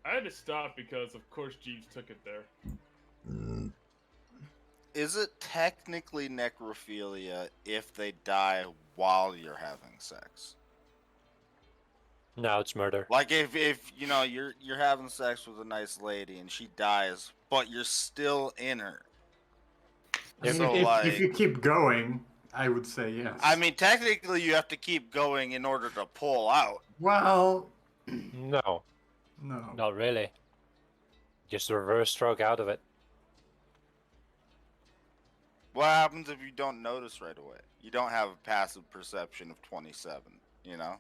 I had to stop because, of course, Jeeves took it there. Is it technically necrophilia if they die while you're having sex? No, it's murder. Like if you know you're having sex with a nice lady and she dies, but you're still in her. I So, mean, like, if you keep going, I would say yes. I mean, technically you have to keep going in order to pull out. Well, No, no. not really. Just a reverse stroke out of it. What happens if you don't notice right away? You don't have a passive perception of 27, you know?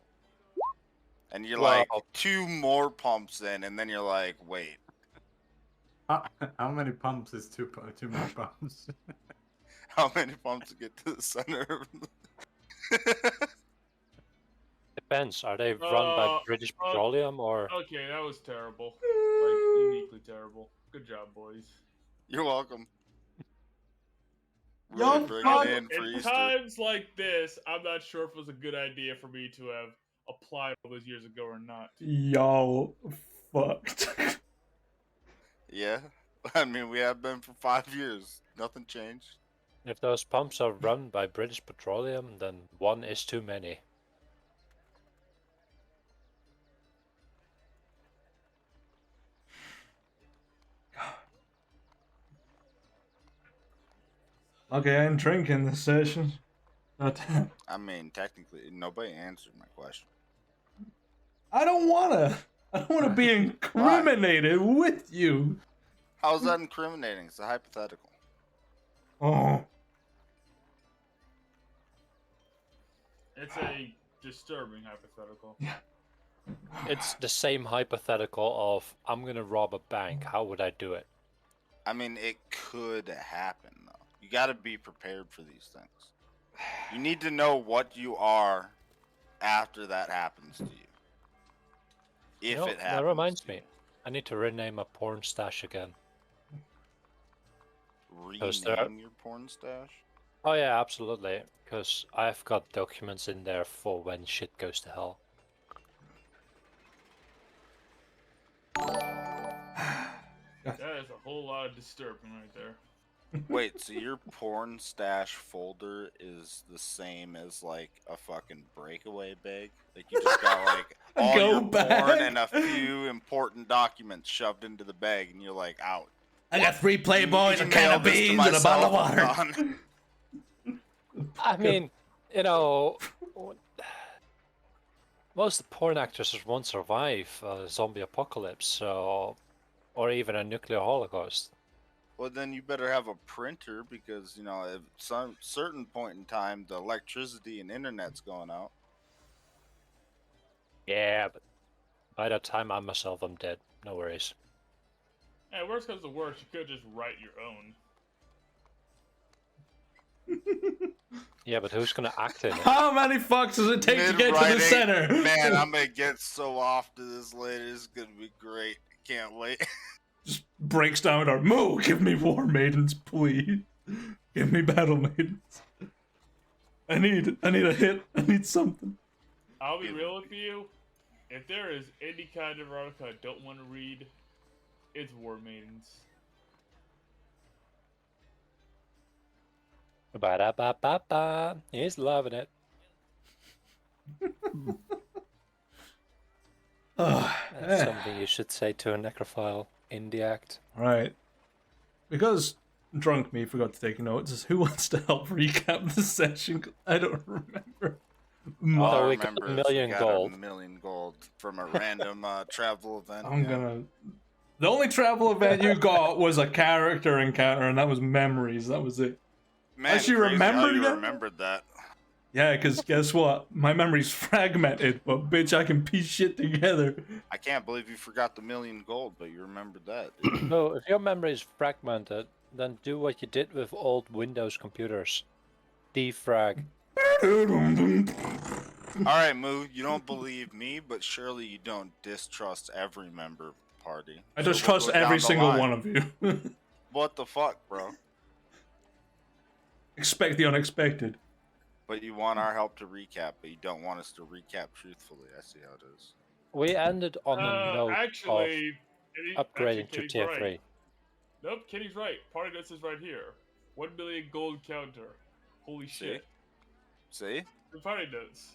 And you're like Well- 2 more pumps in, and then you're like, wait. How many pumps is too many pumps? How many pumps to get to the center? Depends. Are they run by British Petroleum or? Okay, that was terrible. Like, uniquely terrible. Good job, boys. You're welcome. Young Really fun. bringing in for In Easter. times like this, I'm not sure if it was a good idea for me to have applied all those years ago or not. Y'all fucked. Yeah. I mean, we have been for 5 years. Nothing changed. If those pumps are run by British Petroleum, then one is too many. Okay, I ain't drinking this session. But I mean, technically, nobody answered my question. I don't wanna. I don't wanna be incriminated with you. How's that incriminating? It's a hypothetical. Oh. It's a disturbing hypothetical. It's the same hypothetical of, I'm gonna rob a bank, how would I do it? I mean, it could happen, though. You gotta be prepared for these things. You need to know what you are after that happens to you. If You know, it happens. that reminds to me. I need to rename a porn stash again. you. Because there- Rename your porn stash? Oh yeah, absolutely. Because I've got documents in there for when shit goes to hell. That is a whole lot of disturbing right there. Wait, so your porn stash folder is the same as like a fucking breakaway bag? Like you just got like all Go your bag? porn and a few important documents shoved into the bag, and you're like out. I got 3 Playboys, a Email can of this to beans, and a bottle of myself, water. Don. I mean, you know, most porn actresses won't survive a zombie apocalypse, so, or even a nuclear holocaust. Well, then you better have a printer because, you know, at some certain point in time, the electricity and internet's going out. Yeah, but by the time I'm myself, I'm dead. No worries. Hey, worst comes to worst, you could just write your own. Yeah, but who's gonna act in it? How many fucks does it take to get to the Mid-writing. center? Man, I'm gonna get so off to this later. This is gonna be great. Can't wait. Just breaks down our Moo, give me war maidens, please. Give me battle maidens. I need a hit. I need something. I'll be real with you. If there is any kind of article I don't want to read, it's War Maidens. Ba-da-ba-ba-ba. He's loving it. That's something you should say to a necrophile in the act. Right. Because drunk me forgot to take notes. Who wants to help recap the session? I don't remember. All I we got remember a is million we got gold. a million gold from a random travel event. I'm gonna. The only travel event you got was a character encounter, and that was memories. That was it. Man, As you crazy how remembered you again? remembered that. Yeah, because guess what? My memory's fragmented, but bitch, I can piece shit together. I can't believe you forgot the million gold, but you remembered that. Dude. No, if your memory is fragmented, then do what you did with old Windows computers. Defrag. All right, Moo, you don't believe me, but surely you don't distrust every member of the party. I So just we'll trust go down every the single line. one of you. What the fuck, bro? Expect the unexpected. But you want our help to recap, but you don't want us to recap truthfully. I see how it is. We ended on a note Actually, upgrading to Kenny's tier right. 3. Nope, Kenny's right. Party Nuts is right here. 1 million gold counter. Holy shit. See? The Party Nuts.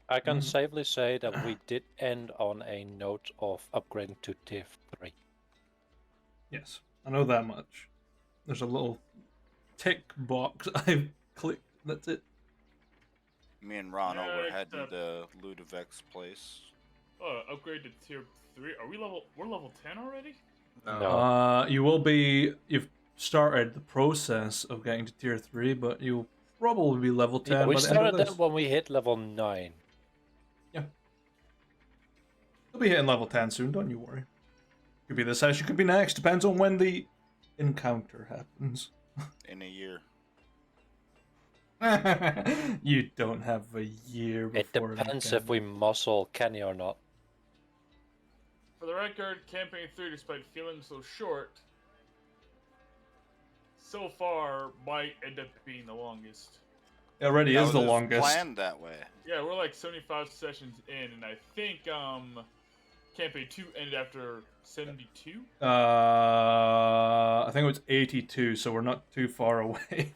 I can safely say that we did end on a note of upgrading to tier 3. Yes, I know that much. There's a little tick box I've clicked. That's it. Me and Ronald were Next heading up. to Ludovic's place. Oh, upgrade to tier 3. Are we level? We're level 10 already? No. You will be. You've started the process of getting to tier 3, but you'll probably be level 10 Yeah, we by the end started of that this. when we hit level 9. You'll be hitting level 10 soon, don't you worry. Could be this session, could be next. Depends on when the encounter happens. In a year. You don't have a year It before depends if we muscle Kenny or not. For the record, campaign 3, despite feeling so short, so far might end up being the longest. It already is That the was longest. planned that way. Yeah, we're like 75 sessions in, and I think campaign 2 ended after 72. I think it was 82, so we're not too far away.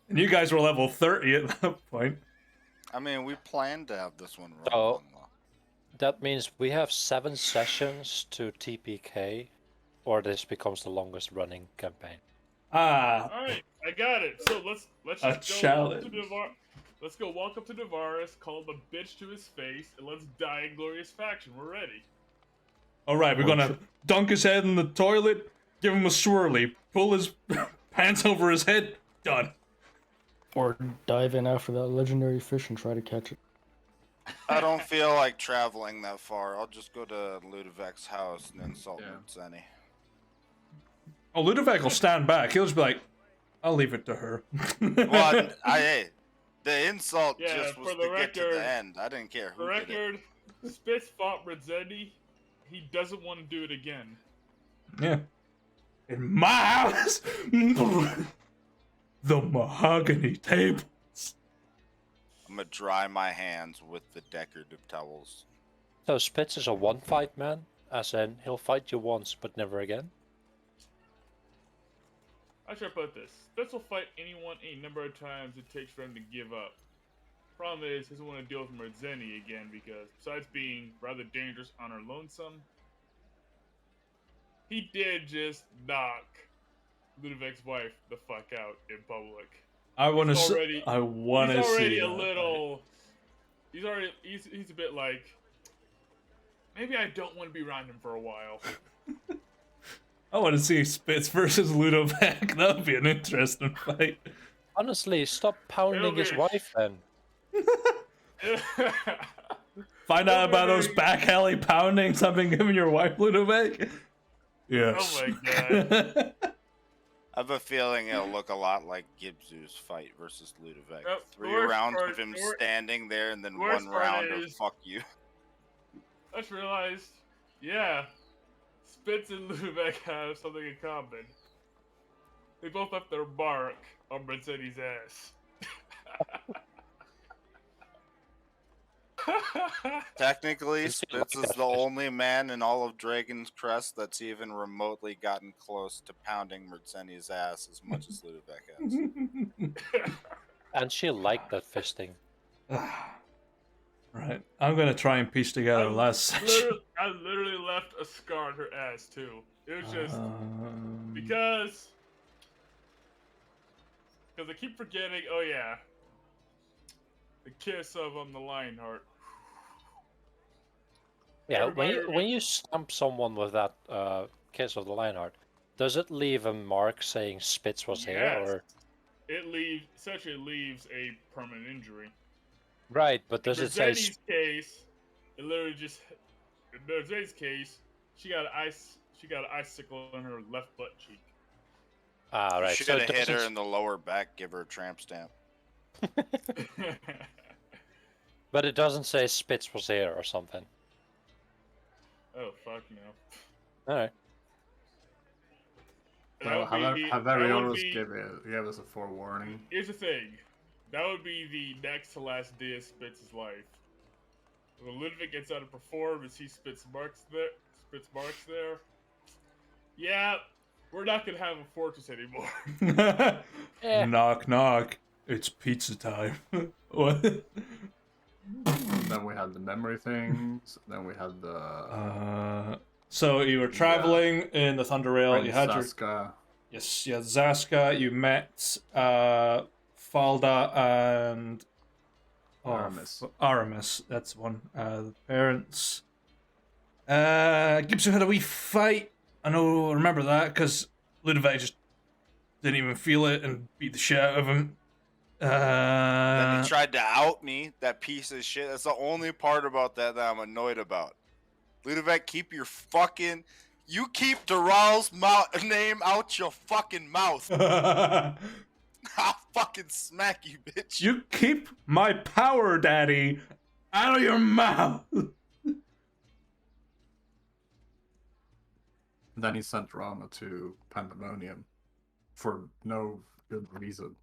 And you guys were level 30 at that point. I mean, we planned to have this one run So- long, though. That means we have 7 sessions to TPK, or this becomes the longest running campaign. Ah, All right, I got it. So let's A just go walk up to challenge. Let's go walk up to Navaris, call him a bitch to his face, and let's die in glorious faction. We're ready. alright, we're gonna dunk his head in the toilet, give him a swirly, pull his pants over his head, done. Or dive in after that legendary fish and try to catch it. I don't feel like traveling that far. I'll just go to Ludovic's house and insult Yeah. Zenny. Oh, Ludovic will stand back. He'll just be like, I'll leave it to her. Well, hey, the insult Yeah, just was for to the get to record- the end. I didn't care For who the did it. record, Spitz fought Redzendi. He doesn't want to do it again. Yeah. In my house, the mahogany table. I'm gonna dry my hands with the decorative towels. So Spitz is a one-fight man, as in he'll fight you once but never again. How should I put this? Spitz will fight anyone any number of times it takes for him to give up. Problem is, he doesn't want to deal with Redzendi again because, besides being rather dangerous on her lonesome, he did just knock Ludovic's wife the fuck out in public. I want to He's see. already- I want to He's see. already a that little. He's a bit like. Maybe I don't want to be around him for a while. fight. I want to see Spitz versus Ludovic. That would be an interesting fight. Honestly, stop pounding his be- wife then. Find out about those Okay. back alley poundings I've been giving your wife, Ludovic. Yes. Oh my god. I have a feeling it'll look a lot like Gibzu's fight versus Ludovic. Yep, the 3 worst rounds part- of him the wor- standing there and then worst one part round of is- fuck you. I just realized, yeah, Spitz and Ludovic have something in common. They both left their mark on Redzendi's ass. Technically, Does he Spitz like is that the fish? only man in all of Dragon's Crest that's even remotely gotten close to pounding Merzenni's ass as much as Ludovic has. And she liked that fisting. Right. I'm gonna try and piece together the last section. I literally left a scar on her ass too. It was just Um, because I keep forgetting. Oh yeah, the kiss of the Lionheart. Yeah, Everybody when you stamp someone with that kiss of the Lionheart, does it leave a mark saying Spitz was here, Yes. or It essentially leaves a permanent injury. right? But does it say? Mercedes' case, it literally just. In Mercedes' case, she got an icicle in her left butt cheek. Ah, right. Should So have it hit her doesn't- in the lower back, give her a tramp stamp. But it doesn't say Spitz was here or something. Oh fuck no. All right. That So would be the- that would Haveriolos be- gave us a forewarning. Here's the thing. That would be the next to last day of Spitz's life. When Ludwig gets out to perform as he spits marks there. Yeah, we're not gonna have a fortress anymore. Knock, knock. It's pizza time. What? Then we had the memory things. Then we had the So you were traveling in the Thunder Rail. You had Saska. Yes, Zaska. You met Falda and Aramis. That's one. The parents. Gibson had a wee fight. I remember that because Ludovic just didn't even feel it and beat the shit out of him. Then he tried to out me, that piece of shit. That's the only part about that I'm annoyed about. Ludovic, keep your fucking... You keep Dural's name out your fucking mouth. I'll fucking smack you, bitch. You keep my power, daddy, out of your mouth. Then he sent Rana to Pandemonium for no good reason.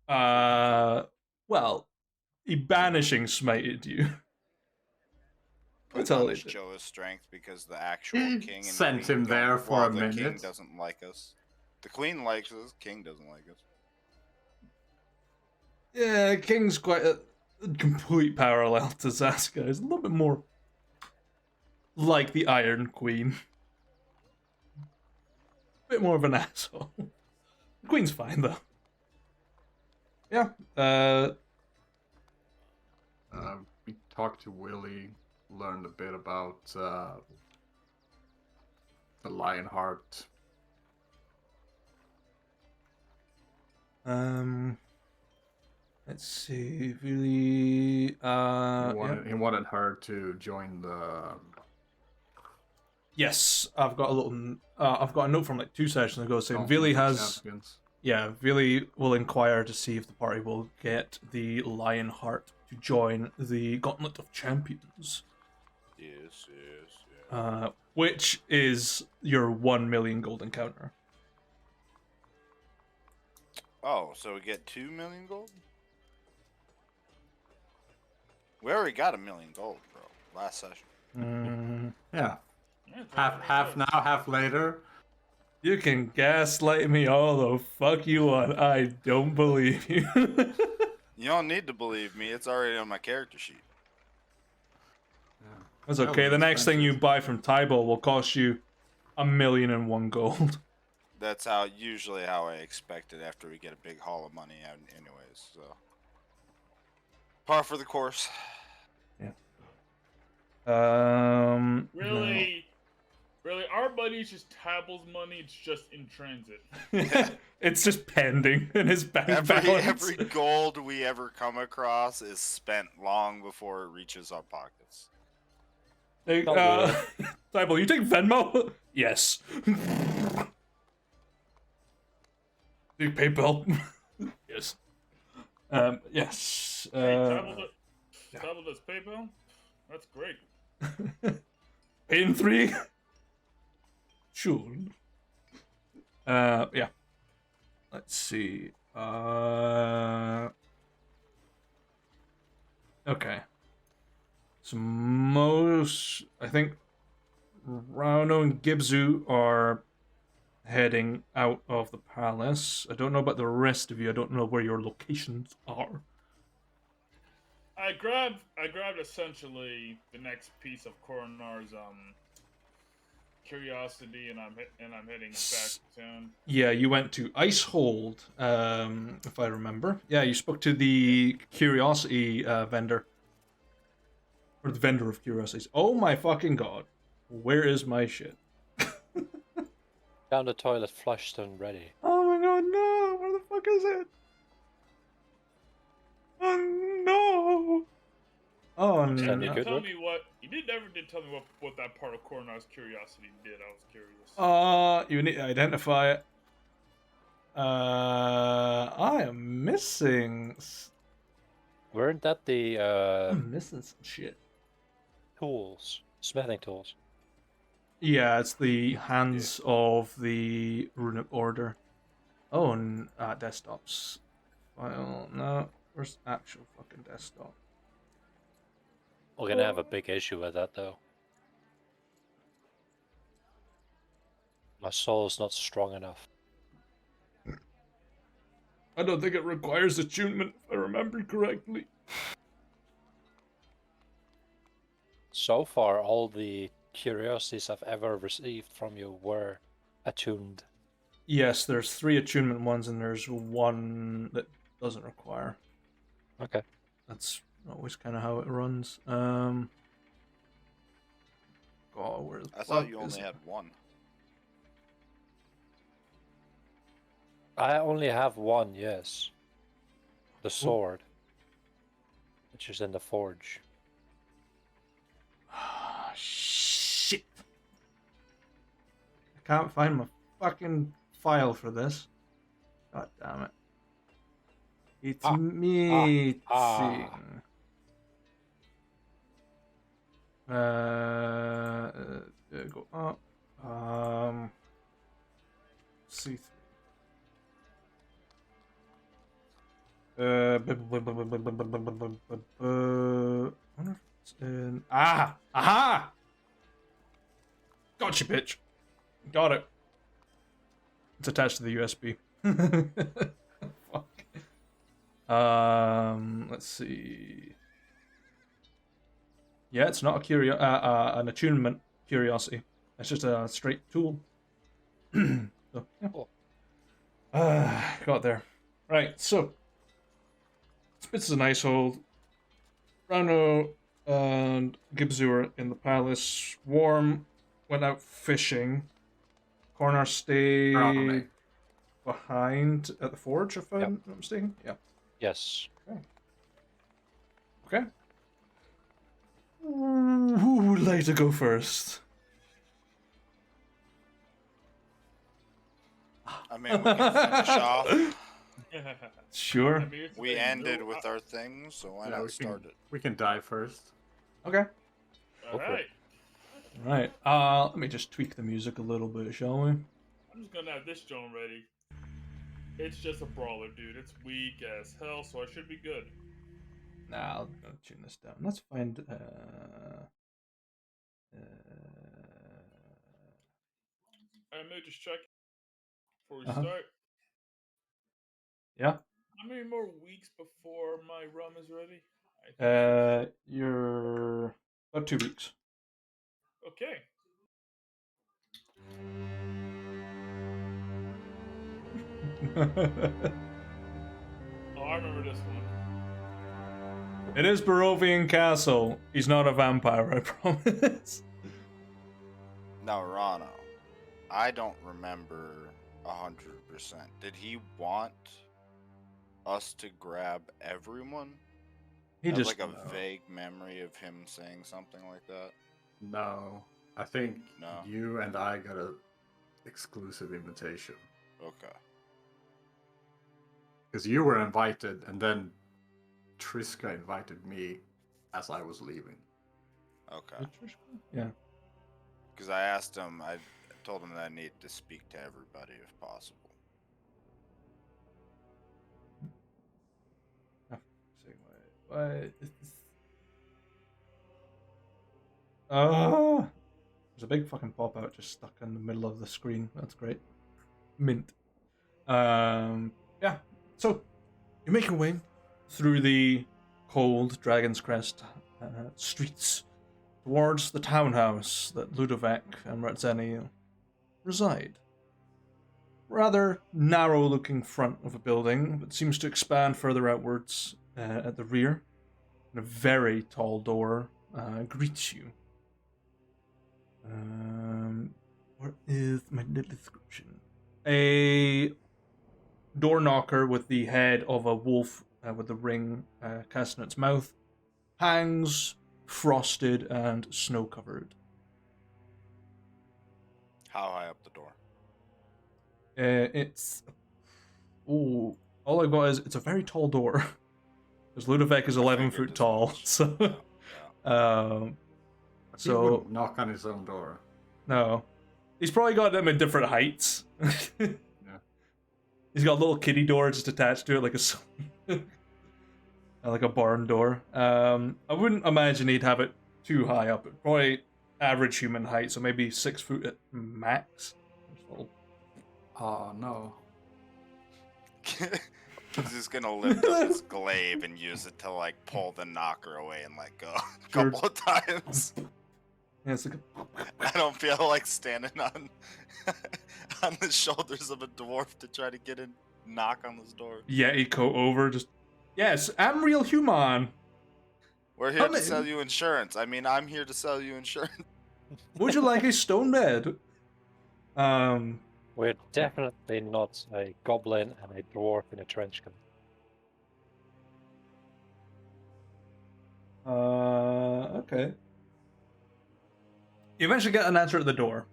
Well, he banishing smited you. Puts on his show his strength because the actual king and sent queen him there for a the minute. king doesn't like us. The queen likes us. King doesn't like us. Yeah, King's quite a complete parallel to Zaska. He's a little bit more like the Iron Queen. A bit more of an asshole. The Queen's fine though. Yeah. We talked to Willie, learned a bit about the Lionheart. Let's see. Really. He wanted her to join the. Yes, I've got a little. I've got a note from like 2 sessions ago saying Vili has. Champions. Yeah, Vili will inquire to see if the party will get the Lionheart to join the Gauntlet of Champions. Yes. Which is your 1 million gold encounter. Oh, so we get 2 million gold? We already got 1 million gold, bro. Last session. Yeah. Half now, half later. You can gaslight me all the fuck you want. I don't believe you. You don't need to believe me. It's already on my character sheet. That's okay. The next thing you buy from Tybalt will cost you 1,000,001 gold. That's usually how I expect it after we get a big haul of money out anyways, so. Par for the course. Yeah. Really, our money's just Tabble's money, it's just in transit. It's just pending in his bank balance. Every gold we ever come across is spent long before it reaches our pockets. Hey, Tybalt, you take Venmo? Yes. Do PayPal? Yes. Yes. Table does PayPal? That's great. Pay in 3? Sure. Yeah. Let's see. Okay. So I think Rauno and Gibzu are heading out of the palace. I don't know about the rest of you. I don't know where your locations are. I grabbed essentially the next piece of Coronar's curiosity, and I'm heading back to town. Yeah, you went to Icehold, if I remember. Yeah, you spoke to the curiosity vendor. Or the vendor of curiosities. Oh my fucking god. Where is my shit? Down the toilet, flushed and ready. Oh my god, no! Where the fuck is it? Oh no! Oh no. Sandy You good tell work. me what you never did tell me what that part of Coronar's curiosity did. I was curious. You need to identify it. I am missing. Weren't that the I'm missing some shit. tools? Smithing tools. Yeah, it's the hands of the runic order. Oh, and desktops. File, no. Where's actual fucking desktop? We're gonna have a big issue with that, though. My soul is not strong enough. I don't think it requires attunement, if I remember correctly. So far, all the curiosities I've ever received from you were attuned. Yes, there's 3 attunement ones, and there's 1 that doesn't require. Okay. That's always kind of how it runs. God, where the I thought fuck you is only it? had 1. I only have 1, yes. The sword. Which is in the forge. Ah, shit. I can't find my fucking file for this. God damn it. It's meeting. Go up. C3. I wonder if it's in. Aha! Gotcha, bitch. Got it. It's attached to the USB. Fuck. Let's see. Yeah, it's not a an attunement curiosity. It's just a straight tool. So, yeah. Cool. Got there. Right, so Spitz is an ice hold. Rano and Gibzu are in the palace. Warm went out fishing. Corner stay Probably. behind at the forge, if I'm not mistaken. Yeah. Yes. Okay. Who would like to go first? I mean, we can finish off. Sure. I mean, it's We the- ended no, with our things, so why Yeah, not we start can, it? we can die first. Okay. Go for it. Alright. Right. Let me just tweak the music a little bit, shall we? I'm just gonna have this Joan ready. It's just a brawler, dude. It's weak as hell, so I should be good. Nah, I'll tune this down. Let's find. Alright, maybe just check before we Uh-huh. start. Yeah. How many more weeks before my rum is ready? I think You're about 2 weeks. okay. Oh, I remember this one. It is Barovian Castle. He's not a vampire, I promise. Now, Rano, I don't remember 100%. Did he want us to grab everyone? He I have just like a vague memory of him saying something like that. No, I think No. you and I got a exclusive invitation Okay. because you were invited, and then Triska invited me as I was leaving. Okay. Yeah. Because I asked him, I told him that I needed to speak to everybody if possible. What? Oh, there's a big fucking pop out just stuck in the middle of the screen. That's great. Mint. Yeah. So you make your way through the cold Dragon's Crest streets towards the townhouse that Ludovic and Ratzeni reside. Rather narrow-looking front of a building, but seems to expand further outwards at the rear. And a very tall door greets you. What is my little description? A door knocker with the head of a wolf with the ring cast in its mouth hangs frosted and snow-covered. How high up the door? It's... Ooh, all I got is it's a very tall door. Because Ludovic is 11 figured foot as tall, much. so... Yeah. But he So- wouldn't knock on his own door. No. He's probably got them in different heights. He's got a little kiddie door just attached to it, like a... like a barn door. I wouldn't imagine he'd have it too high up. Probably average human height, so maybe 6 foot at max. Oh no. He's just gonna lift up his glaive and use it to like pull the knocker away and let go a Sure. couple of times. Yeah, it's like I don't feel like standing on on the shoulders of a dwarf to try to get a knock on this door. Yeti coat over, just yes, I'm real human. We're here Come to in. sell you insurance. I mean, I'm here to sell you insurance. Would you like a stone bed? We're definitely not a goblin and a dwarf in a trench coat. Okay. You eventually get an answer at the door.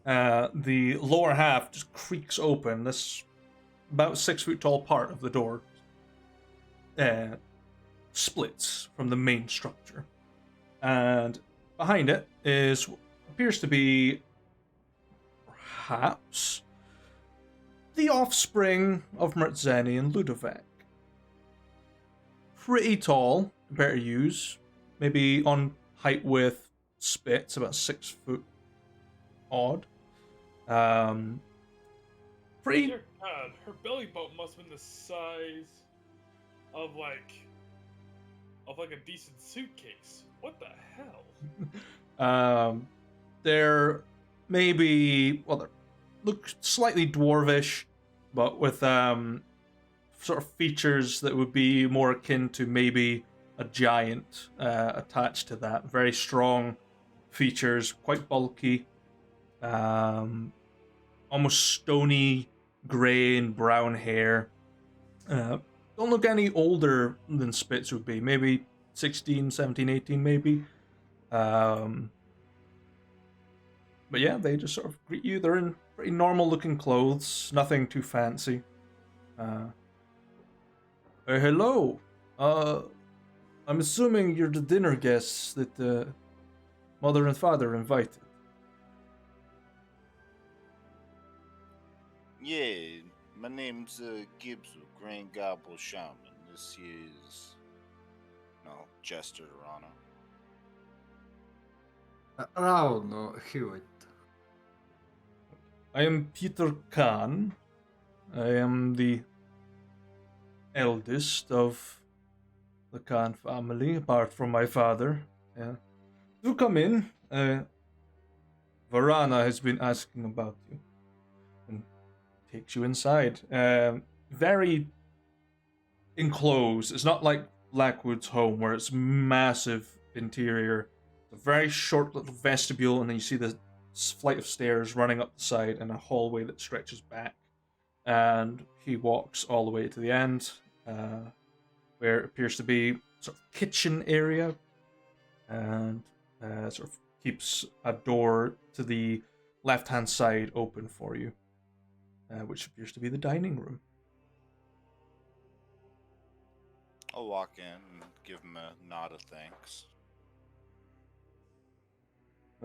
The lower half just creaks open. This about 6 foot tall part of the door splits from the main structure, and behind it is what appears to be perhaps the offspring of Mertzeni and Ludovic. Pretty tall compared to yous, maybe on height with Spitz, about 6 foot odd. Pretty. Dear God, her belly button must have been the size of like a decent suitcase. What the hell? They're maybe they look slightly dwarvish, but with sort of features that would be more akin to maybe a giant attached to that. Very strong features, quite bulky, almost stony gray and brown hair. Don't look any older than Spitz would be. Maybe 16, 17, 18 maybe. But yeah, they just sort of greet you. They're in pretty normal looking clothes. Nothing too fancy. Hello. I'm assuming you're the dinner guests that mother and father invited. Yeah, my name's Gibbs, Grand Gobble Shaman. This is, Jester Toronto. Rauno Hewitt. I am Peter Khan. I am the eldest of the Khan family, apart from my father. Do come in. Varana has been asking about you. And takes you inside. Very enclosed. It's not like Blackwood's home, where it's massive interior. It's a very short little vestibule, and then you see the flight of stairs running up the side and a hallway that stretches back. And he walks all the way to the end, where it appears to be sort of kitchen area, and sort of keeps a door to the left-hand side open for you, which appears to be the dining room. I'll walk in and give him a nod of thanks.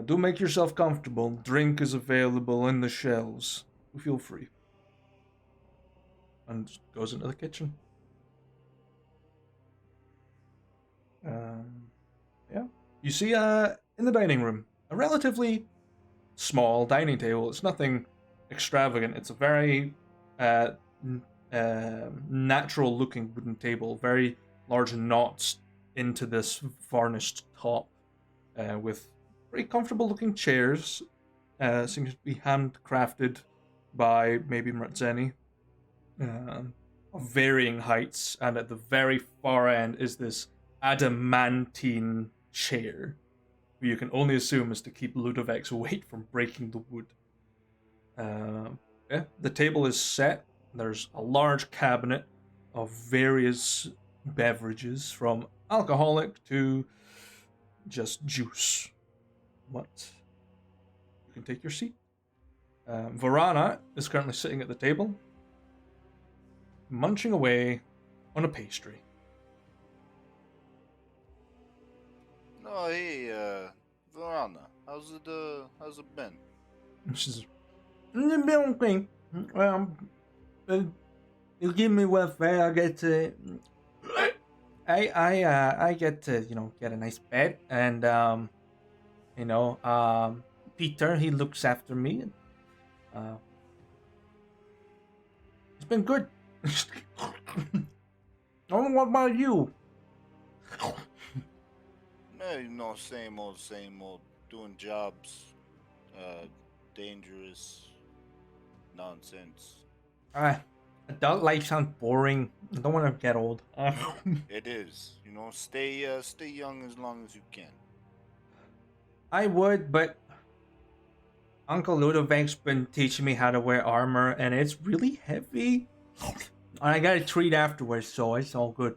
Do make yourself comfortable. Drink is available in the shelves. Feel free. And just goes into the kitchen. Yeah. You see, in the dining room, a relatively small dining table. It's nothing extravagant. It's a very natural-looking wooden table. Very large knots into this varnished top, with pretty comfortable-looking chairs. Seems to be handcrafted by maybe Mertzeni. Of varying heights, and at the very far end is this adamantine chair, who you can only assume is to keep Ludovic's weight from breaking the wood. The table is set. There's a large cabinet of various beverages, from alcoholic to just juice. What? You can take your seat. Varana is currently sitting at the table, munching away on a pastry. Oh, hey, Verona, how's it been? She's okay. You give me welfare, I get I get to get a nice bed, and Peter, he looks after me, and it's been good. Oh, what about you? No, same old, doing jobs, dangerous nonsense. Adult life sounds boring. I don't want to get old. It is, stay young as long as you can. I would, but Uncle Ludovic's been teaching me how to wear armor, and it's really heavy. And I got a treat afterwards, so it's all good.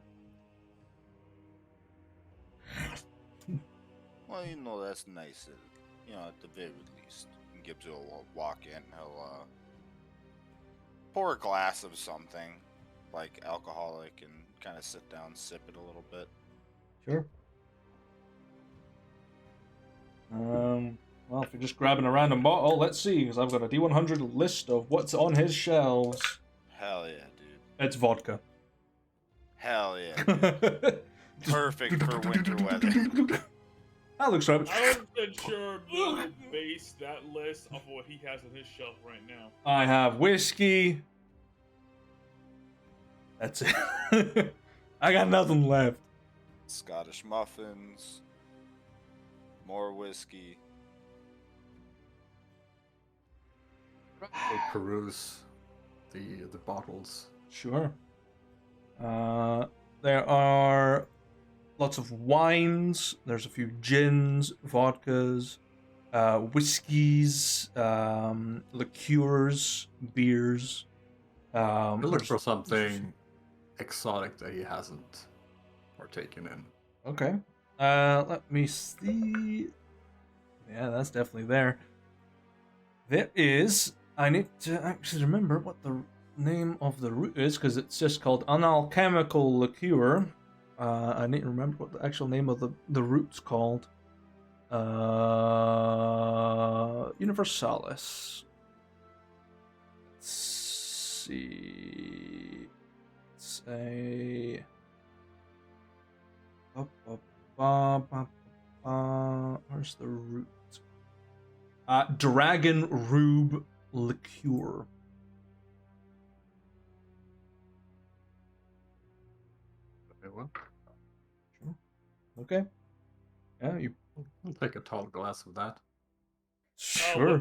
Well, that's nice. At the very least. Gibbs will walk in. He'll pour a glass of something, like alcoholic, and kind of sit down, sip it a little bit. Sure. Well, if you're just grabbing a random bottle, let's see, because I've got a D100 list of what's on his shelves. Hell yeah, dude. It's vodka. Hell yeah, dude. Perfect for winter weather. That looks right. I'm not sure Blue base that list off of what he has on his shelf right now. I have whiskey. That's it. I got nothing left. Scottish muffins. More whiskey. We'll peruse the bottles. Sure. There are lots of wines. There's a few gins, vodkas, whiskeys, liqueurs, beers. We'll look for something exotic that he hasn't partaken in. Okay. Let me see. Yeah, that's definitely there. There is. I need to actually remember what the name of the root is, because it's just called Unalchemical Liqueur. I need to remember what the actual name of the root's called. Universalis. Let's see. It's a. Where's the root? Dragon Rube Liqueur. Okay, well, Sure. Okay. Yeah, you. I'll take a tall glass of that. Sure.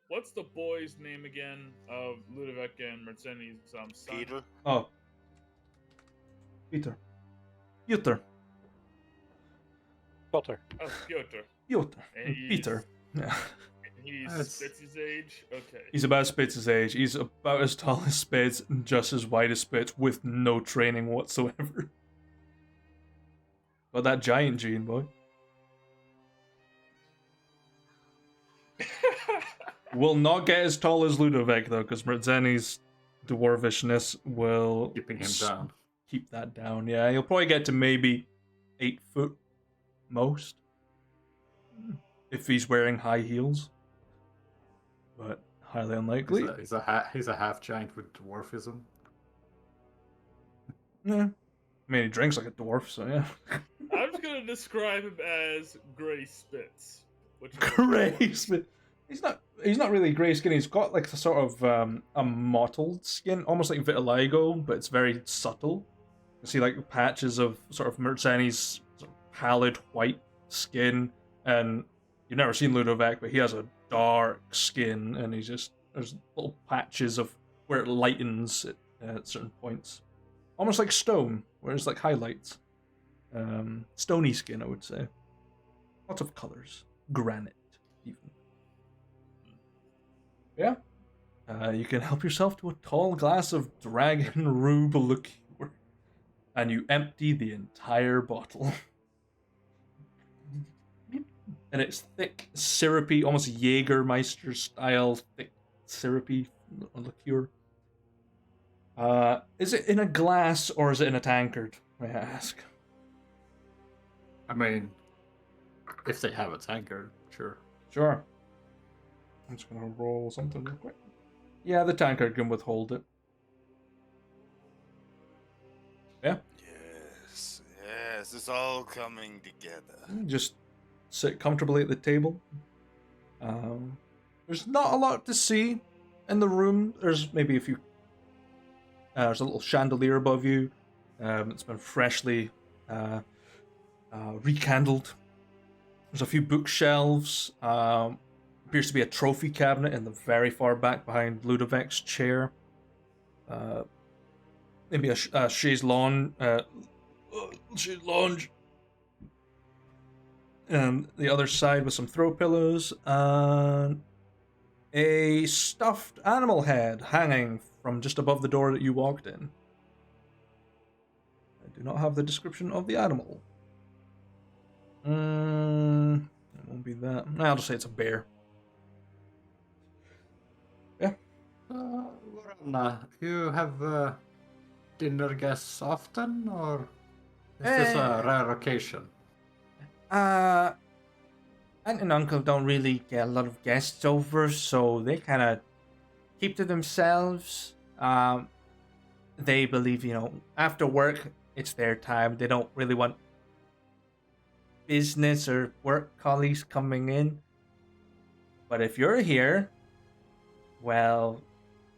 What's the boy's name again of Ludovic and Mercedes' son? Peter? Oh. Peter. Peter. Potter. Oh, Piotr. Piotr. And he's- Peter. Yeah. He's That's- Spitz's age? Okay. He's about Spitz's age. He's about as tall as Spitz and just as wide as Spitz with no training whatsoever. Got that giant gene, boy. Will not get as tall as Ludovic, though, because Mertzeni's dwarvishness will Keeping him down. keep that down. Yeah, he'll probably get to maybe 8 foot most. If he's wearing high heels. But highly unlikely. He's a half giant with dwarfism. Yeah. I mean, he drinks like a dwarf, so yeah. I'm just gonna describe him as Gray Spitz. Which Gray skin. He's not really gray skin. He's got like a sort of a mottled skin, almost like vitiligo, but it's very subtle. You see like patches of sort of Mertzeni's sort of pallid white skin, and you've never seen Ludovic, but he has a dark skin, and there's little patches of where it lightens at certain points, almost like stone, where it's like highlights. Stony skin, I would say. Lots of colors, granite, even. Yeah. You can help yourself to a tall glass of Dragon Rube liqueur, and you empty the entire bottle. And it's thick, syrupy, almost Jägermeister style, thick, syrupy liqueur. Is it in a glass or is it in a tankard, may I ask? I mean, if they have a tankard, sure. Sure. I'm just gonna roll something real quick. Yeah, the tankard can withhold it. Yeah? Yes. Yes, it's all coming together. Just sit comfortably at the table. There's not a lot to see in the room. There's maybe a few. There's a little chandelier above you. It's been freshly recandled. There's a few bookshelves. Appears to be a trophy cabinet in the very far back behind Ludovic's chair. Maybe a chaise lounge. Chaise lounge. And the other side with some throw pillows and a stuffed animal head hanging from just above the door that you walked in. I do not have the description of the animal. It won't be that. I'll just say it's a bear. Yeah. Lorna, you have dinner guests often, or is this a rare occasion? Aunt and Uncle don't really get a lot of guests over, so they kind of keep to themselves. They believe, after work, it's their time. They don't really want business or work colleagues coming in. But if you're here, well,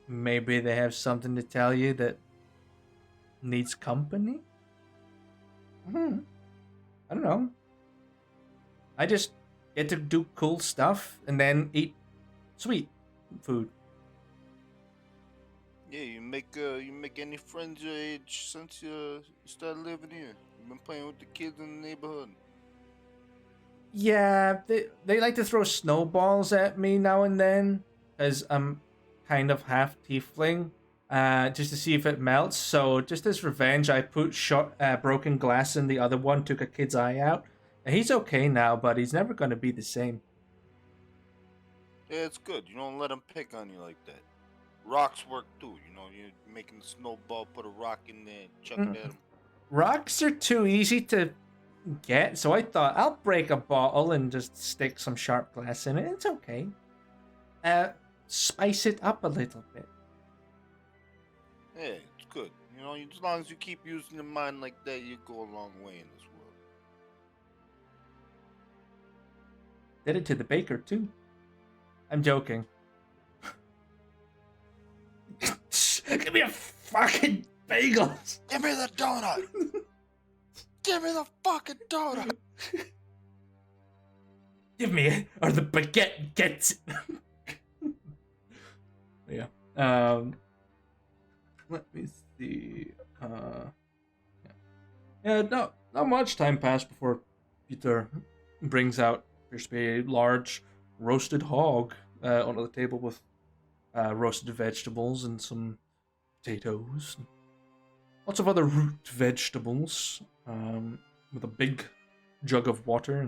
maybe they have something to tell you that needs company? I don't know. I just get to do cool stuff and then eat sweet food. Yeah, you make any friends your age since you started living here? You've been playing with the kids in the neighborhood. Yeah, they like to throw snowballs at me now and then, as I'm kind of half tiefling, just to see if it melts. So just as revenge, I put broken glass in the other one, took a kid's eye out. And he's okay now, but he's never going to be the same. Yeah, it's good. You don't let them pick on you like that. Rocks work too. You're making the snowball, put a rock in there, chuck it at them. Rocks are too easy to get, so I thought I'll break a bottle and just stick some sharp glass in it. It's okay. Spice it up a little bit. Yeah, it's good. As long as you keep using your mind like that, you go a long way in this world. Did it to the baker too. I'm joking. Give me a fucking bagel. Give me the donut. Give me the fucking donut. Give me it, or the baguette gets it. Yeah. Let me see. Yeah. Not much time passed before Peter brings out appears to be a large roasted hog onto the table with roasted vegetables and some potatoes. Lots of other root vegetables with a big jug of water.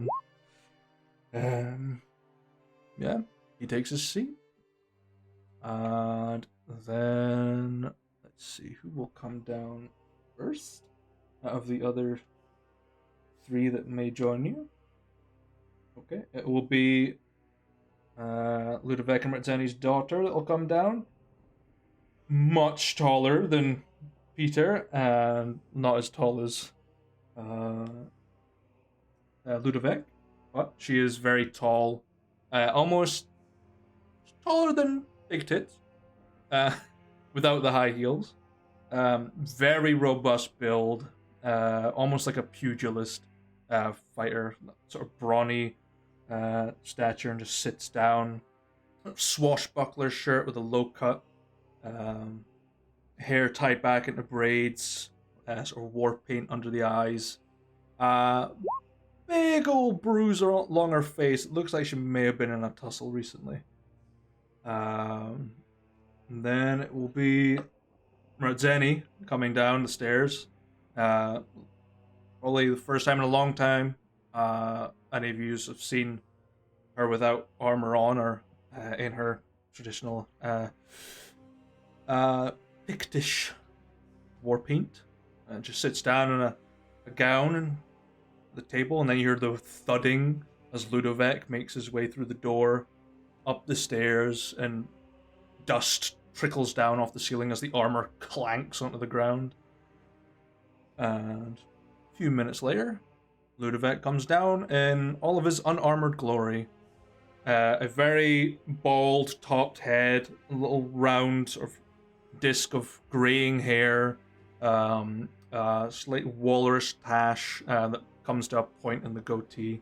And yeah, he takes his seat. And then, let's see, who will come down first out of the other three that may join you? Okay, it will be Ludovic and Marzani's daughter that will come down. Much taller than Peter, and not as tall as Ludovic, but she is very tall, almost taller than Big Tits, without the high heels. Very robust build, almost like a pugilist fighter, sort of brawny stature, and just sits down. Swashbuckler shirt with a low cut, hair tied back into braids, sort of war paint under the eyes. Big old bruise along her face. It looks like she may have been in a tussle recently. And then it will be Marzani coming down the stairs. Probably the first time in a long time any of you have seen her without armor on or in her traditional Pictish war paint. And just sits down in a gown and the table, and then you hear the thudding as Ludovic makes his way through the door, up the stairs, and dust trickles down off the ceiling as the armor clanks onto the ground. And A few minutes later, Ludovic comes down in all of his unarmored glory. A very bald topped head, a little round sort of disc of graying hair, slight walrus tash that comes to a point in the goatee.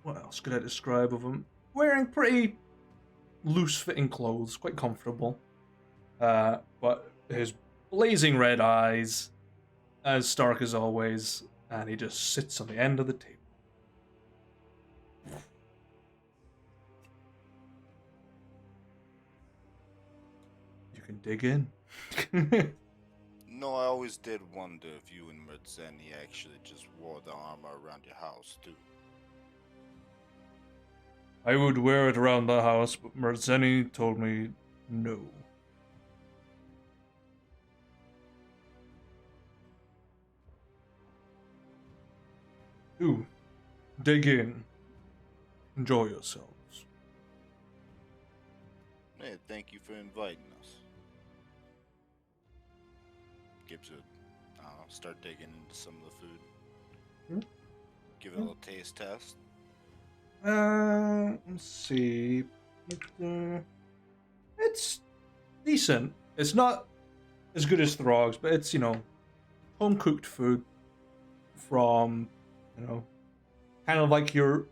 What else could I describe of him? Wearing pretty loose-fitting clothes, quite comfortable. But his blazing red eyes, as stark as always, and he just sits on the end of the table. You can dig in. No, I always did wonder if you and Merzeni actually just wore the armor around your house, too. I would wear it around the house, but Merzeni told me no. Do dig in. Enjoy yourselves. Hey, thank you for inviting us. Gibbs would, start digging into some of the food. Hmm? Give it a little taste test. Let's see. It's decent. It's not as good as Throg's, but it's, home cooked food from, kind of like your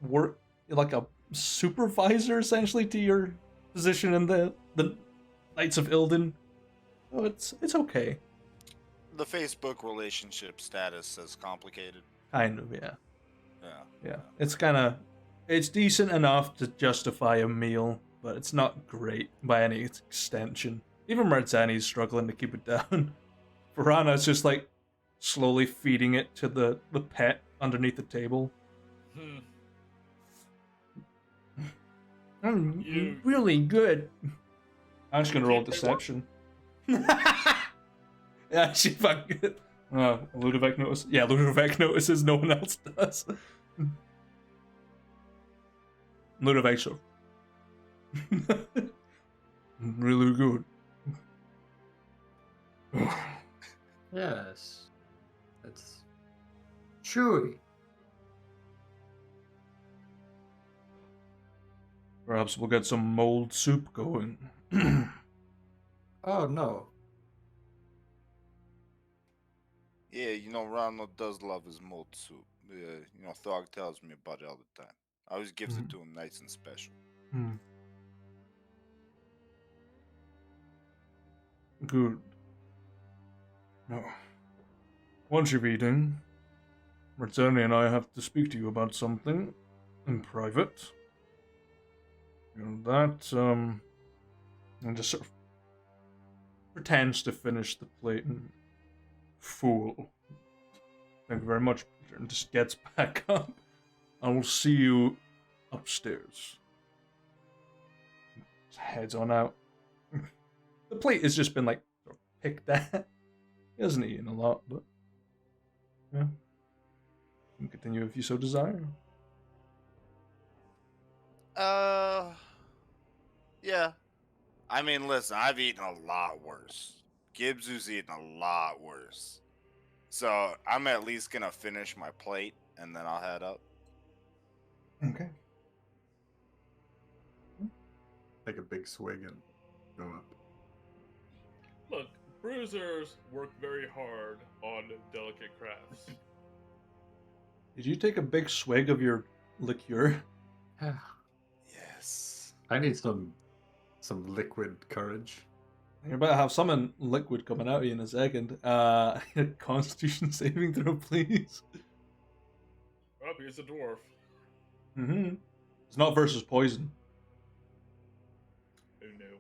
work, like a supervisor essentially to your position in the Knights of Ilden. Oh, it's okay. The Facebook relationship status is complicated. Kind of, yeah. Yeah. It's decent enough to justify a meal, but it's not great by any extension. Even Merzani's struggling to keep it down. Varana's just like slowly feeding it to the pet underneath the table. Really good. I'm just gonna roll deception. Yeah, she fucking. Ludovic notices. Yeah, Ludovic notices. No one else does. Ludovic sort of. Really good. Yes. It's chewy. Perhaps we'll get some mold soup going. Oh no. Yeah, Ronald does love his mold soup. Throg tells me about it all the time. I always gives it to him nice and special. Good. Now, once you've eaten, Merzani and I have to speak to you about something in private. And just sort of pretends to finish the plate and fool. Thank you very much, Peter, and just gets back up. I will see you upstairs. Heads on out. The plate has just been sort of picked at. He hasn't eaten a lot, but yeah. You can continue if you so desire. Yeah. I mean, listen, I've eaten a lot worse. Gibbs's eaten a lot worse. So I'm at least gonna finish my plate and then I'll head up. Okay. Take a big swig and go up. Look, bruisers work very hard on delicate crafts. Did you take a big swig of your liqueur? Yes. I need some liquid courage. You're about to have some liquid coming out of you in a second. Constitution saving throw, please. Oh, he's a dwarf. Mm-hmm. It's not versus poison. Who knew?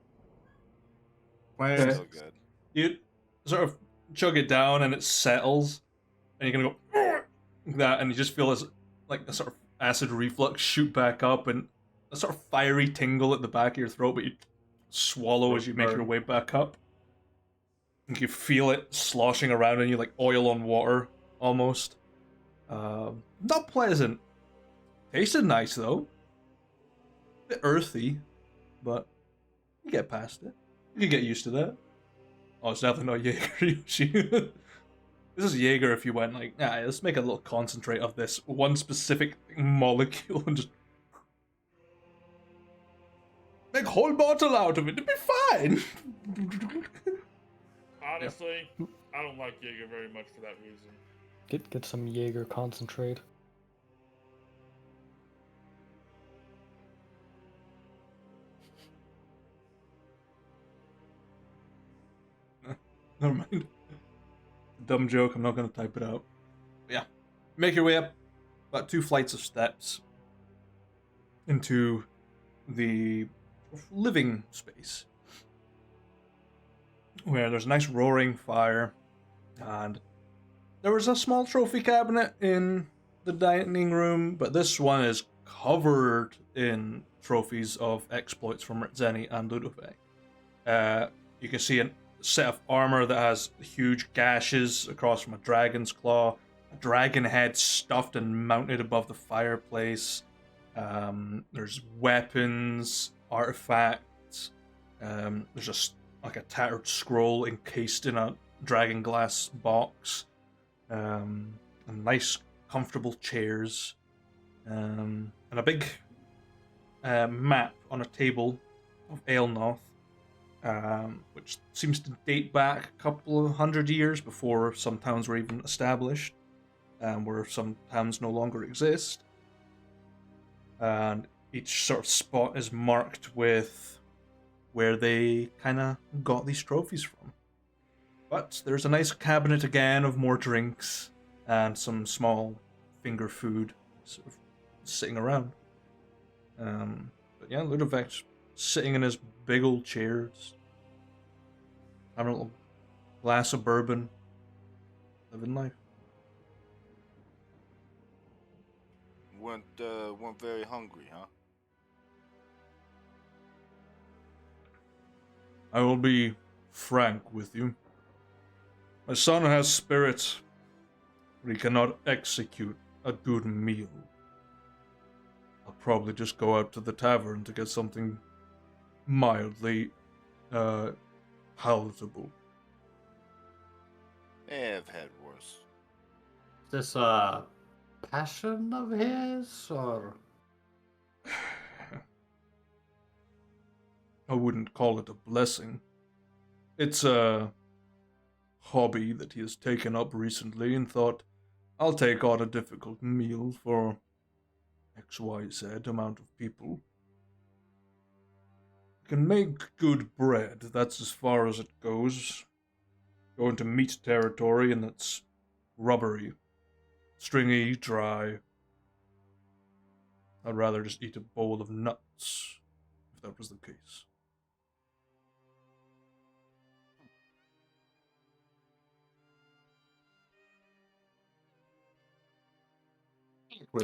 Well, Still good. You sort of chug it down and it settles, and you're gonna go like that, and you just feel this a sort of acid reflux shoot back up, and a sort of fiery tingle at the back of your throat, but you swallow as you make your way back up. And you feel it sloshing around in you like oil on water, almost. Not pleasant. Tasted nice though. Bit earthy, but you get past it. You can get used to that. Oh, it's definitely not Jaeger, Yoshi. This is Jaeger if you went like, let's make a little concentrate of this one specific molecule and just make a whole bottle out of it. It'll be fine. Honestly, I don't like Jaeger very much for that reason. Get some Jaeger concentrate. Never mind. Dumb joke, I'm not going to type it out. But yeah. Make your way up about 2 flights of steps into the living space, where there's a nice roaring fire, and there was a small trophy cabinet in the dining room, but this one is covered in trophies of exploits from Zeni and Ludovic. You can see a set of armor that has huge gashes across from a dragon's claw, a dragon head stuffed and mounted above the fireplace. There's weapons, artifacts. There's like a tattered scroll encased in a dragon glass box. And nice, comfortable chairs. And a big map on a table of Aelnoth, which seems to date back a couple of 100 years before some towns were even established, where some towns no longer exist. And each sort of spot is marked with where they kind of got these trophies from. But there's a nice cabinet again of more drinks and some small finger food sort of sitting around. But yeah, Ludovic's sitting in his big old chairs, having a little glass of bourbon, living life. Weren't very hungry, huh? I will be frank with you. My son has spirit, but he cannot execute a good meal. I'll probably just go out to the tavern to get something mildly, palatable. I've had worse. Is this a passion of his, or? I wouldn't call it a blessing. It's a hobby that he has taken up recently and thought, I'll take on a difficult meal for XYZ amount of people. I can make good bread, that's as far as it goes. Go into meat territory and it's rubbery, stringy, dry. I'd rather just eat a bowl of nuts, if that was the case.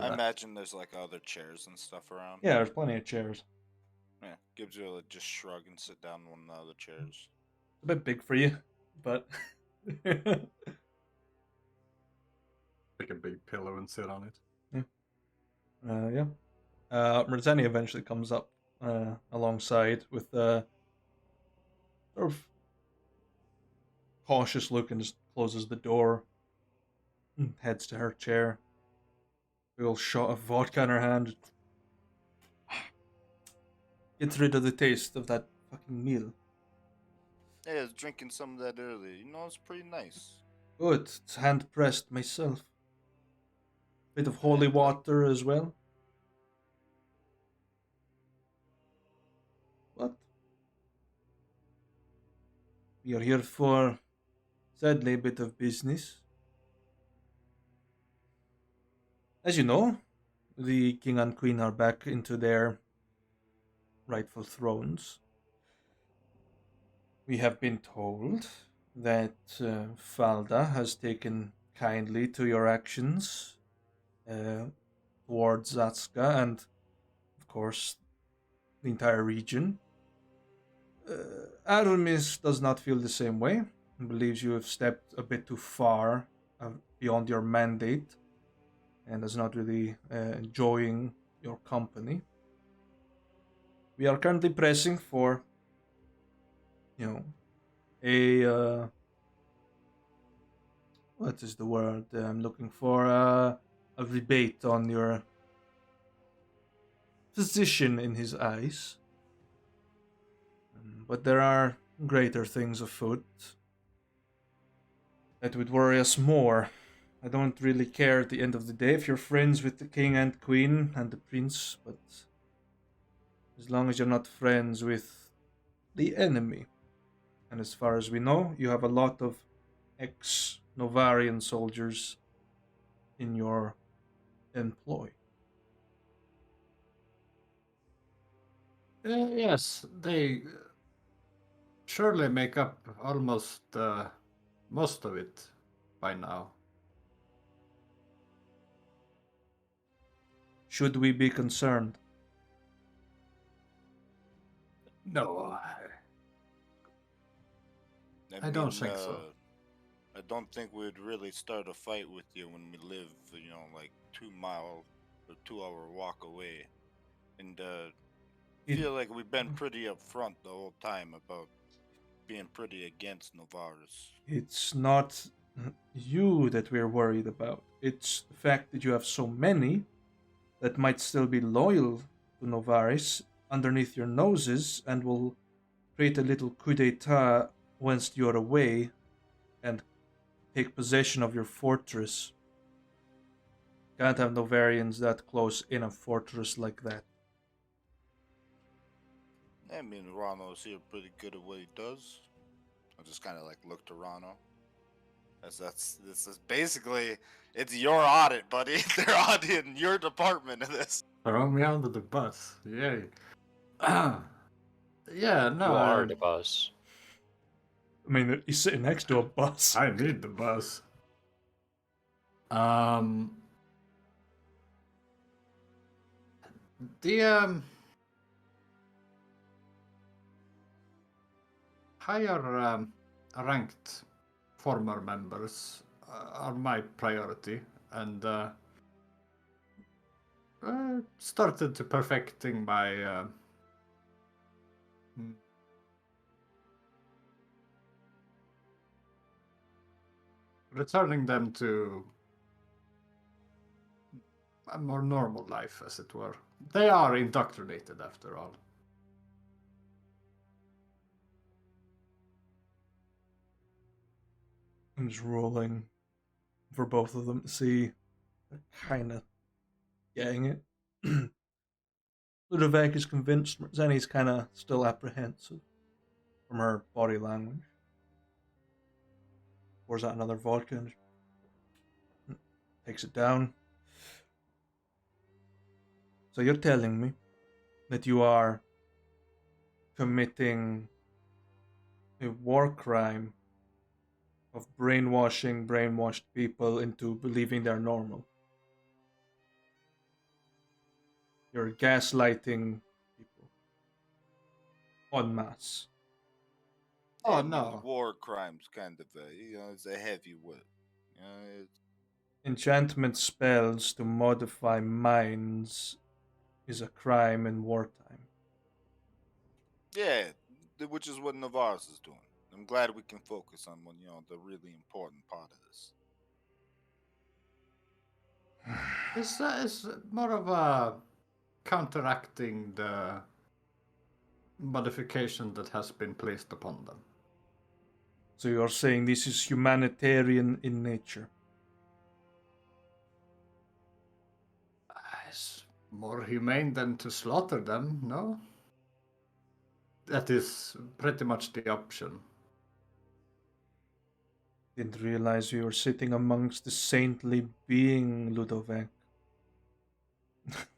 I imagine there's like other chairs and stuff around. Yeah, there's plenty of chairs. Yeah, gives you a just shrug and sit down in one of the other chairs. It's a bit big for you, but Take a big pillow and sit on it. yeah. Merzeni eventually comes up alongside with a sort of cautious look and just closes the door and heads to her chair. Big old shot of vodka in her hand. Gets rid of the taste of that fucking meal. Yeah, I was drinking some of that earlier. You know, it's pretty nice. Good. It's hand pressed myself. Bit of holy water as well. What? We are here for, sadly, a bit of business. As you know, the king and queen are back into their rightful thrones. We have been told that Falda has taken kindly to your actions towards Zatska and, of course, the entire region. Aramis does not feel the same way and believes you have stepped a bit too far beyond your mandate and is not really enjoying your company. We are currently pressing for, a what is the word I'm looking for? A rebate on your position in his eyes. But there are greater things afoot that would worry us more. I don't really care at the end of the day if you're friends with the king and queen and the prince, but as long as you're not friends with the enemy. And as far as we know, you have a lot of ex-Novarian soldiers in your employ. Yes, they surely make up almost most of it by now. Should we be concerned? No, I don't think so. I don't think we'd really start a fight with you when we live, like 2 mile or 2 hour walk away. And It- feel like we've been pretty upfront the whole time about being pretty against Novaris. It's not you that we're worried about. It's the fact that you have so many that might still be loyal to Novaris underneath your noses and will create a little coup d'etat once you're away and take possession of your fortress. Can't have Novarians that close in a fortress like that. I mean, Rano's here pretty good at what he does. I just kind of like look to Rano. This is basically, it's your audit, buddy. They're auditing your department of this. Throw me under the bus. Yay. Yeah, no. You are the boss. I mean, he's sitting next to a bus. I need the bus. The higher ranked former members are my priority, and started to perfecting my returning them to a more normal life, as it were. They are indoctrinated, after all. I'm just rolling for both of them to see kind of getting it. Ludovic is convinced, Zenny's kind of still apprehensive from her body language. Pours out another vodka and takes it down. So you're telling me that you are committing a war crime of brainwashing brainwashed people into believing they're normal. You're gaslighting people en masse. Oh, I mean, no. war crimes kind of it's a heavy word. It's Enchantment spells to modify minds is a crime in wartime. yeah, which is what Navarre is doing. I'm glad we can focus on the really important part of this. It's more of a counteracting the modification that has been placed upon them. So you're saying this is humanitarian in nature? It's more humane than to slaughter them, no? That is pretty much the option. Didn't realize you were sitting amongst the saintly being, Ludovic.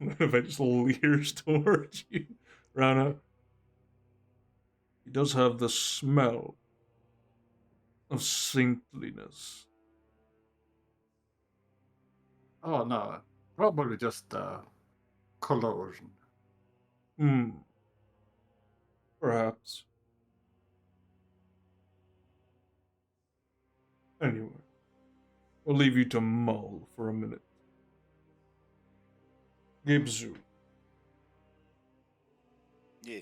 Ludovic just leers towards you, Rana. He does have the smell of saintliness. Oh no, probably just cologne. Perhaps. Anyway, we'll leave you to mull for a minute. Gibzu, Yeah.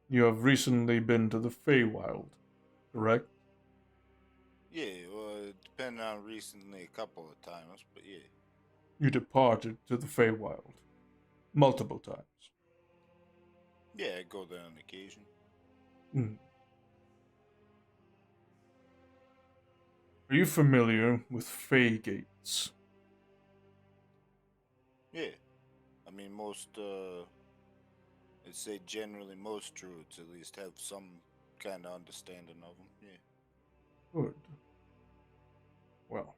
you have recently been to the Feywild, correct? Yeah, well, depending on recently, a couple of times, but yeah. You departed to the Feywild multiple times. Yeah, I go there on occasion. Mm. Are you familiar with Fey gates? Yeah. I mean, I'd say generally most druids at least have some kind of understanding of them, yeah. Good. Well,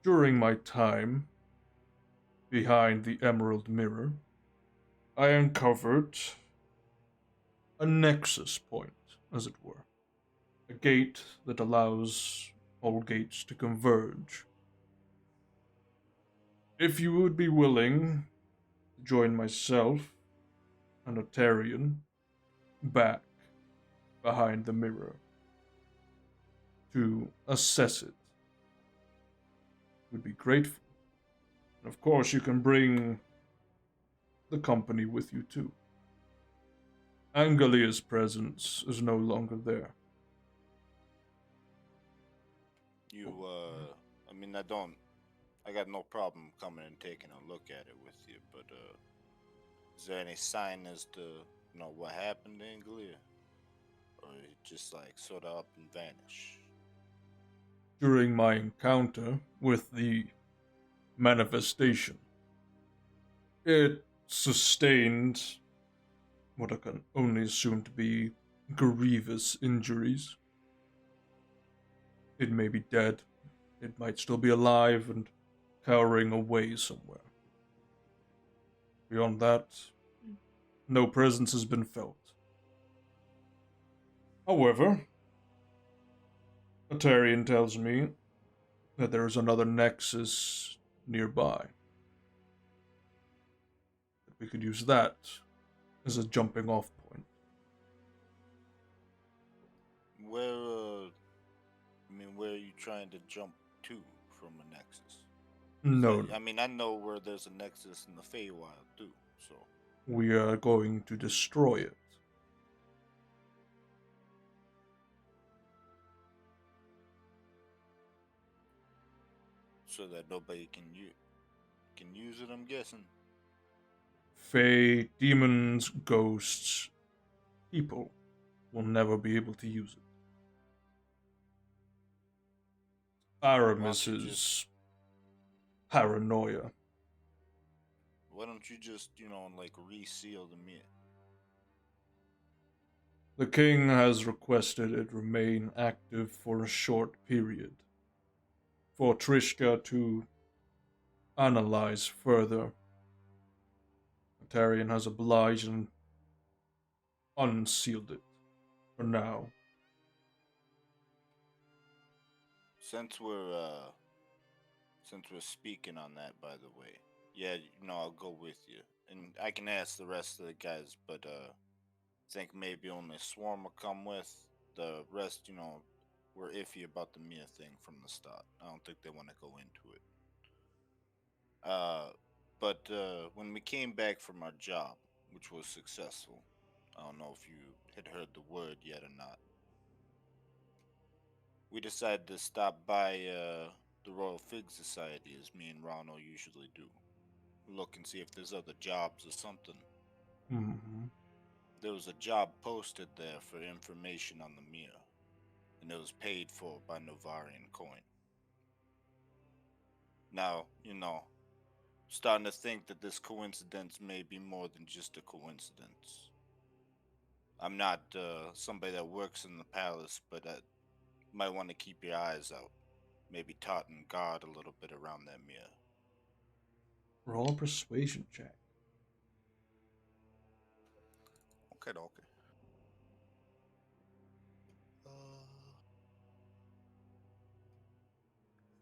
during my time behind the Emerald Mirror, I uncovered a nexus point, as it were. A gate that allows all gates to converge. If you would be willing to join myself and Otarian back behind the mirror to assess it, would be grateful. And of course, you can bring the company with you too. Angalia's presence is no longer there. I mean, I got no problem coming and taking a look at it with you, but, is there any sign as to, what happened to Angalia? Or it just, like, sort of up and vanish? During my encounter with the manifestation, it sustained what I can only assume to be grievous injuries. It may be dead. It might still be alive and cowering away somewhere. Beyond that, no presence has been felt. However, Atarian tells me that there is another nexus nearby. We could use that as a jumping off point. Where are you trying to jump to from a nexus? No, I mean, I know where there's a nexus in the Feywild too, so. we are going to destroy it. So that nobody can use it, I'm guessing. Fae, demons, ghosts, people will never be able to use it. Aramis's paranoia. Why don't you just, like reseal the mirror? The king has requested it remain active for a short period, for Trishka to analyze further. Atarian has obliged and unsealed it for now. Since we're speaking on that, by the way, yeah, I'll go with you, and I can ask the rest of the guys, but I think maybe only Swarm will come with. The rest, we're iffy about the Mia thing from the start. I don't think they want to go into it. But when we came back from our job, which was successful, I don't know if you had heard the word yet or not. We decided to stop by the Royal Fig Society, as me and Ronald usually do. Look and see if there's other jobs or something. Mm-hmm. There was a job posted there for information on the Mia, and it was paid for by Novarian coin. Now, starting to think that this coincidence may be more than just a coincidence. I'm not somebody that works in the palace, but I might want to keep your eyes out. Maybe tartan guard a little bit around that Mia. Roll a persuasion check. Okay.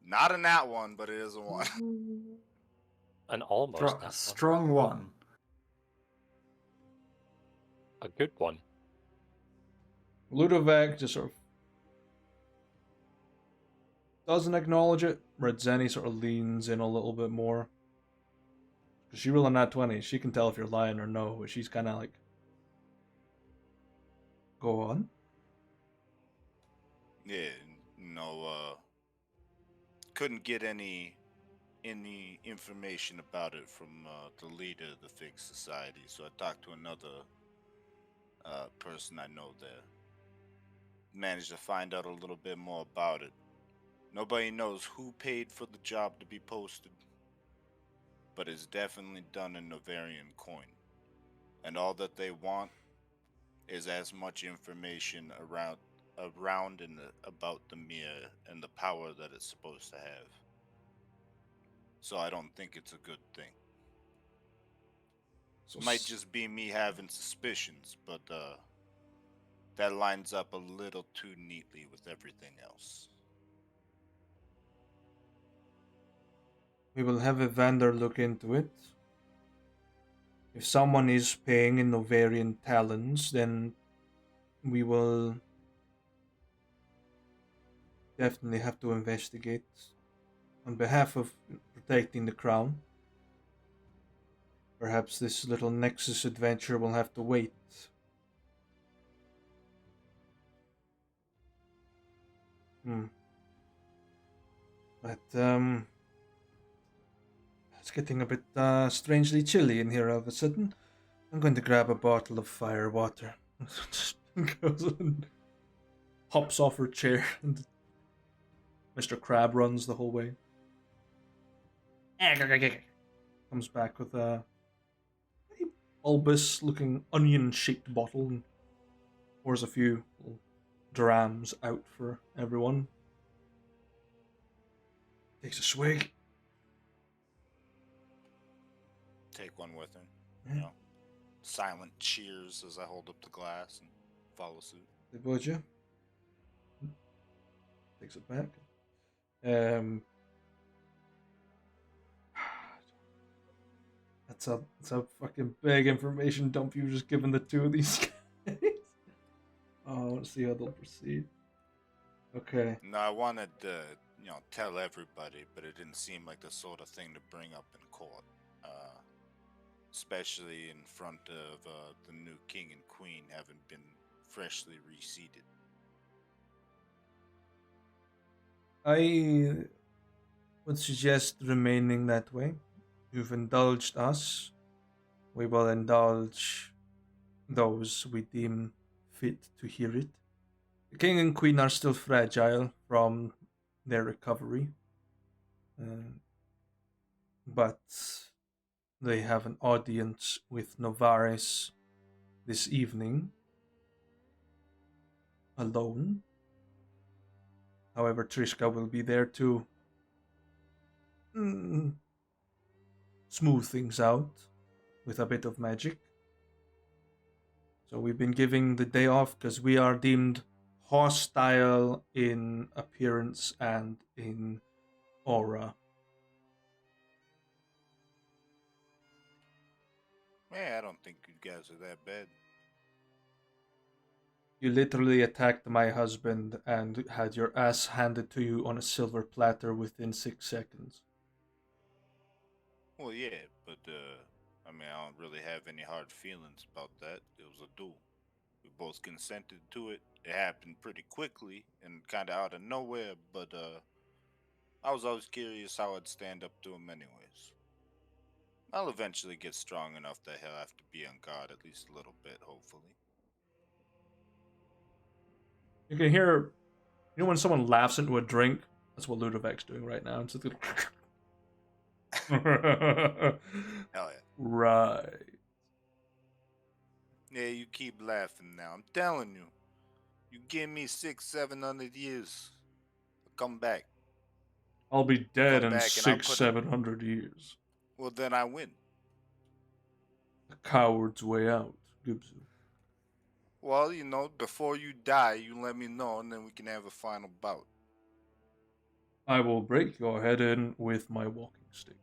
Not in that one, but it is a one. An almost that Strong one. one. A good one. Ludovac just sort of doesn't acknowledge it. Redzeni sort of leans in a little bit more. Because she rolled a nat 20. She can tell if you're lying or no, but she's kind of like, go on. Yeah, couldn't get any information about it from the leader of the Fig Society, so I talked to another person I know there. Managed to find out a little bit more about it. Nobody knows who paid for the job to be posted, but it's definitely done in Novarian coin. And all that they want is as much information around and about the mirror and the power that it's supposed to have. So I don't think it's a good thing. So Might just be me having suspicions, but that lines up a little too neatly with everything else. we will have a vendor look into it. If someone is paying in Novarian talons, then we will definitely have to investigate on behalf of protecting the crown. Perhaps this little Nexus adventure will have to wait. But, it's getting a bit strangely chilly in here all of a sudden. I'm going to grab a bottle of fire water. Goes and hops off her chair, and Mr. Crab runs the whole way. Comes back with a bulbous-looking onion-shaped bottle and pours a few little drams out for everyone. Takes a swig. Take one with him. Yeah. You know, silent cheers as I hold up the glass and follow suit. The butcher takes it back. That's a fucking big information dump you've just given the two of these guys. Oh, I want to see how they'll proceed. Okay. No, I wanted to, tell everybody, but it didn't seem like the sort of thing to bring up in court. Especially in front of the new king and queen having been freshly reseated. I would suggest remaining that way. You've indulged us. We will indulge those we deem fit to hear it. The king and queen are still fragile from their recovery. But they have an audience with Novaris this evening. Alone. However, Trishka will be there to smooth things out with a bit of magic. So we've been giving the day off because we are deemed hostile in appearance and in aura. Yeah, I don't think you guys are that bad. You literally attacked my husband and had your ass handed to you on a silver platter within 6 seconds. Well, yeah, but I don't really have any hard feelings about that. It was a duel. We both consented to it. It happened pretty quickly and kind of out of nowhere, but I was always curious how I'd stand up to him anyways. I'll eventually get strong enough that he'll have to be on guard at least a little bit, hopefully. You can hear, when someone laughs into a drink? That's what Ludovic's doing right now. It's just Hell yeah. Right. Yeah, you keep laughing now. I'm telling you. You give me 600-700 years. I'll come back. I'll be dead Come in back and I'll 600-700 years. Well, then I win. The coward's way out, Gibson. Well, before you die, you let me know, and then we can have a final bout. I will break your head in with my walking stick.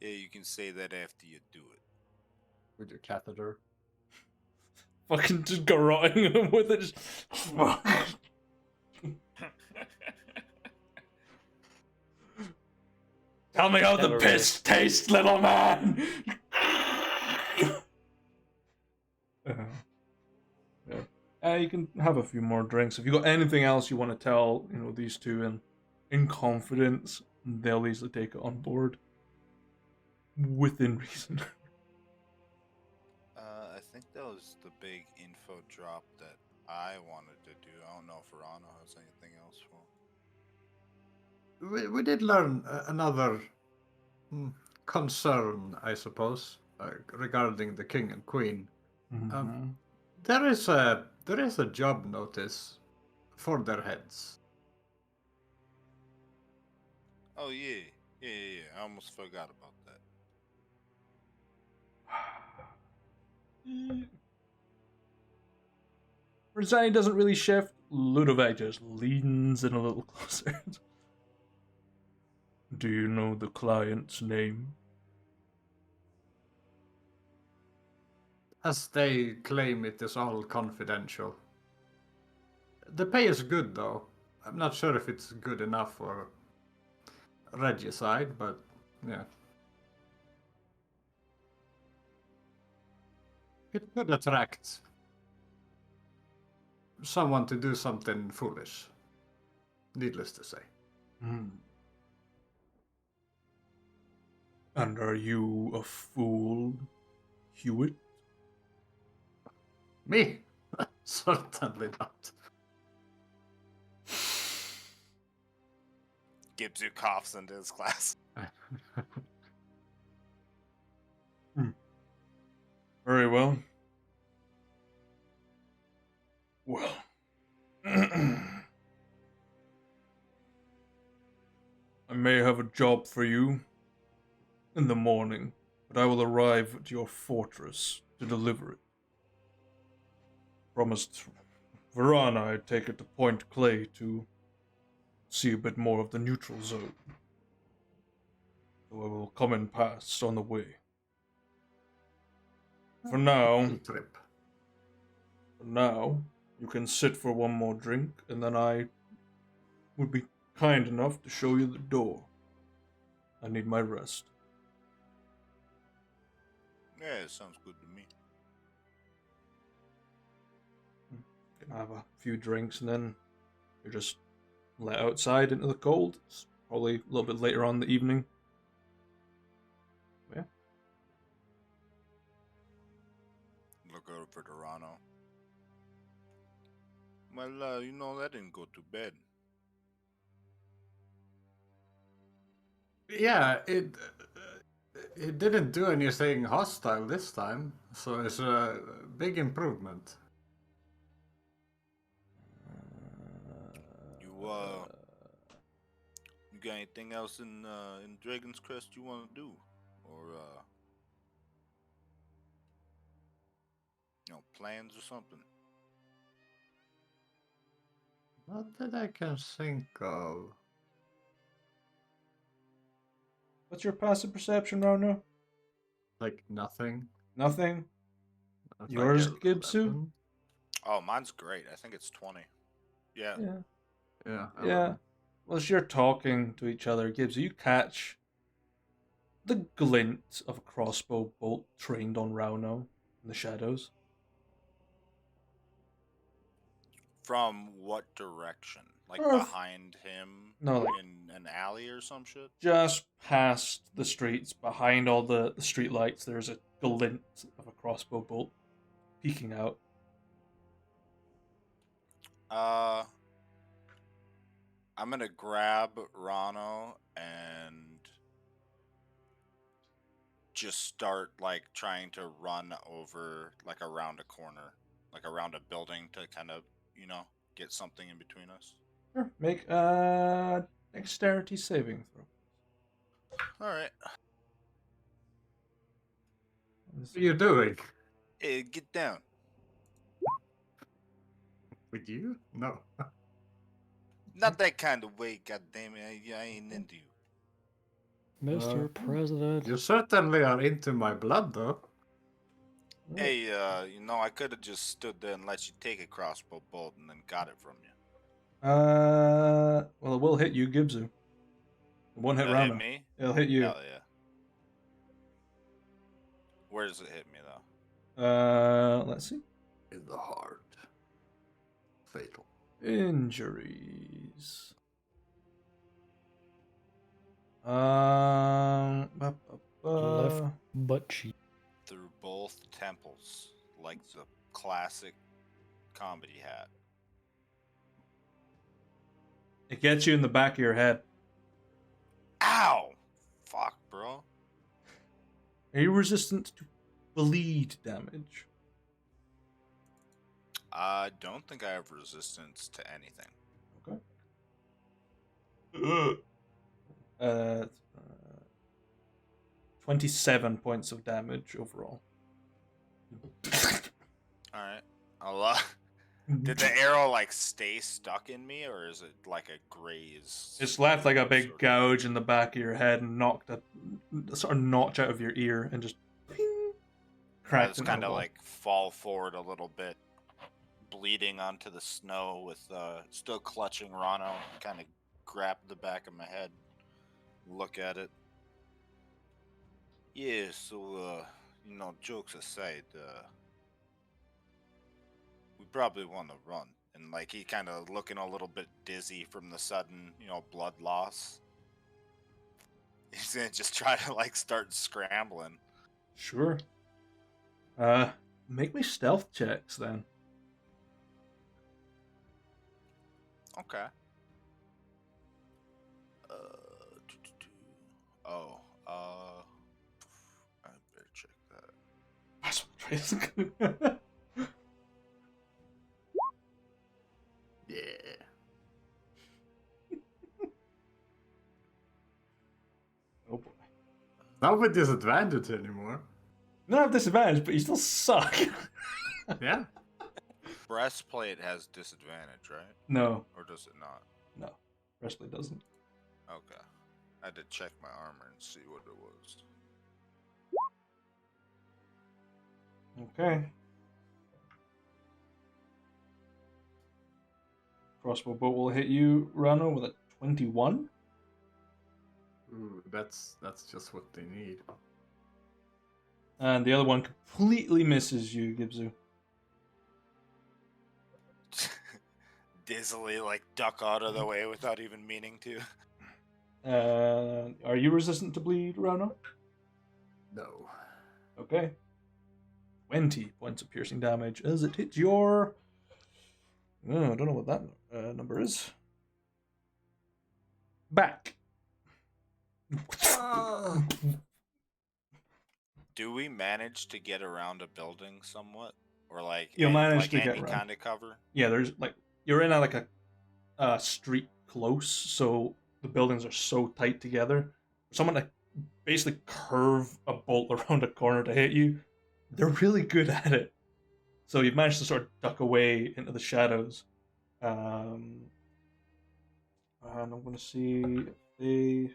Yeah, you can say that after you do it. With your catheter. Fucking just garroting him with it. Tell me how the piss tastes, little man! You can have a few more drinks. If you got anything else you want to tell, these two in confidence, they'll easily take it on board within reason. I think that was the big info drop that I wanted to do. I don't know if Rano has anything else for. We did learn another concern, I suppose, regarding the king and queen. Mm-hmm. There is a job notice for their heads. Oh yeah. I almost forgot about that. Rosani doesn't really shift. Ludovic just leans in a little closer. Do you know the client's name? As they claim, it is all confidential. The pay is good, though. I'm not sure if it's good enough for regicide, but yeah. It could attract someone to do something foolish. Needless to say. And are you a fool, Hewitt? Me? Certainly not. Gibzu coughs into his glass. Very well. Well. I may have a job for you in the morning, but I will arrive at your fortress to deliver it. Promised Varana I'd take it to Point Clay to see a bit more of the neutral zone. So I will come in past on the way. For now, you can sit for one more drink, and then I would be kind enough to show you the door. I need my rest. Yeah, it sounds good to me. Can have a few drinks, and then you're just let outside into the cold. It's probably a little bit later on in the evening. Yeah. Look over to Rano. Well, that didn't go too bad. Yeah, it didn't do anything hostile this time, so it's a big improvement. You got anything else in Dragon's Crest you want to do, or plans or something? Not that I can think of. What's your passive perception, Rano? Like nothing. Nothing? Not Yours, like Gibsu? 11. Oh, mine's great. I think it's 20. Yeah. Yeah. Yeah. Well, as you're talking to each other, Gibbs, you catch the glint of a crossbow bolt trained on Rauno in the shadows. From what direction? Like Oh, behind him No, like in an alley or some shit? just past the streets, behind all the street lights, there's a glint of a crossbow bolt peeking out. I'm gonna grab Rano and just start trying to run over around a corner, around a building to kind of get something in between us. Sure. Make a dexterity saving throw. All right. What are you doing? Hey, get down. With you? No. Not that kind of way, goddammit. I ain't into you. Mr. President. You certainly are into my blood, though. Hey, I could have just stood there and let you take a crossbow bolt and then got it from you. Well, it will hit you, Gibsu. It won't hit It'll Rauno. hit me? It'll hit you. Hell yeah. Where does it hit me, though? Let's see. In the heart. fatal. Injuries. Ba, ba, ba. Left butt cheek. Through both temples, like the classic comedy hat. It gets you in the back of your head. Ow! Fuck, bro. Are you resistant to bleed damage? I don't think I have resistance to anything. Okay. 27 points of damage overall. Alright. Did the arrow like stay stuck in me, or is it like a graze? It's left like a big sort of- gouge in the back of your head and knocked a sort of notch out of your ear and just ping, I cracked just into the kind of wall. like fall forward a little bit, bleeding onto the snow with still clutching Rano. Kind of grab the back of my head, look at it. Yeah, so jokes aside, we probably want to run. And like he kind of looking a little bit dizzy from the sudden, blood loss. He's gonna just try to like start scrambling. Sure. Make me stealth checks then. Okay. I better check that. That's what Yeah. Oh boy. Not with disadvantage anymore. You don't have disadvantage, but you still suck. Yeah. Breastplate has disadvantage, right? No, Or does it not? no. Breastplate doesn't. Okay. I had to check my armor and see what it was. Okay. Crossbow bolt will hit you, Rano, with a 21. Ooh, that's just what they need. And the other one completely misses you, Gibzu. Dizzily, like, duck out of the way without even meaning to. Are you resistant to bleed, Rano? No. Okay. 20 points of piercing damage as it hits your... Oh, I don't know what that number is. Back. Do we manage to get around a building somewhat? Or like, You'll manage to any get around. kind of cover? Yeah, there's like... You're in a street close, so the buildings are so tight together. Someone to basically curve a bolt around a corner to hit you, they're really good at it. So you've managed to sort of duck away into the shadows. And I'm going to see if they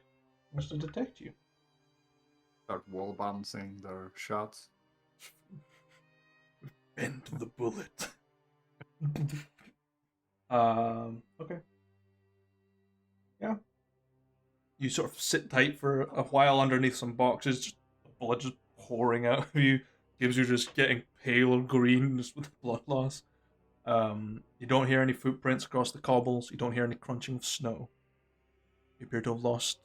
manage to detect you. Start wall bouncing their shots. Bend the bullet. Okay. Yeah. You sort of sit tight for a while underneath some boxes, just blood just pouring out of you. Gives you just getting pale green just with blood loss. You don't hear any footprints across the cobbles. You don't hear any crunching of snow. You appear to have lost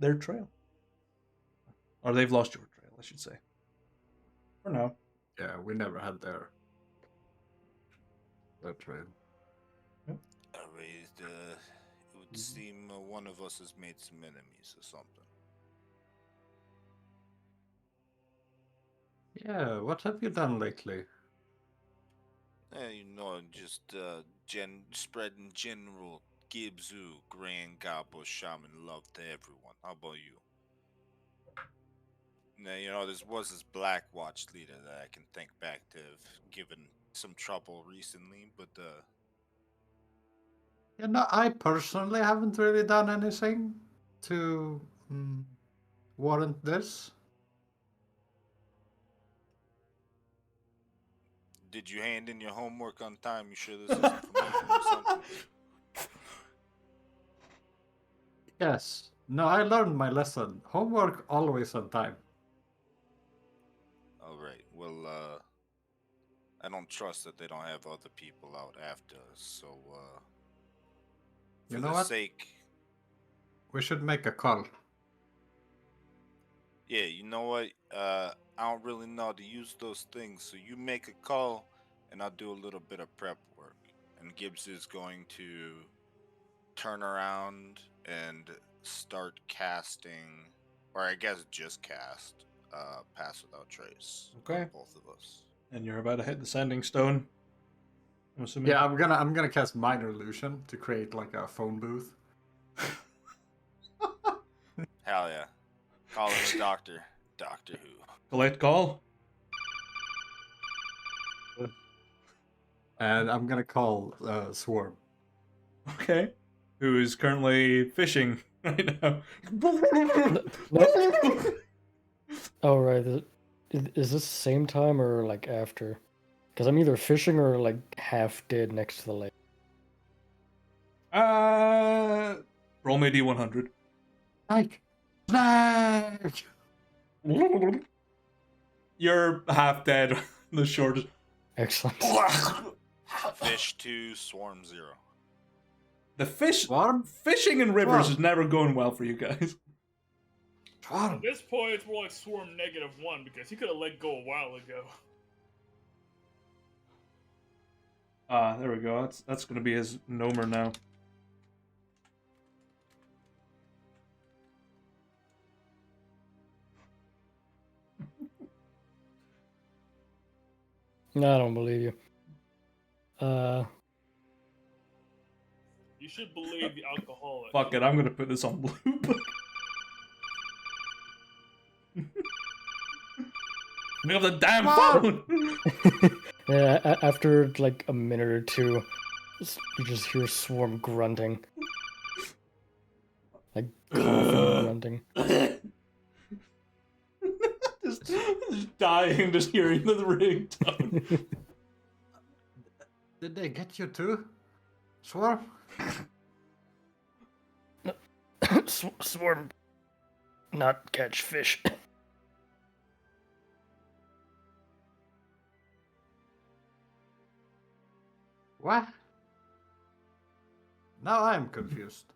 their trail. Or they've lost your trail, I should say. For now. Yeah, we never had their trail. It would seem one of us has made some enemies or something. Yeah, what have you done lately? Just spreading general Gibzu, Grand Gabo Shaman love to everyone. How about you? Now, there was this Black Watch leader that I can think back to have given some trouble recently, but I personally haven't really done anything to warrant this. did you hand in your homework on time? You sure this isn't from or something? Yes. No, I learned my lesson. Homework always on time. All right. Well, I don't trust that they don't have other people out after us. So, for You know the what? sake, We should make a call. yeah, you know what? I don't really know how to use those things. So you make a call, and I'll do a little bit of prep work. And Gibbs is going to turn around and start casting, or I guess just cast, Pass Without Trace. Okay. On both of us. And you're about to hit the sending stone. I'm assuming. Yeah, I'm gonna cast Minor Illusion to create like a phone booth. Hell yeah. Call him a doctor. Doctor Who. Collect call. And I'm gonna call Swarm. Okay. Who is currently fishing right now? Oh, right. Is this the same time or like after? Because I'm either fishing or like half dead next to the lake. Roll me a D100. Snake! Snake! You're half dead. The shortest. Excellent. Fish 2, Swarm 0. The fish. Swarm? Fishing in rivers Swarm. is never going well for you guys. Swarm! At this point, it's more like Swarm -1 because he could have let go a while ago. There we go. That's gonna be his Nomer now. No, I don't believe you. You should believe the alcoholic. Fuck it, I'm gonna put this on loop. Pick up the damn phone! Yeah, after like a minute or two, you just hear Swarm grunting. Like coughing, grunting. just dying, just hearing the ringtone. Did they get you too? Swarm? Swarm, not catch fish. What? Now I'm confused.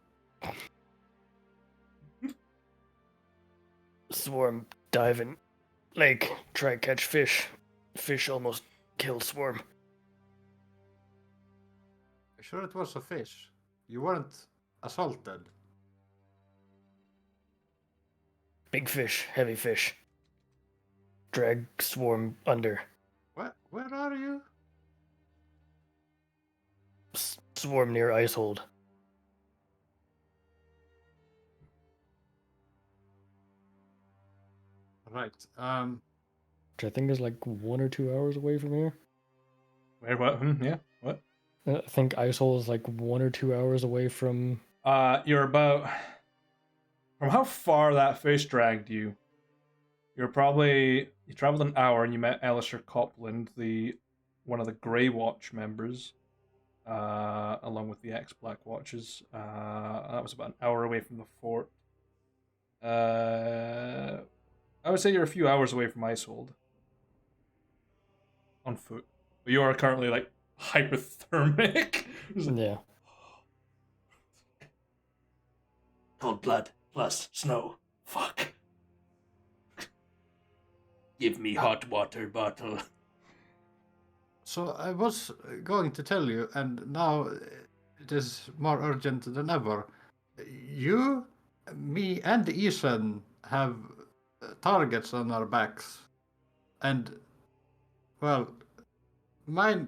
Swarm diving lake, try catch fish. Fish almost killed Swarm. Sure it was a fish. You weren't assaulted. Big fish, heavy fish. Drag Swarm under. What? Where are you? Swarm near Icehold. Right. Which I think is like 1 or 2 hours away from here. Where, what? Yeah, what? I think Icehold is like 1 or 2 hours away from. You're about. From how far that fish dragged you, you're probably. You traveled an hour and you met Alistair Copland, one of the Grey Watch members, along with the ex-Black Watches. That was about an hour away from the fort. I would say you're a few hours away from Icehold. On foot. But you are currently, like, hypothermic. Yeah. Cold blood plus snow. Fuck. Give me hot water bottle. So I was going to tell you, and now it is more urgent than ever. You, me, and Ethan have targets on our backs, and well, my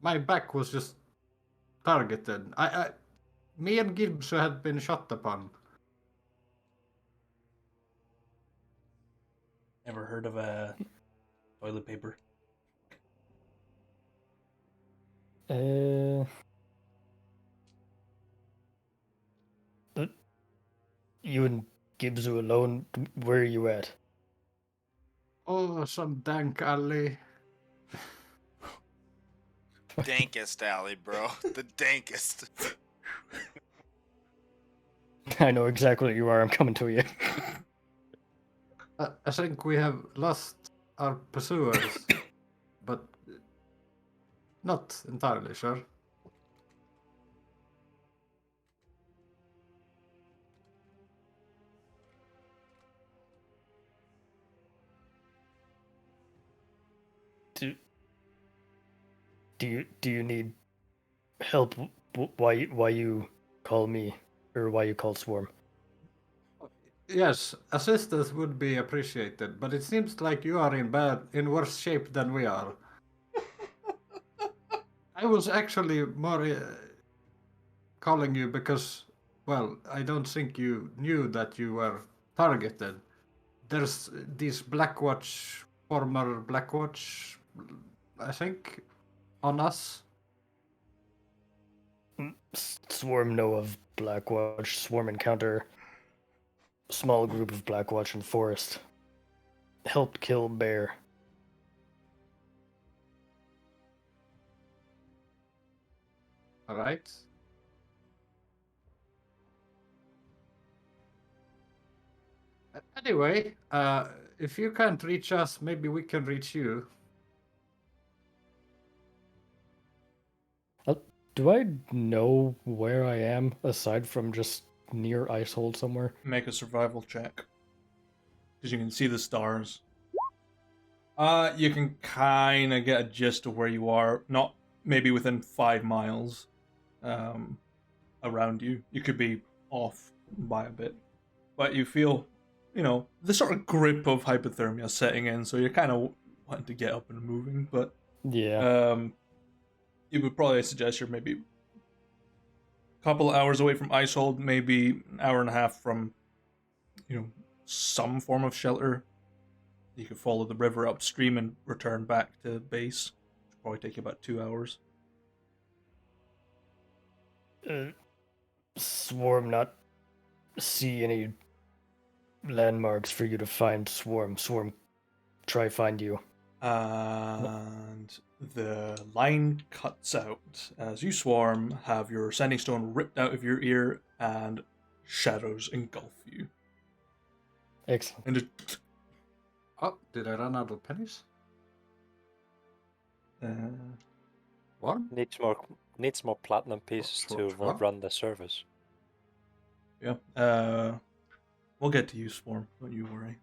back was just targeted. Me and Gibbs had been shot upon. Ever heard of toilet paper? But you and Gibbsu alone, where are you at? Oh, some dank alley. Dankest alley, bro. The dankest. I know exactly where you are, I'm coming to you. I think we have lost our pursuers, but not entirely sure. Do you need help? Why you call me or why you call Swarm? Yes, assistance would be appreciated, but it seems like you are in worse shape than we are. I was actually more calling you because, well, I don't think you knew that you were targeted. There's these Blackwatch, former Blackwatch, I think, on us. Swarm know of Blackwatch. Swarm encounter small group of Blackwatch in forest. Helped kill bear. All right. Anyway, if you can't reach us, maybe we can reach you. Do I know where I am aside from just near Icehold somewhere? Make a survival check. Because you can see the stars. You can kind of get a gist of where you are. Not maybe within 5 miles around you. You could be off by a bit. But you feel, the sort of grip of hypothermia setting in, so you're kind of wanting to get up and moving. But Yeah. you would probably suggest you're maybe a couple of hours away from Icehold, maybe an hour and a half from, some form of shelter. You could follow the river upstream and return back to base. It'll probably take you about 2 hours. Swarm not see any landmarks for you to find Swarm. Swarm try find you. And the line cuts out as you Swarm have your sending stone ripped out of your ear and shadows engulf you. Excellent. And it, Oh, did I run out of pennies? What? Needs more platinum pieces to What? run the service. yeah. We'll get to you, Swarm. Don't you worry.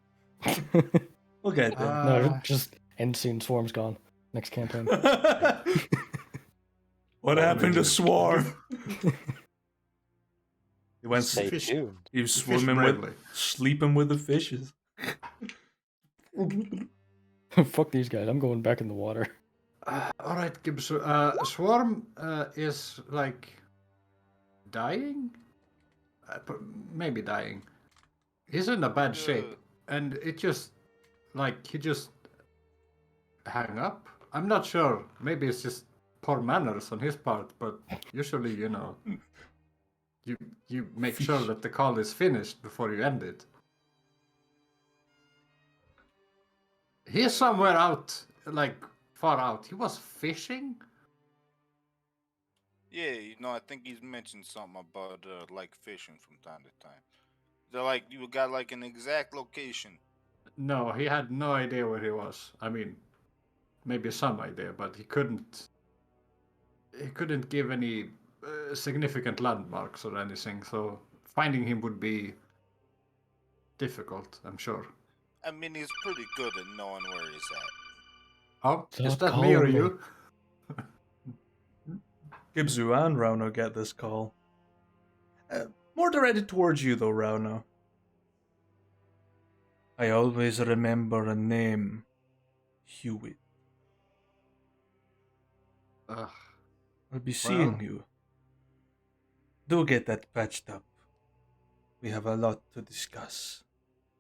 We'll get there. No, just end scene. Swarm's gone. Next campaign. What happened to Swarm? He went Stay fish- tuned. he was fish swimming bravely. sleeping with the fishes. Fuck these guys. I'm going back in the water. All right, Gibbs. Swarm is like dying. Maybe dying. He's in a bad shape, and it just he just hang up. I'm not sure. Maybe it's just poor manners on his part, but usually, you make sure that the call is finished before you end it. He's somewhere out, far out. He was fishing. Yeah, I think he's mentioned something about fishing from time to time. They're you got an exact location. No, he had no idea where he was. I mean, maybe some idea, but he couldn't give any significant landmarks or anything. So finding him would be difficult, I'm sure. I mean, he's pretty good at knowing where he's at. Oh, is Stop that me or calling me. you? Gibzu and Rauno get this call. More directed towards you, though, Rauno. I always remember a name. Hewitt. Ugh. I'll be seeing you. Do get that patched up. We have a lot to discuss.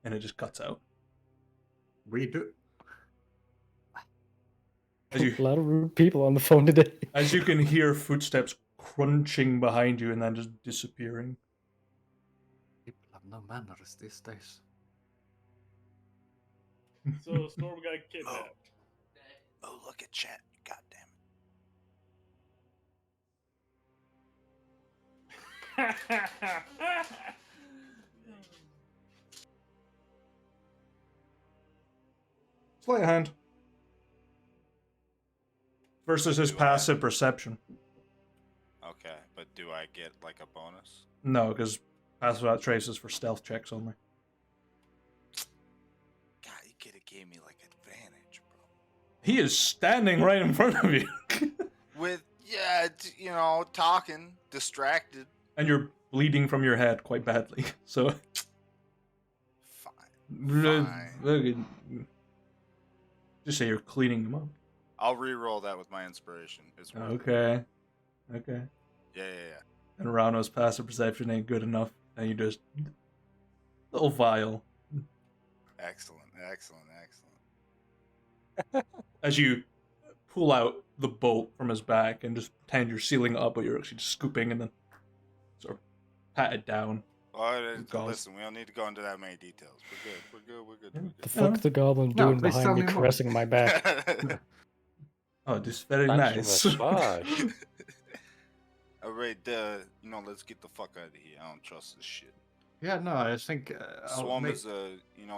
And it just cuts out. We do. As you, A lot of rude people on the phone today. as you can hear footsteps crunching behind you and then just disappearing. People have no manners these days. So Storm got kidnapped. Oh, look at chat. God damn it. Sleight of hand. Versus his Do I- passive perception. Okay, but do I get like a bonus? No, because passive without trace is for stealth checks only. God, you could have gave me like advantage, bro. He is standing right in front of you. With talking, distracted. And you're bleeding from your head quite badly. So Fine. just say you're cleaning them up. I'll re-roll that with my inspiration. It's worth it. Okay. Yeah. And Rano's passive perception ain't good enough, and you just little vial. Excellent. As you pull out the bolt from his back and just pretend you're sealing it up, but you're actually just scooping and then sort of pat it down. Listen, we don't need to go into that many details. We're good. The fuck's the goblin No, doing please tell behind me me more. caressing my back? Oh, this is very Thanks for nice. massage. Alright, let's get the fuck out of here. I don't trust this shit. Yeah, no, I think I'll Swam make... is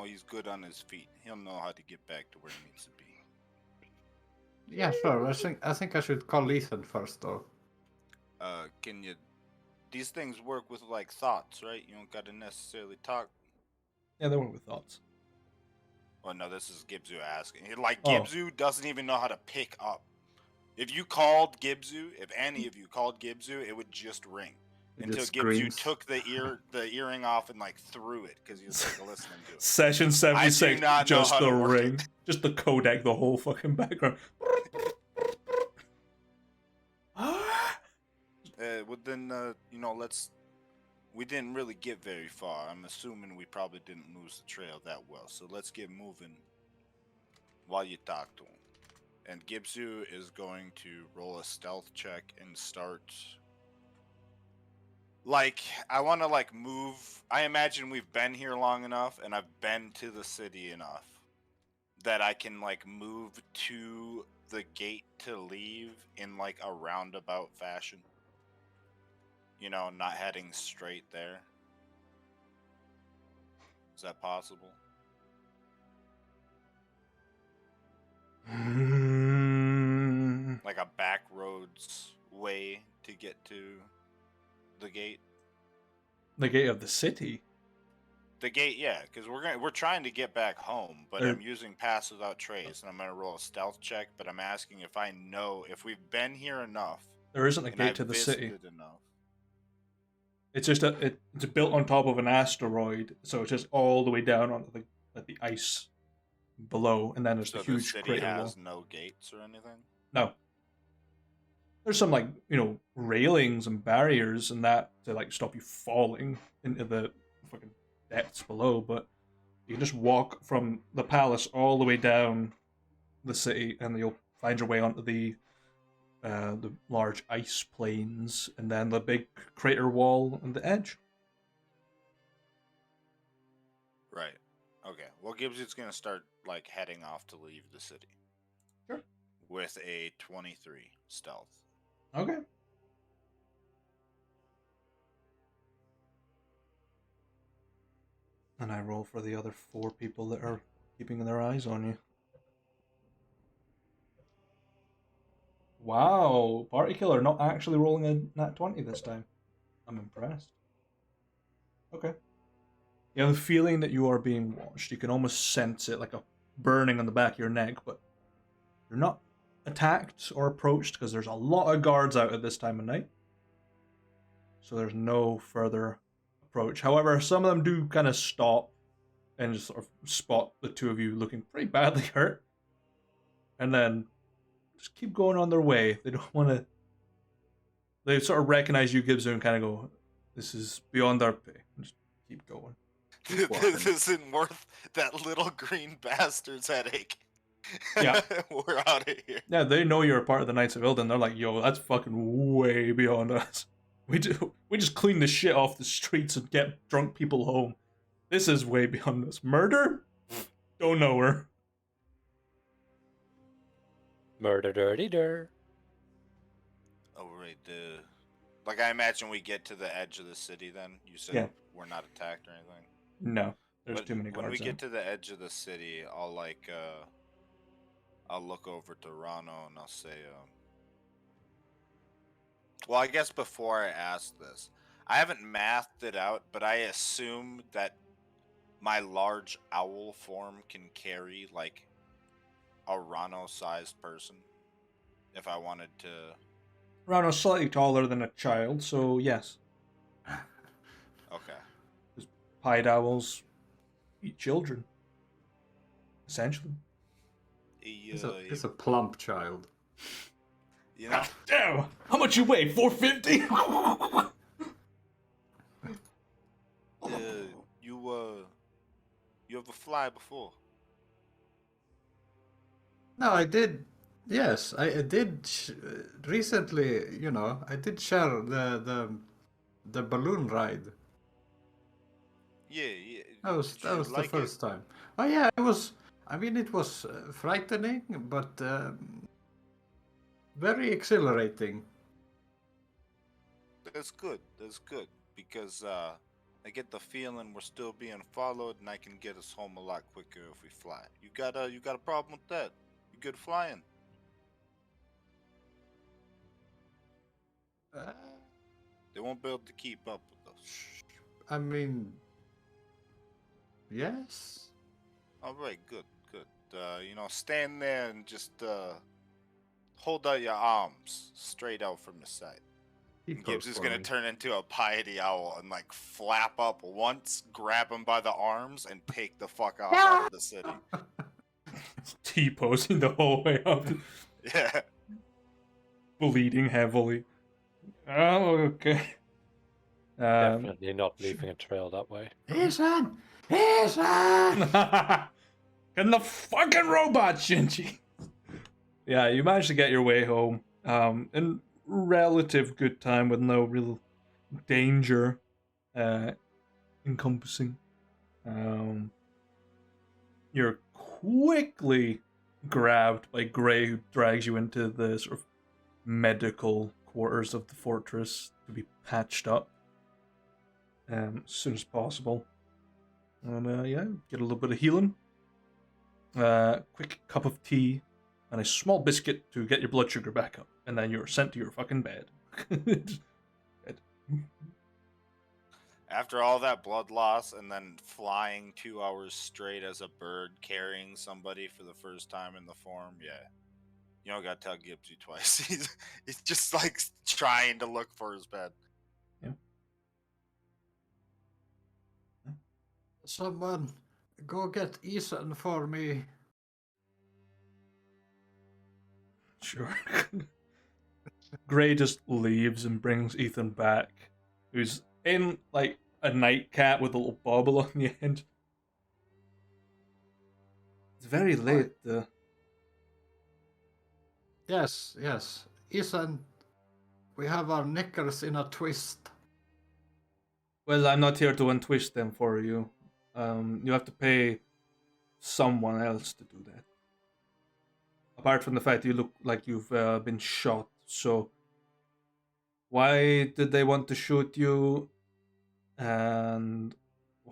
he's good on his feet. He'll know how to get back to where he needs to be. Yeah, sure. I think I should call Ethan first, though. Can you? These things work with like thoughts, right? You don't gotta necessarily talk. Yeah, they went with thoughts. Oh no, this is Gibzu asking. Like Oh. Gibzu doesn't even know how to pick up. If you called Gibzu, if any of you called Gibzu, it would just ring. It Until just Gibzu screams. took the earring off and like threw it because he was like listening to it. Session 76, not know just how the to work ring. Just the codec, the whole fucking background. Well then, we didn't really get very far. I'm assuming we probably didn't lose the trail that well. So let's get moving while you talk to him. And Gibzu is going to roll a stealth check and start. Like, I want to move. I imagine we've been here long enough, and I've been to the city enough that I can move to the gate to leave in a roundabout fashion. Not heading straight there. Is that possible? Like a back roads way to get to the gate? The gate of the city? The gate, yeah, because we're trying to get back home, but I'm using pass without trace, and I'm gonna roll a stealth check. But I'm asking if I know if we've been here enough. There isn't a and gate I've to the city. visited enough. It's just it's built on top of an asteroid, so it's just all the way down onto the ice below, and then there's So the huge the city crater wall. has no gates or anything. No. There's some railings and barriers and that to stop you falling into the fucking depths below, but you can just walk from the palace all the way down the city, and you'll find your way onto the large ice plains, and then the big crater wall on the edge. Right. Okay. Well, Gibbs gonna start heading off to leave the city. Sure. With a 23 stealth. Okay. And I roll for the other 4 people that are keeping their eyes on you. Wow, Party Killer not actually rolling a nat 20 this time. I'm impressed. Okay. You have the feeling that you are being watched. You can almost sense it like a burning on the back of your neck, but you're not attacked or approached because there's a lot of guards out at this time of night. So there's no further approach. However, some of them do kind of stop and just sort of spot the 2 of you looking pretty badly hurt. And then just keep going on their way. They don't want to... They sort of recognize you, Gibson, and kind of go, this is beyond our pay. Just keep going. This isn't worth that little green bastard's headache. Yeah. We're out of here. Yeah, they know you're a part of the Knights of Ilden. They're like, yo, that's fucking way beyond us. We just clean the shit off the streets and get drunk people home. This is way beyond us. Murder? Don't know her. Murder dirty dir. Oh, right. I imagine we get to the edge of the city then? You said Yeah. we're not attacked or anything? No, there's But too many guards. when we get out. to the edge of the city, I'll look over to Rano and I'll say, Well, I guess before I ask this, I haven't mathed it out, but I assume that my large owl form can carry like a Rano-sized person. If I wanted to, Rano's slightly taller than a child, so yes. okay. Pied owls eat children, essentially. It's a plump child. You know, Damn! How much you weigh? 450? you ever fly before? No, I did. Yes, I did recently. You know, I did share the balloon ride. Yeah. That was Did you the like first time. Oh yeah, it was. I mean, it was frightening, but very exhilarating. That's good. That's good because I get the feeling we're still being followed, and I can get us home a lot quicker if we fly. You got a problem with that? You good flying? Uh, They won't be able to keep up with us. I mean, yes. All right, good. Stand there and just hold out your arms straight out from the side. And Gibbs is gonna turn into a piety owl and like flap up once, grab him by the arms, and take the fuck off out of the city. T-posing the whole way up, Yeah. bleeding heavily. Oh, okay. Definitely not leaving a trail that way. Ethan! Can the fucking robot, Shinji? Yeah, you managed to get your way home in relative good time with no real danger encompassing. You're quickly grabbed by Gray, who drags you into the sort of medical quarters of the fortress to be patched up as soon as possible. And get a little bit of healing. Quick cup of tea and a small biscuit to get your blood sugar back up, and then you're sent to your fucking bed. After all that blood loss and then flying 2 hours straight as a bird carrying somebody for the first time in the form, yeah. You don't gotta tell Gibbsy twice. He's just like trying to look for his bed. Yeah. Someone go get Ethan for me. Sure. Gray just leaves and brings Ethan back, who's in like a nightcap with a little bobble on the end. It's very late. Yes. Ethan, we have our knickers in a twist. Well, I'm not here to untwist them for you. You have to pay someone else to do that. Apart from the fact you look like you've been shot, so why did they want to shoot you? And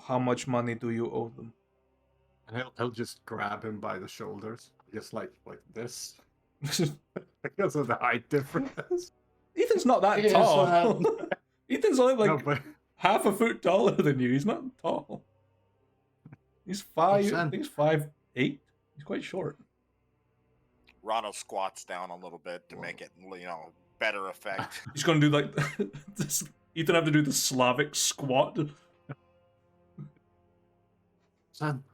how much money do you owe them? And he'll just grab him by the shoulders, just like this, because of the height difference. Ethan's not that Yes, tall. Ethan's only like No, but half a foot taller than you. He's not tall. He's 5. I Ethan. think he's 5'8". He's quite short. Ronald squats down a little bit to make it, better effect. He's gonna do like this. Ethan have to do the Slavic squat. Son,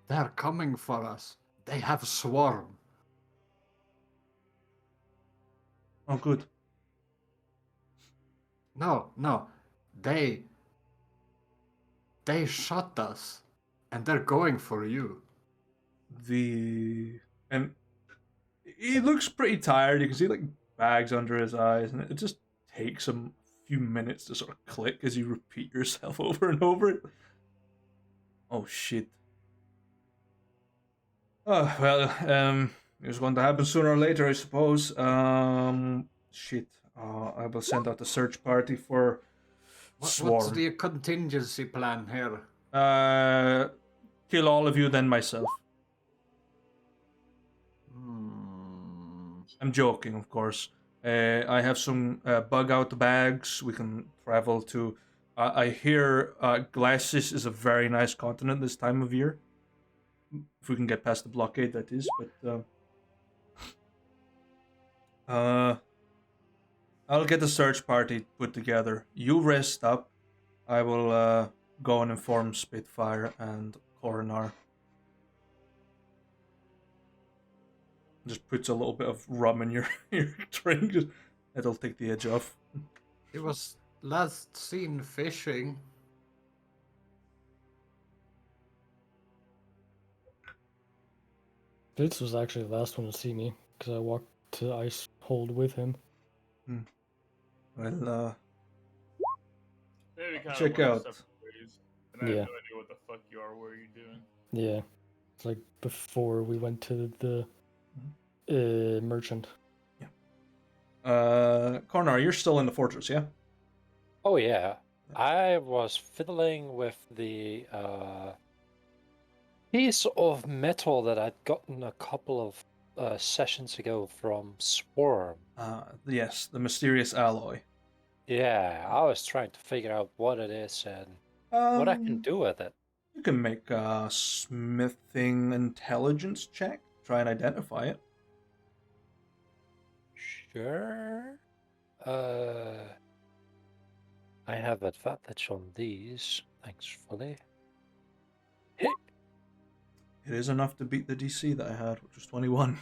they're coming for us. They have swarm. Oh, good. No, they shot us, and they're going for you. And he looks pretty tired. You can see like bags under his eyes, and it just takes him a few minutes to sort of click as you repeat yourself over and over. Oh shit. Oh well, it was going to happen sooner or later, I suppose. Shit. I will send out a search party for Swarm. What's the contingency plan here? Kill all of you, then myself. I'm joking, of course. I have some bug out bags. We can travel to. I hear Glacis is a very nice continent this time of year. If we can get past the blockade, that is. But I'll get the search party put together. You rest up. I will go and inform Spitfire and Coronar. Just puts a little bit of rum in your drink. It'll take the edge off. He was last seen fishing. Fitz was actually the last one to see me because I walked to Ice Hold with him. Well, Maybe kind check of out. separate ways, and I have Yeah. no idea what the fuck you are. What are you doing? Yeah, it's like before we went to the merchant. Coronar, you're still in the fortress, yeah? Oh yeah, I was fiddling with the piece of metal that I'd gotten a couple of sessions ago from Swarm. Yes, the mysterious alloy. Yeah, I was trying to figure out what it is and what I can do with it. You can make a smithing intelligence check. Try and identify it. Sure. I have advantage on these, thankfully. It is enough to beat the DC that I had, which was 21.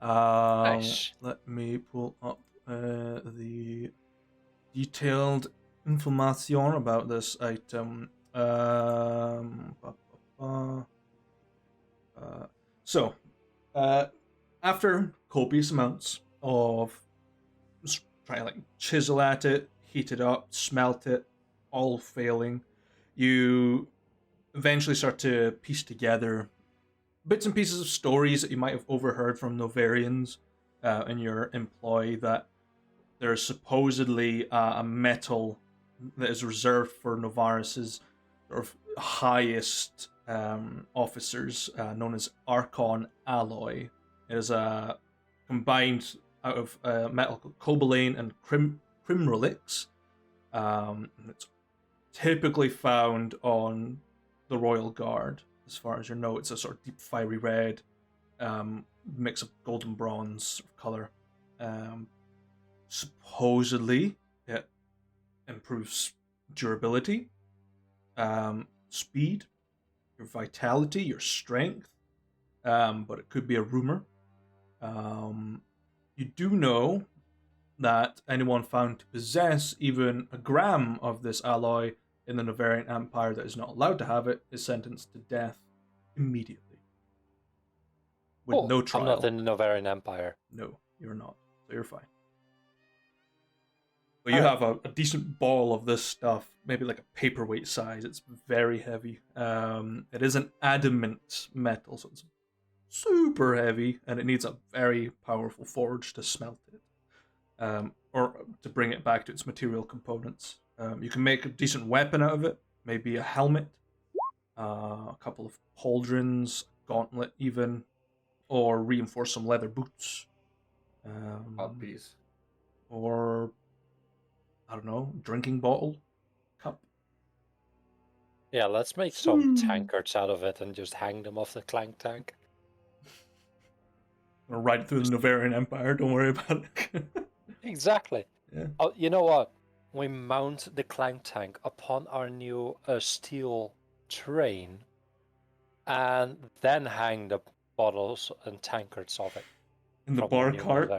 Nice. Let me pull up the detailed information about this item. So, after copious amounts of trying to like chisel at it, heat it up, smelt it, all failing, you eventually start to piece together bits and pieces of stories that you might have overheard from Novarians in your employ, that there's supposedly a metal that is reserved for Novaris's sort of highest officers, known as Archon Alloy. It is combined out of metal called Cobalain and Crimrolix. It's typically found on the Royal Guard. As far as you know, it's a sort of deep fiery red mix of gold and bronze color. Supposedly, it improves durability, speed, your vitality, your strength, but it could be a rumor. You do know that anyone found to possess even a gram of this alloy in the Novarian Empire that is not allowed to have it is sentenced to death immediately. With no trial. I'm not in the Novarian Empire. No, you're not. So you're fine. But you have a decent ball of this stuff, maybe like a paperweight size. It's very heavy. It is an adamant metal, so it's super heavy, and it needs a very powerful forge to smelt it. Or to bring it back to its material components. You can make a decent weapon out of it, maybe a helmet, a couple of pauldrons, gauntlet even, or reinforce some leather boots. Puppies. Or, I don't know, drinking bottle, cup. Yeah, let's make some tankards out of it and just hang them off the clank tank. Or right through the Novarian Empire, don't worry about it. Exactly. Yeah. Oh, you know what? We mount the clank tank upon our new steel train, and then hang the bottles and tankards of it. In the from bar new cart.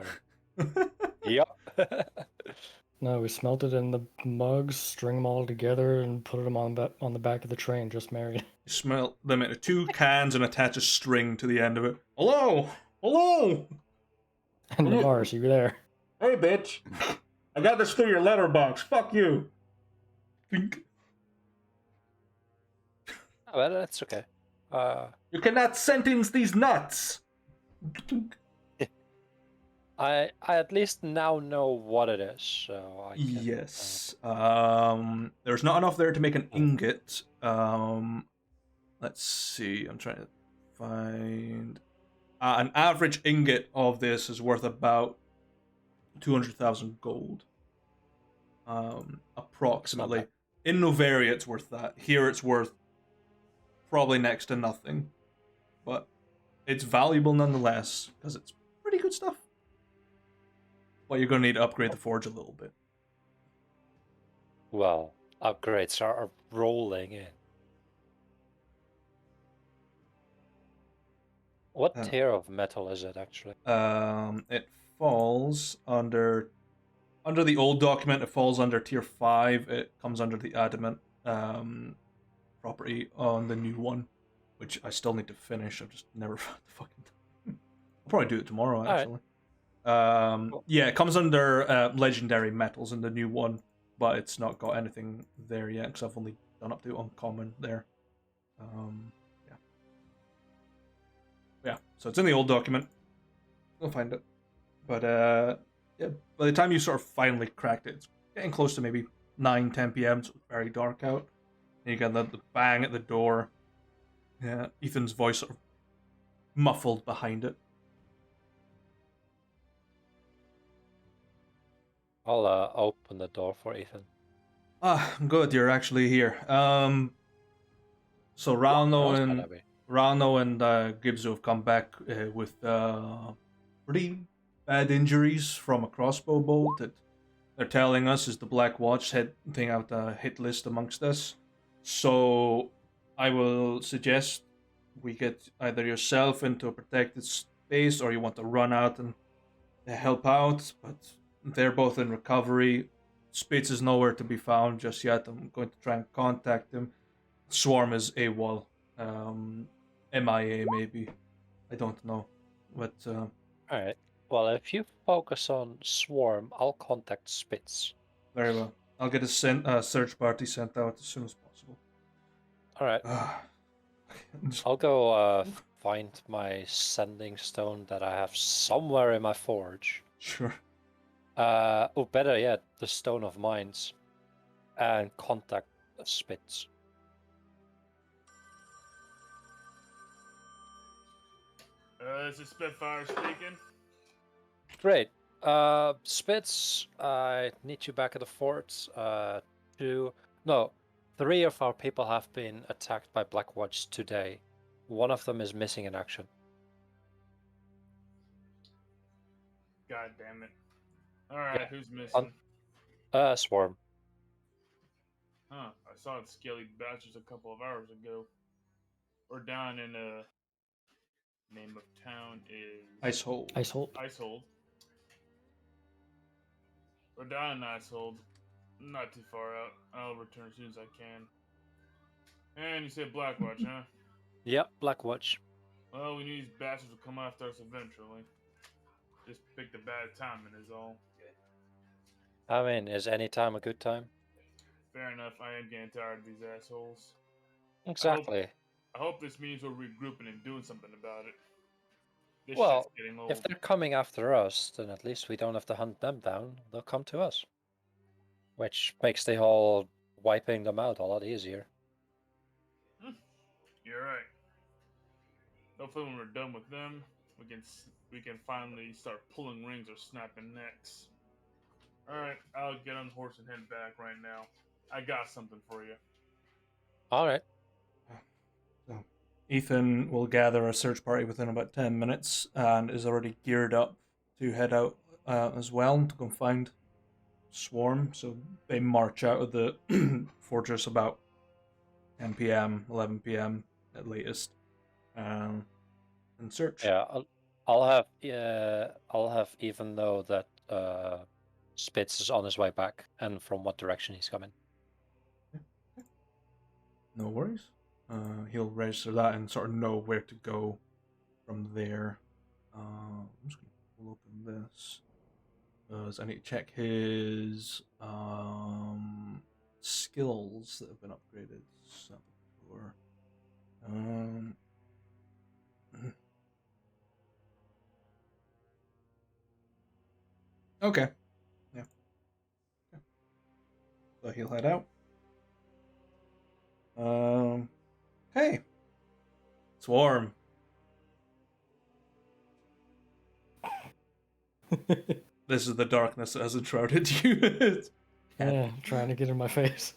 Novarian. Yep. No, we smelted in the mugs, string them all together, and put them on the back of the train. Just married. You smell them into 2 cans and attach a string to the end of it. Hello! Hello! And Navaris, you were there. Hey, bitch! I got this through your letterbox. Fuck you! Think. Oh, well, that's okay. You cannot sentence these nuts! I at least now know what it is, so I can, Yes. There's not enough there to make an ingot. Let's see. I'm trying to find... an average ingot of this is worth about 200,000 gold. Approximately. bad. In Novaria, it's worth that. Here, it's worth probably next to nothing. But it's valuable nonetheless, because it's pretty good stuff. But you're going to need to upgrade the forge a little bit. Well, upgrades are rolling in. What tier of metal is it actually? It falls under the old document. It falls under tier 5. It comes under the adamant property on the new one, which I still need to finish. I've just never found the fucking time. I'll probably do it tomorrow actually. Cool. Yeah, it comes under legendary metals in the new one, but it's not got anything there yet because I've only done up to uncommon there. Yeah, so it's in the old document. You'll find it. But yeah, by the time you sort of finally cracked it, it's getting close to maybe 9, 10 p.m. So it's very dark out. And you get the bang at the door. Yeah, Ethan's voice sort of muffled behind it. I'll open the door for Ethan. Ah, good, you're actually here. So Where else Rano might and I be? Gibzu have come back with pretty bad injuries from a crossbow bolt that they're telling us is the Black Watch setting out a hit list amongst us. So I will suggest we get either yourself into a protected space or you want to run out and help out, but they're both in recovery. Spitz is nowhere to be found just yet. I'm going to try and contact him. Swarm is AWOL. MIA maybe. I don't know. But Alright. Well, if you focus on Swarm, I'll contact Spitz. very well. I'll get a search party sent out as soon as possible. Alright. I'll go find my sending stone that I have somewhere in my forge. Sure. Or better yet, the Stone of Mines. And contact Spitz. This is Spitfire speaking. Great. Spitz, I need you back at the fort. 3 of our people have been attacked by Black Watch today. One of them is missing in action. God damn it. Alright, Yeah. who's missing? Swarm. Huh, I saw the scaly bastards a couple of hours ago. We're down in name of town is Icehold. Icehold. We're down in Icehold. Not too far out. I'll return as soon as I can. And you said Blackwatch, huh? Yep, Black Watch. Well, we knew these bastards would come after us eventually. Just picked a bad timing is all. I mean, is any time a good time? Fair enough, I am getting tired of these assholes. Exactly. I hope this means we're regrouping and doing something about it. This Well, shit's getting old. if they're coming after us, then at least we don't have to hunt them down. They'll come to us. Which makes the whole wiping them out a lot easier. You're right. Hopefully when we're done with them, we can finally start pulling rings or snapping necks. Alright, I'll get on the horse and head back right now. I got something for you. Alright. So Ethan will gather a search party within about 10 minutes and is already geared up to head out as well to go find Swarm. So they march out of the fortress about 10 p.m., 11 p.m. at latest, and search. Yeah, I'll have even know that Spitz is on his way back and from what direction he's coming. No worries. He'll register that and sort of know where to go from there. I'm just going to pull open this. I need to check his skills that have been upgraded. So, okay. Yeah. Okay. So he'll head out. Hey. Swarm. this is the darkness that has enshrouded you. Yeah, trying to get in my face.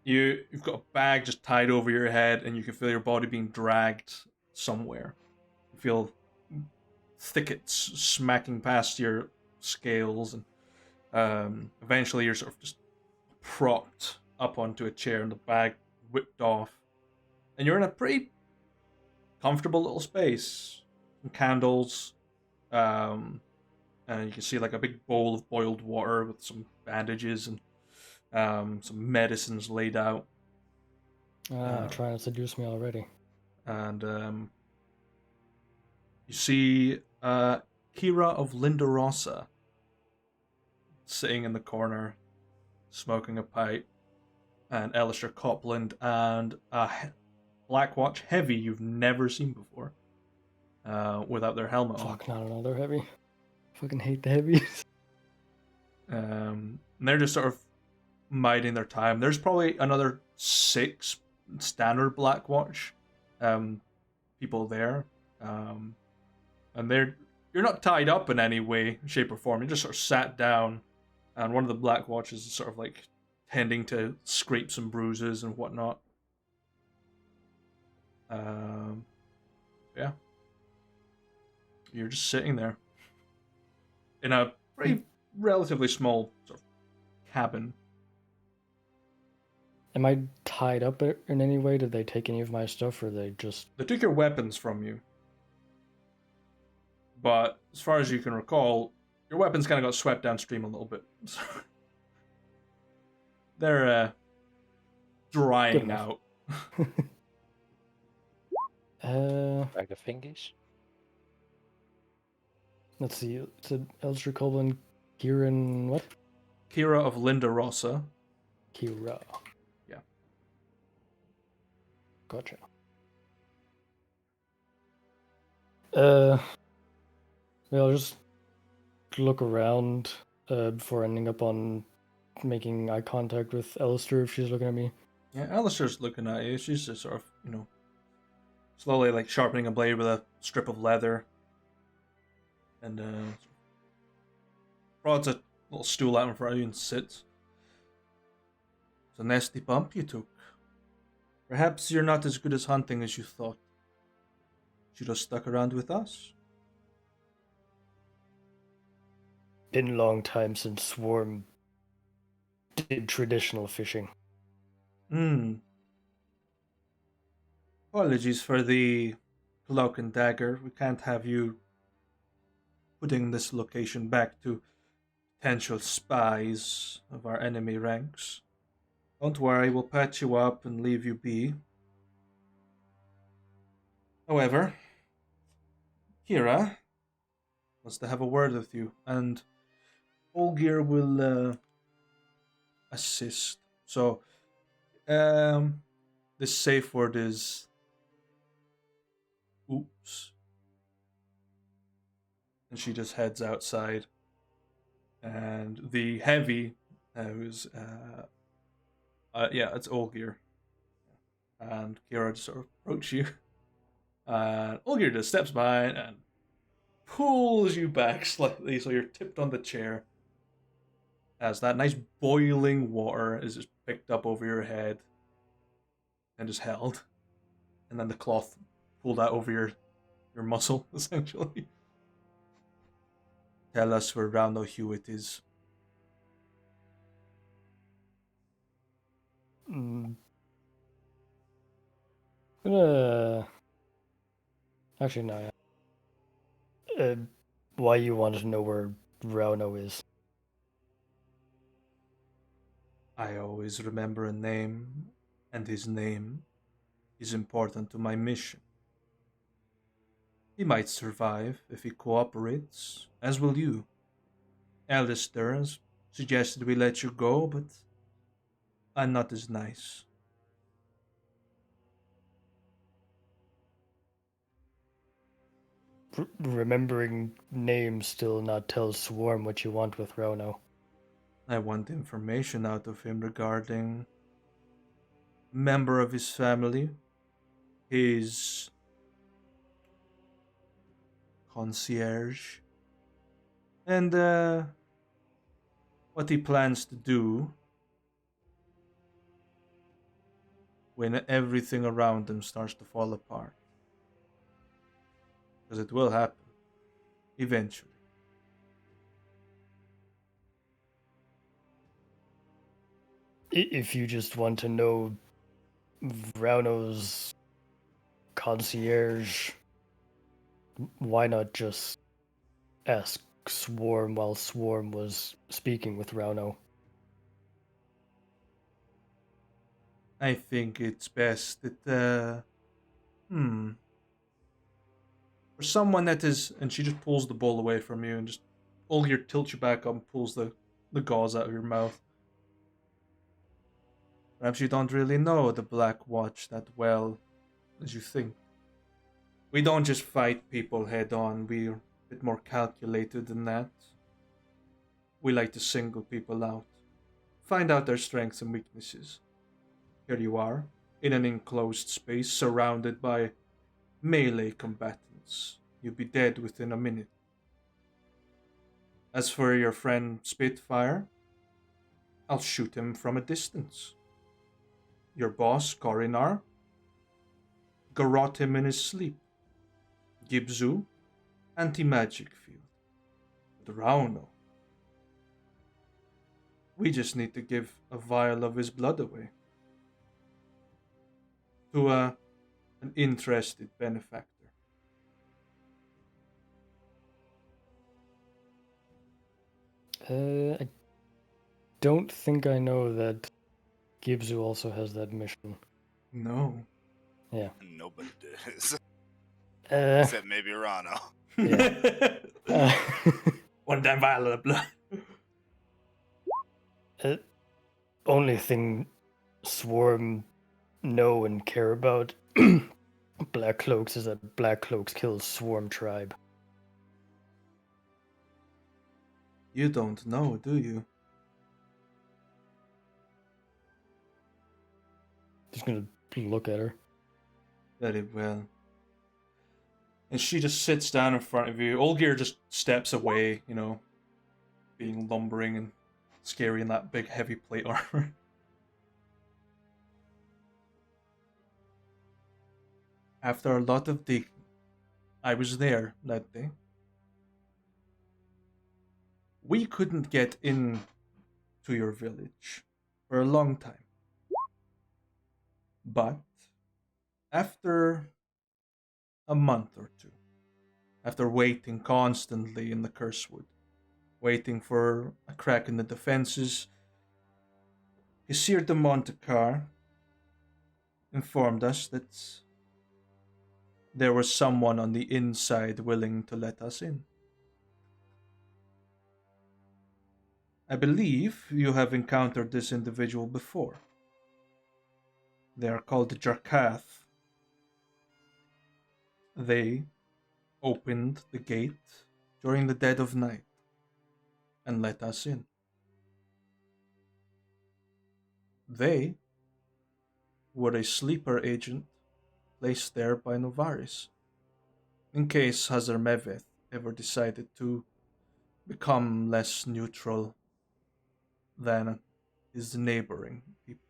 You've got a bag just tied over your head, and you can feel your body being dragged somewhere. You feel thickets smacking past your scales, and eventually you're sort of just propped up onto a chair, and the bag whipped off, and you're in a pretty comfortable little space. Some candles, and you can see like a big bowl of boiled water with some bandages and some medicines laid out. Trying to seduce me already. And you see Kira of Lindarossa sitting in the corner, smoking a pipe, and Alistair Copland and a Blackwatch Heavy you've never seen before, without their helmet on. Fuck, not another heavy. Fucking hate the heavies. And they're just sort of biding their time. There's probably another 6 standard Blackwatch people there, and you're not tied up in any way, shape, or form. You're just sort of sat down, and one of the Blackwatches is sort of like tending to scrape some bruises and whatnot. Yeah, you're just sitting there in a pretty relatively small sort of cabin. Am I tied up in any way? Did they take any of my stuff, or they just... They took your weapons from you. But as far as you can recall, your weapons kind of got swept downstream a little bit. So they're drying out. Like the fingers. Let's see. It's Elster Colvin, Kieran, what? Kira of Lindarossa. Kira. Yeah. Gotcha. I'll just look around before ending up on making eye contact with Alistair if she's looking at me. Yeah, Alistair's looking at you. She's just sort of, slowly like sharpening a blade with a strip of leather. And prods a little stool out in front of you and sits. It's a nasty bump you took. Perhaps you're not as good as hunting as you thought. Should have stuck around with us. Been a long time since Swarm did traditional fishing. Apologies for the cloak and dagger. We can't have you putting this location back to potential spies of our enemy ranks. Don't worry, we'll patch you up and leave you be. However, Kira wants to have a word with you, and Olgir will assist. So, this safe word is oops. And she just heads outside. And the heavy, who's, it's Olgir. And Kira just sort of approaches you. And Olgir just steps behind and pulls you back slightly so you're tipped on the chair. As that nice boiling water is just picked up over your head and just held. And then the cloth pulled out over your muscle, essentially. Tell us where Rauno Hewitt is. Actually, no. Why you wanted to know where Rauno is? I always remember a name, and his name is important to my mission. He might survive if he cooperates, as will you. Alistair has suggested we let you go, but I'm not as nice. Remembering names still not tells Swarm what you want with Rauno. I want information out of him regarding a member of his family, his concierge, And what he plans to do when everything around him starts to fall apart. Because it will happen. Eventually. If you just want to know Rauno's concierge, why not just ask Swarm while Swarm was speaking with Rauno? I think it's best that, for someone that is, and she just pulls the bowl away from you and just Olgir tilts you back up and pulls the gauze out of your mouth. Perhaps you don't really know the Black Watch that well as you think. We don't just fight people head on, we're a bit more calculated than that. We like to single people out, find out their strengths and weaknesses. Here you are, in an enclosed space surrounded by melee combatants. You'll be dead within a minute. As for your friend Spitfire, I'll shoot him from a distance. Your boss, Korinar, garrote him in his sleep. Gibzu, anti-magic field. But Rauno, we just need to give a vial of his blood away. To an interested benefactor. I don't think I know that Gibzu also has that mission. No. Yeah. Nobody does. Uh, Except maybe Rano. Yeah. One damn vial of blood. Only thing Swarm know and care about Black Cloaks is that Black Cloaks kills Swarm tribe. You don't know, do you? Just gonna look at her. Very well. And she just sits down in front of you. Olgir just steps away, being lumbering and scary in that big heavy plate armor. After a lot of digging, I was there that day. We couldn't get in to your village for a long time. But after a month or two, after waiting constantly in the Cursewood, waiting for a crack in the defenses, Hesir de Montecar informed us that there was someone on the inside willing to let us in. I believe you have encountered this individual before. They are called Jarkath. They opened the gate during the dead of night and let us in. They were a sleeper agent placed there by Novaris, in case Hazar Meveth ever decided to become less neutral than his neighboring people.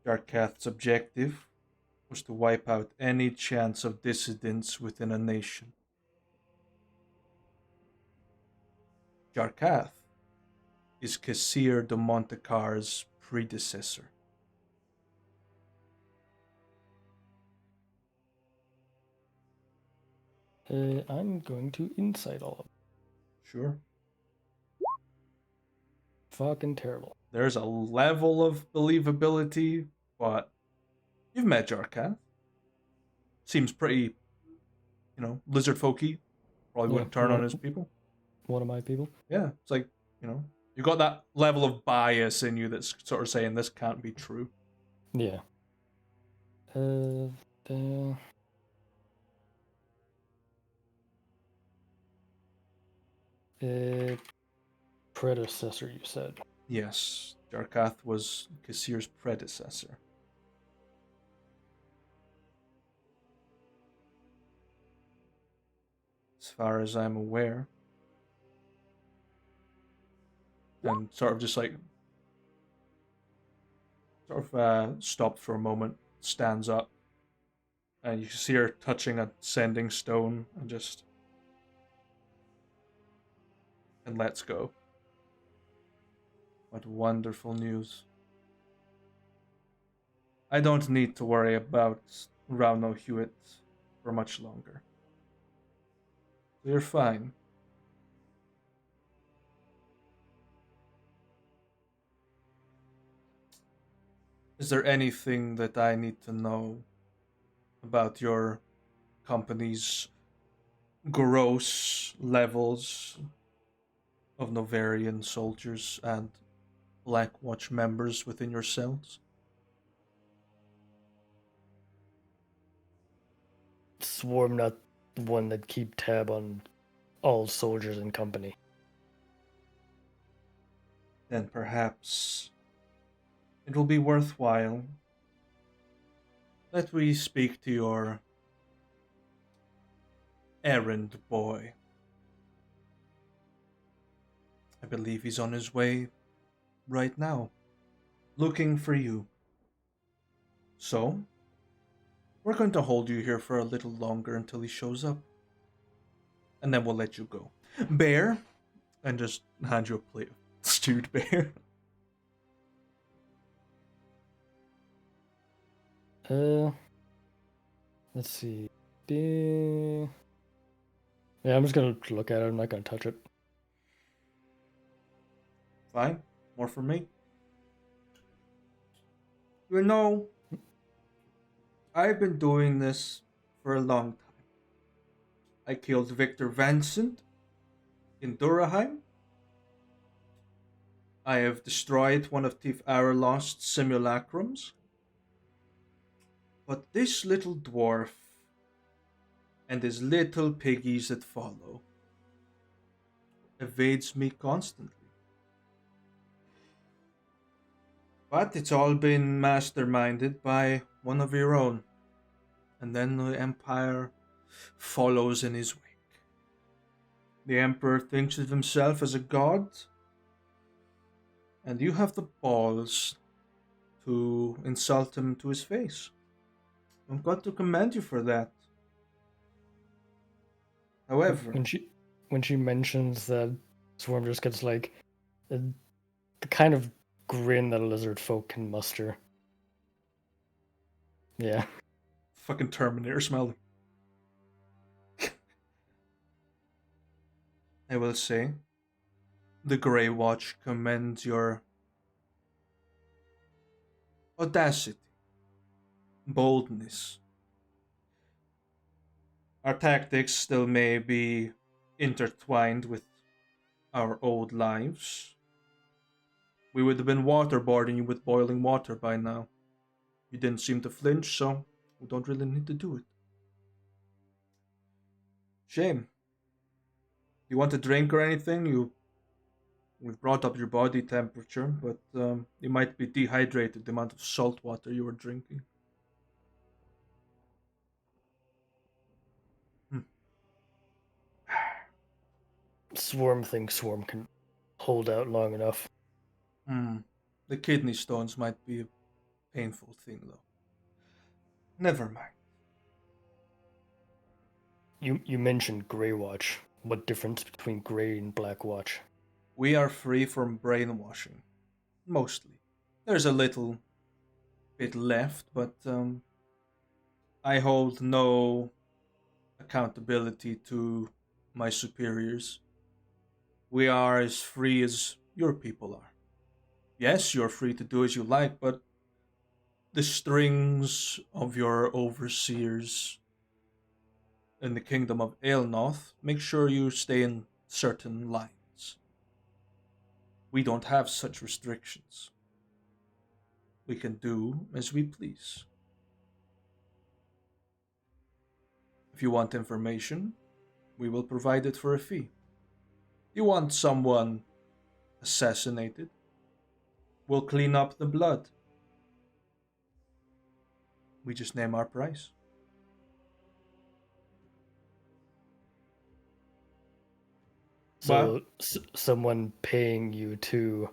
Jarkath's objective was to wipe out any chance of dissidence within a nation. Jarkath is Kesir de Montecar's predecessor. I'm going to insight all of them. Sure. Fucking terrible. There's a level of believability, but you've met Jarkath. Seems pretty, lizard folky. Probably wouldn't turn on his people. One of my people. Yeah, it's like, you got that level of bias in you that's sort of saying this can't be true. Yeah. Predecessor, you said. Yes, Jarkath was Kesir's predecessor. as far as I'm aware. And sort of just like, stops for a moment, stands up, and you see her touching a sending stone and lets go. What wonderful news. I don't need to worry about Rauno Hewitt for much longer. You're fine. Is there anything that I need to know about your company's gross levels of Novarian soldiers and Black Watch members within your cells? Swarm not the one that keep tab on all soldiers in company. Then perhaps it will be worthwhile that we speak to your errand boy. I believe he's on his way right now, looking for you. So, we're going to hold you here for a little longer until he shows up. And then we'll let you go. Bear! And just hand you a plate of stewed bear. Let's see. Yeah, I'm just gonna look at it. I'm not gonna touch it. Fine. More for me. You know, I've been doing this for a long time. I killed Victor Vincent in Duraheim. I have destroyed one of Thief Aralost's simulacrums. But this little dwarf and his little piggies that follow evades me constantly. But it's all been masterminded by one of your own. And then the Empire follows in his wake. The Emperor thinks of himself as a god, and you have the balls to insult him to his face. I've got to commend you for that. However, when she mentions that, Swarm just gets like the kind of grin that a lizard folk can muster. Yeah. fucking Terminator smell. I will say, the Grey Watch commends your audacity, boldness. Our tactics still may be intertwined with our old lives. We would have been waterboarding you with boiling water by now. You didn't seem to flinch, so we don't really need to do it. Shame. You want a drink or anything? We've brought up your body temperature, but you might be dehydrated the amount of salt water you were drinking. Swarm thinks Swarm can hold out long enough. The kidney stones might be a painful thing, though. Never mind. You mentioned Grey Watch. What difference between Grey and Black Watch? We are free from brainwashing. Mostly. There's a little bit left, but I hold no accountability to my superiors. We are as free as your people are. Yes, you're free to do as you like, but the strings of your overseers in the kingdom of Aelnoth make sure you stay in certain lines. We don't have such restrictions. We can do as we please. If you want information, we will provide it for a fee. You want someone assassinated? We'll clean up the blood. We just name our price. So someone paying you to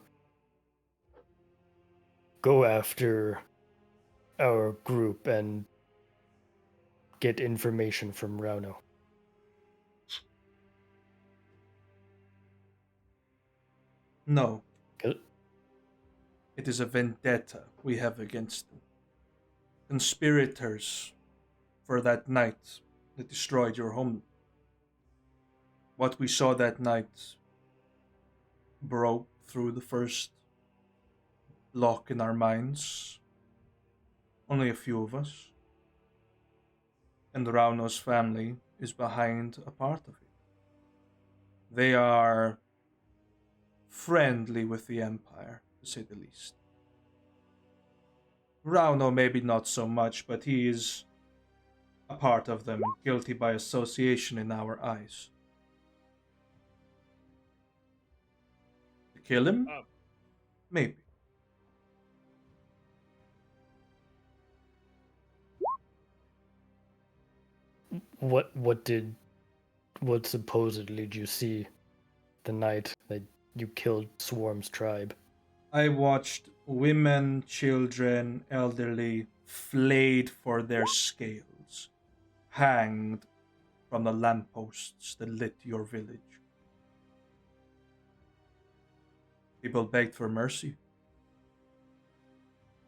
go after our group and get information from Rauno. No, 'Cause- it is a vendetta we have against them. Conspirators for that night that destroyed your home. What we saw that night broke through the first lock in our minds. Only a few of us. And Rauno's family is behind a part of it. They are friendly with the Empire, to say the least. Rauno maybe not so much, but he is a part of them, guilty by association in our eyes. To kill him? Maybe. What supposedly did you see the night that you killed Swarm's tribe? I watched women, children, elderly flayed for their scales, hanged from the lampposts that lit your village. People begged for mercy.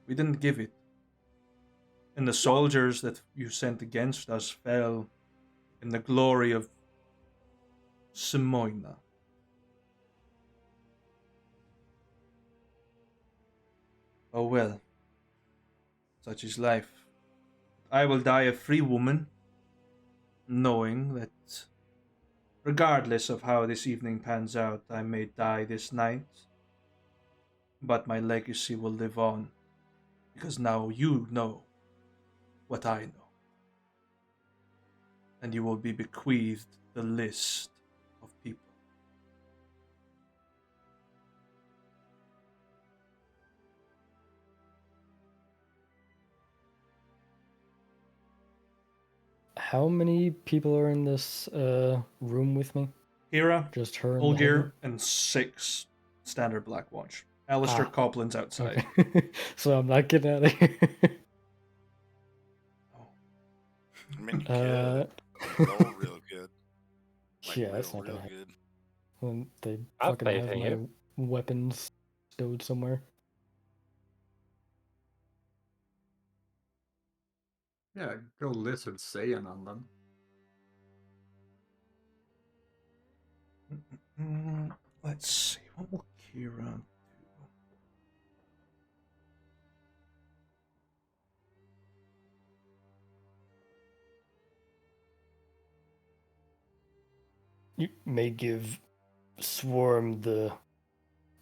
We didn't give it. And the soldiers that you sent against us fell in the glory of Simoina. Oh well, such is life. I will die a free woman, knowing that regardless of how this evening pans out, I may die this night, but my legacy will live on, because now you know what I know. And you will be bequeathed the list of people. How many people are in this room with me? Hira, Just her and Olgir, and 6 standard Black Watch. Alistair Copland's outside. Okay. So I'm not getting out of here. I mean, you could. It's all real good. Like, yeah, that's not real gonna happen. good. When they I'll fucking pay have for my you. weapons stowed somewhere. Yeah, go lizard Saiyan on them. Let's see, what will Kira do? You may give Swarm the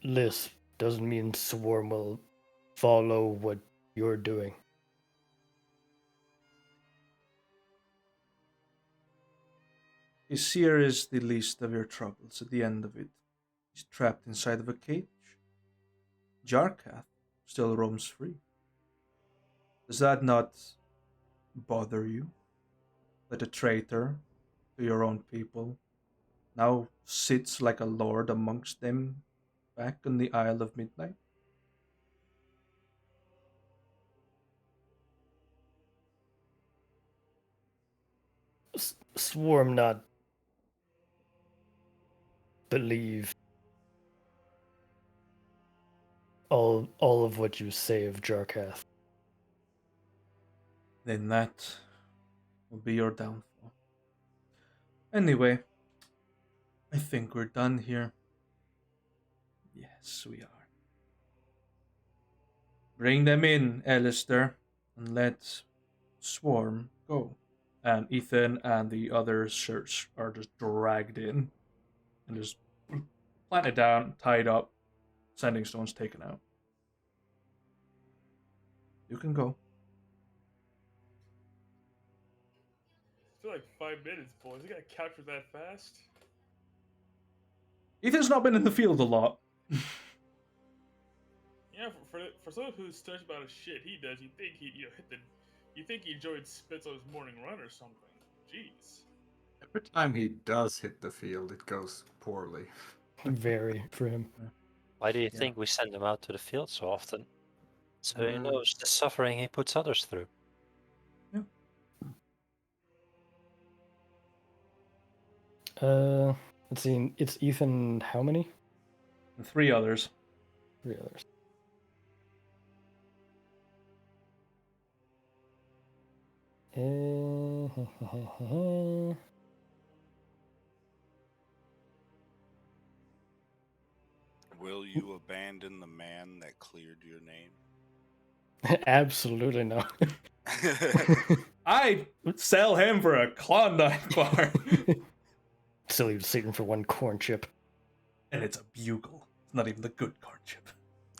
list. Doesn't mean Swarm will follow what you're doing. Isir is the least of your troubles at the end of it. He's trapped inside of a cage. Jarkath still roams free. Does that not bother you? That a traitor to your own people now sits like a lord amongst them back on the Isle of Midnight? Swarm not believe all of what you say of Jarkath. Then that will be your downfall. Anyway, I think we're done here. Yes, we are. Bring them in, Alistair, and let Swarm go. And Ethan and the other shirts are just dragged in and just planted down, tied up, sending stones taken out. You can go. Still like 5 minutes, boys. You gotta capture that fast. Ethan's not been in the field a lot. Yeah, for someone who studies about his shit he does, you think he enjoyed Spitzo's morning run or something. Jeez. Every time he does hit the field, it goes poorly. Very for him. Why do you Yeah. think we send him out to the field so often? So he Mm. knows the suffering he puts others through. Let's see. It's Ethan. How many? And 3 others. 3 others. Will you abandon the man that cleared your name? Absolutely not. I sell him for a Klondike bar. Still even sitting for 1 corn chip. And it's a bugle. It's not even the good corn chip.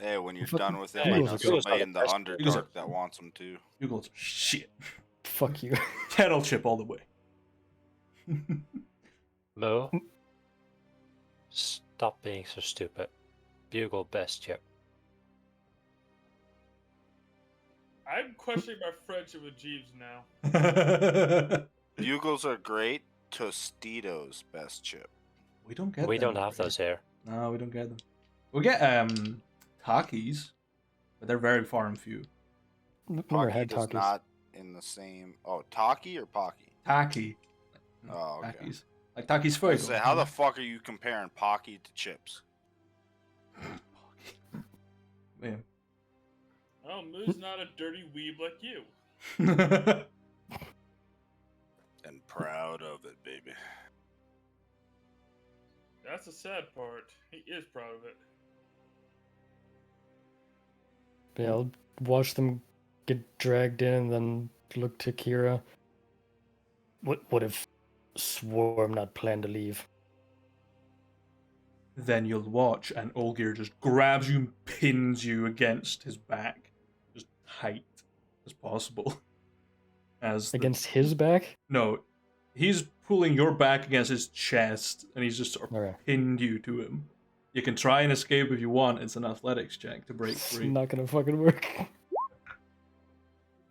Hey, when you're Fucking done with him, Hey, I know Bugles are somebody the in the best. Underdark that wants him too. Bugles are shit. Fuck you. Kettle chip all the way. Mo, stop being so stupid. Bugle best chip. I'm questioning my friendship with Jeeves now. Bugles are great. Tostitos best chip. We don't get We them don't have over here. those here. No, we don't get them. We get Takis, but they're very far and few. Never Pocky had does Takis. not in the same. Oh, Taki or Pocky? Taki. Oh, okay. Takis. Like Taki's I food. say, how the fuck are you comparing Pocky to chips? Man. Oh, Moo's not a dirty weeb like you. And proud of it, baby. That's the sad part. He is proud of it. Yeah, I'll watch them get dragged in and then look to Kira. What if Swarm not plan to leave? Then you'll watch, and Olgir just grabs you and pins you against his back, just tight as possible. Against his back? No, he's pulling your back against his chest, and he's just sort of Okay. pinned you to him. You can try and escape if you want. It's an athletics check to break It's free. not gonna fucking work.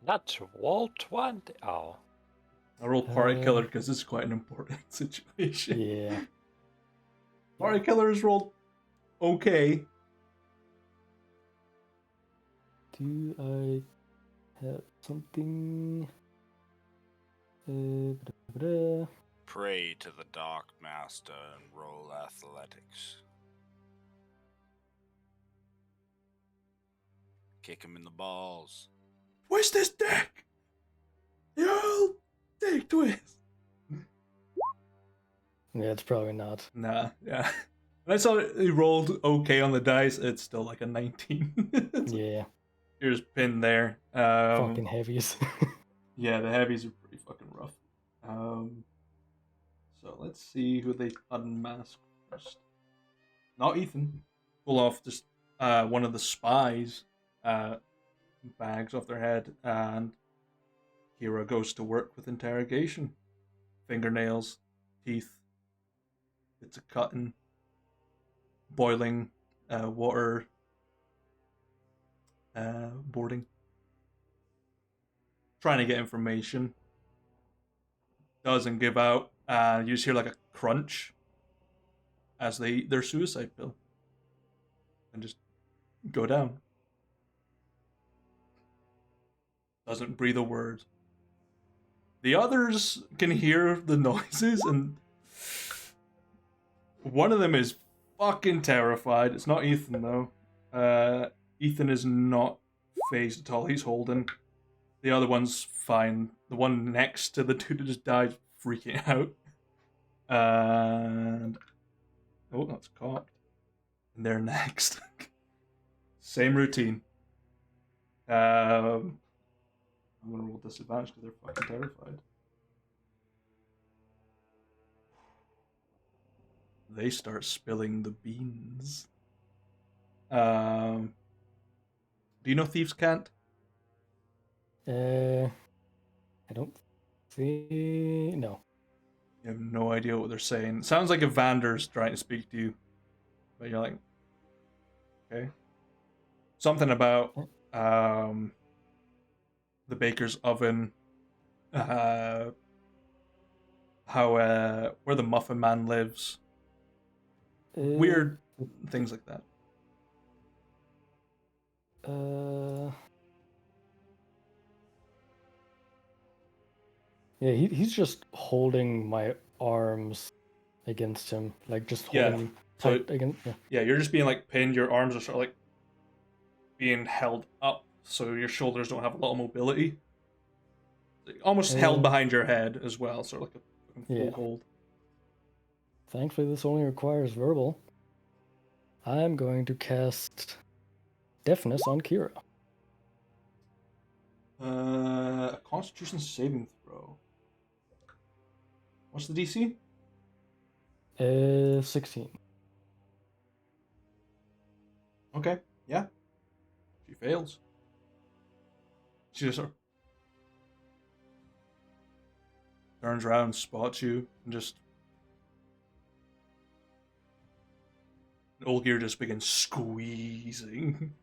Not Wall 20. Oh. I rolled party killer because it's quite an important situation. Yeah. Party killer is rolled okay. Do I have something? Pray to the Dark Master and roll athletics. Kick him in the balls. Where's this deck? Yo, dick twist. Yeah, it's probably not. Nah, yeah. When I saw it, he rolled okay on the dice. It's still like a 19. Yeah. You're just pinned there. Fucking heavies. Yeah, the heavies are pretty fucking rough. So let's see who they unmask first. Not Ethan. Pull off just one of the spies' bags off their head, and Kira goes to work with interrogation. Fingernails, teeth, bits of cutting, boiling water, boarding. Trying to get information. Doesn't give out. You just hear like a crunch as they eat their suicide pill. And just go down. Doesn't breathe a word. The others can hear the noises, and one of them is fucking terrified. It's not Ethan, though. Ethan is not phased at all. He's holding. The other one's fine. The one next to the dude that just died, freaking out. And oh, that's cocked. And they're next. Same routine. I'm gonna roll disadvantage because they're fucking terrified. They start spilling the beans. Do you know Thieves' Cant? I don't see. No. You have no idea what they're saying. It sounds like Evander's trying to speak to you. But you're like, okay. Something about the baker's oven. how where the Muffin Man lives. Weird things like that. Yeah, he's just holding my arms against him, like just holding me So tight against. Yeah. yeah, you're just being like pinned. Your arms are sort of like being held up, so your shoulders don't have a lot of mobility. Almost held behind your head as well, sort of like a full hold. Thankfully, this only requires verbal. I'm going to cast Deafness on Kira. A Constitution saving throw. What's the DC? 16. Okay, yeah. She fails. She just sort of turns around, spots you, and just... Olgir just begins squeezing.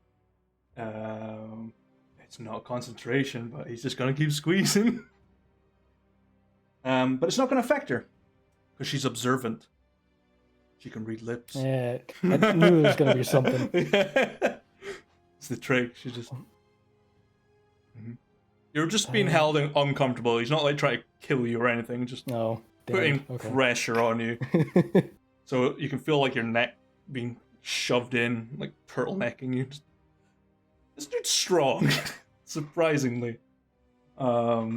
It's not concentration, but he's just gonna keep squeezing. But it's not gonna affect her, because she's observant. She can read lips. Yeah, I knew it was gonna be something. It's the trick. She just... You're just being held uncomfortable. He's not like trying to kill you or anything. Just putting pressure on you. So you can feel like your neck being shoved in, like turtlenecking you. This dude's strong, surprisingly. Yeah.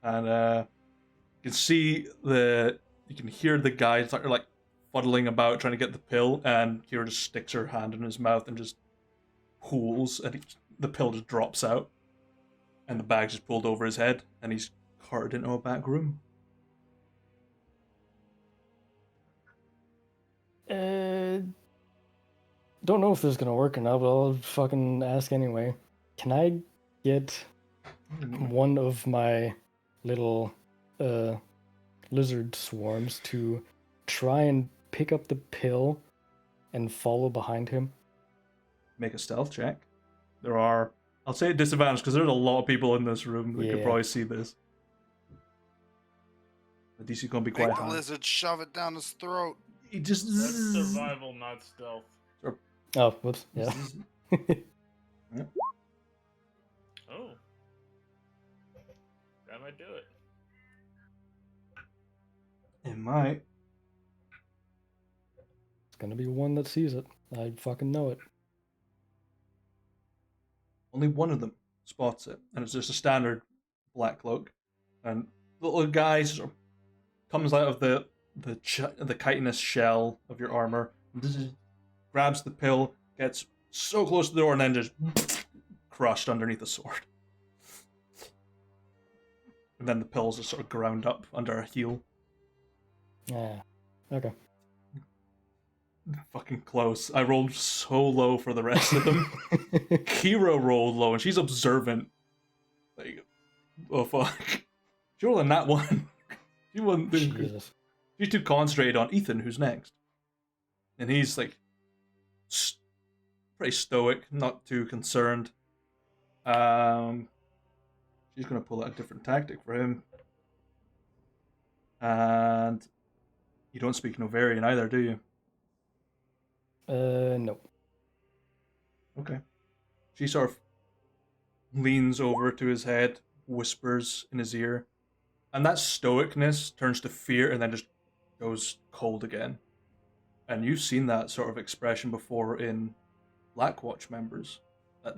And you can see you can hear the guys that are like fuddling about trying to get the pill, and Kira just sticks her hand in his mouth and just pulls, and the pill just drops out, and the bag's just pulled over his head, and he's carted into a back room. Don't know if this is gonna work or not, but I'll fucking ask anyway. Can I get one of my little lizard swarms to try and pick up the pill and follow behind him? Make a stealth check. There are, I'll say disadvantage because there's a lot of people in this room that could probably see this. The DC gonna be quite Make high. the lizard shove it down his throat. He just... That's survival, not stealth. Oh, whoops. Yeah. Yeah. Oh. That might do it. It might. It's gonna be one that sees it. I fucking know it. Only one of them spots it, and it's just a standard black cloak. And the little guy sort of comes out of the chitinous shell of your armor, grabs the pill, gets so close to the door, and then just crushed underneath the sword. And then the pills are sort of ground up under a heel. Yeah. Okay. Fucking close. I rolled so low for the rest of them. Kira rolled low, and she's observant. Like, oh fuck. She rolled a nat one. She wasn't doing good. She's too concentrated on Ethan, who's next. And he's like pretty stoic, not too concerned. She's gonna pull out a different tactic for him. And you don't speak Novarian either, do you? No. Okay. She sort of leans over to his head, whispers in his ear, and that stoicness turns to fear and then just goes cold again. And you've seen that sort of expression before in Blackwatch members. That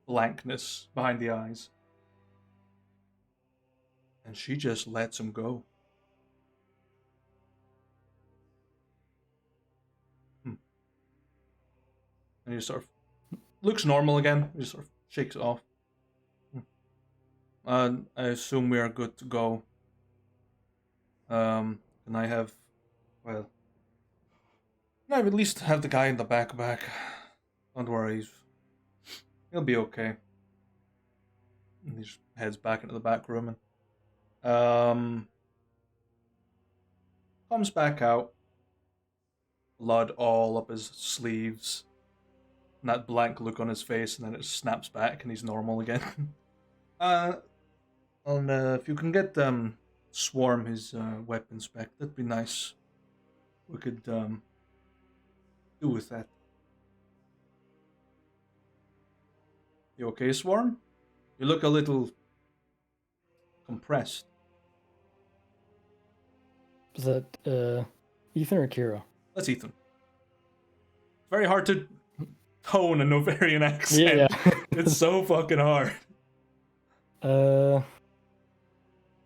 blankness behind the eyes. And she just lets him go. And he sort of looks normal again. He just sort of shakes it off. And I assume we are good to go. And I have, well, I at least have the guy in the back. Don't worry, he'll be okay. And he just heads back into the back room and comes back out. Blood all up his sleeves. And that blank look on his face, and then it snaps back and he's normal again. And if you can get Swarm his weapons back, that'd be nice. We could do with that. You okay, Swarm? You look a little compressed. Is that Ethan or Kira? That's Ethan. It's very hard to tone a Novarian accent. Yeah. It's so fucking hard.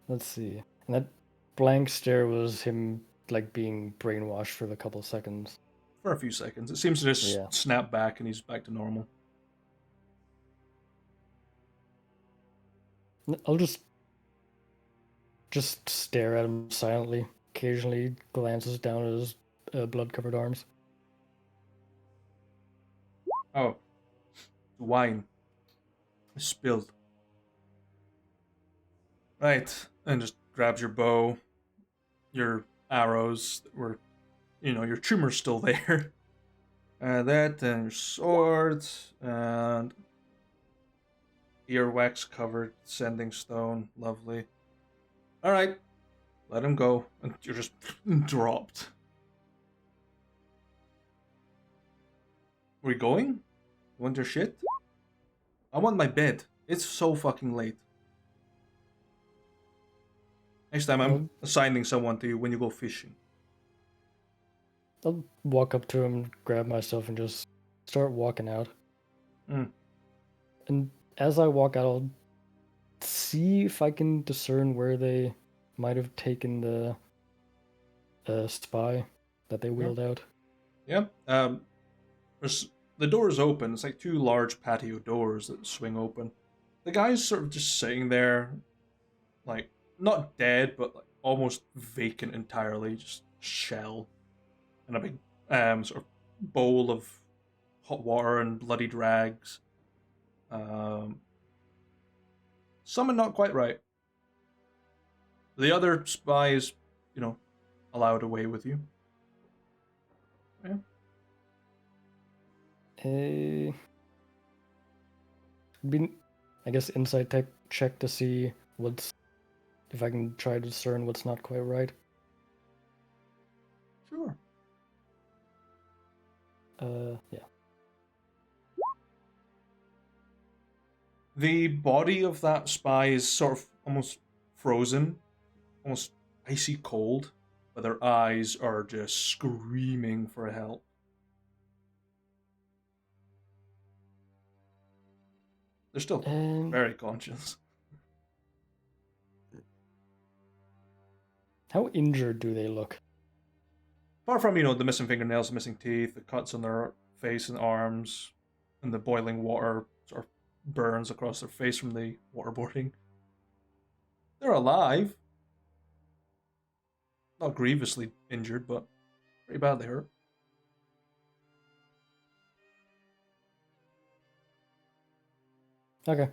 Let's see. And that blank stare was him like being brainwashed for a couple seconds. For a few seconds. It seems to just Yeah. snap back and he's back to normal. I'll just stare at him silently. Occasionally glances down at his blood-covered arms. Oh. Wine. It's spilled. Right. And just grabs your bow. Your arrows that were, your tumor's still there. That, and your sword, and earwax covered sending stone. Lovely. Alright. Let him go. And you're just dropped. We going? You want your shit? I want my bed. It's so fucking late. Next time I'm assigning someone to you when you go fishing. I'll walk up to him, grab my stuff, and just start walking out. And as I walk out, I'll see if I can discern where they might have taken the spy that they wheeled out. Yeah. The door is open. It's like two large patio doors that swing open. The guy's sort of just sitting there, like, not dead, but like almost vacant entirely, just shell. And a big sort of bowl of hot water and bloodied rags. Something not quite right. The other spy is, allowed away with you. Yeah. I guess insight tech check to see if I can try to discern what's not quite right. Sure. Yeah. The body of that spy is sort of almost frozen, almost icy cold, but their eyes are just screaming for help. They're still very conscious. How injured do they look? Apart from, the missing fingernails, missing teeth, the cuts on their face and arms, and the boiling water sort of burns across their face from the waterboarding. They're alive. Not grievously injured, but pretty badly hurt. Okay.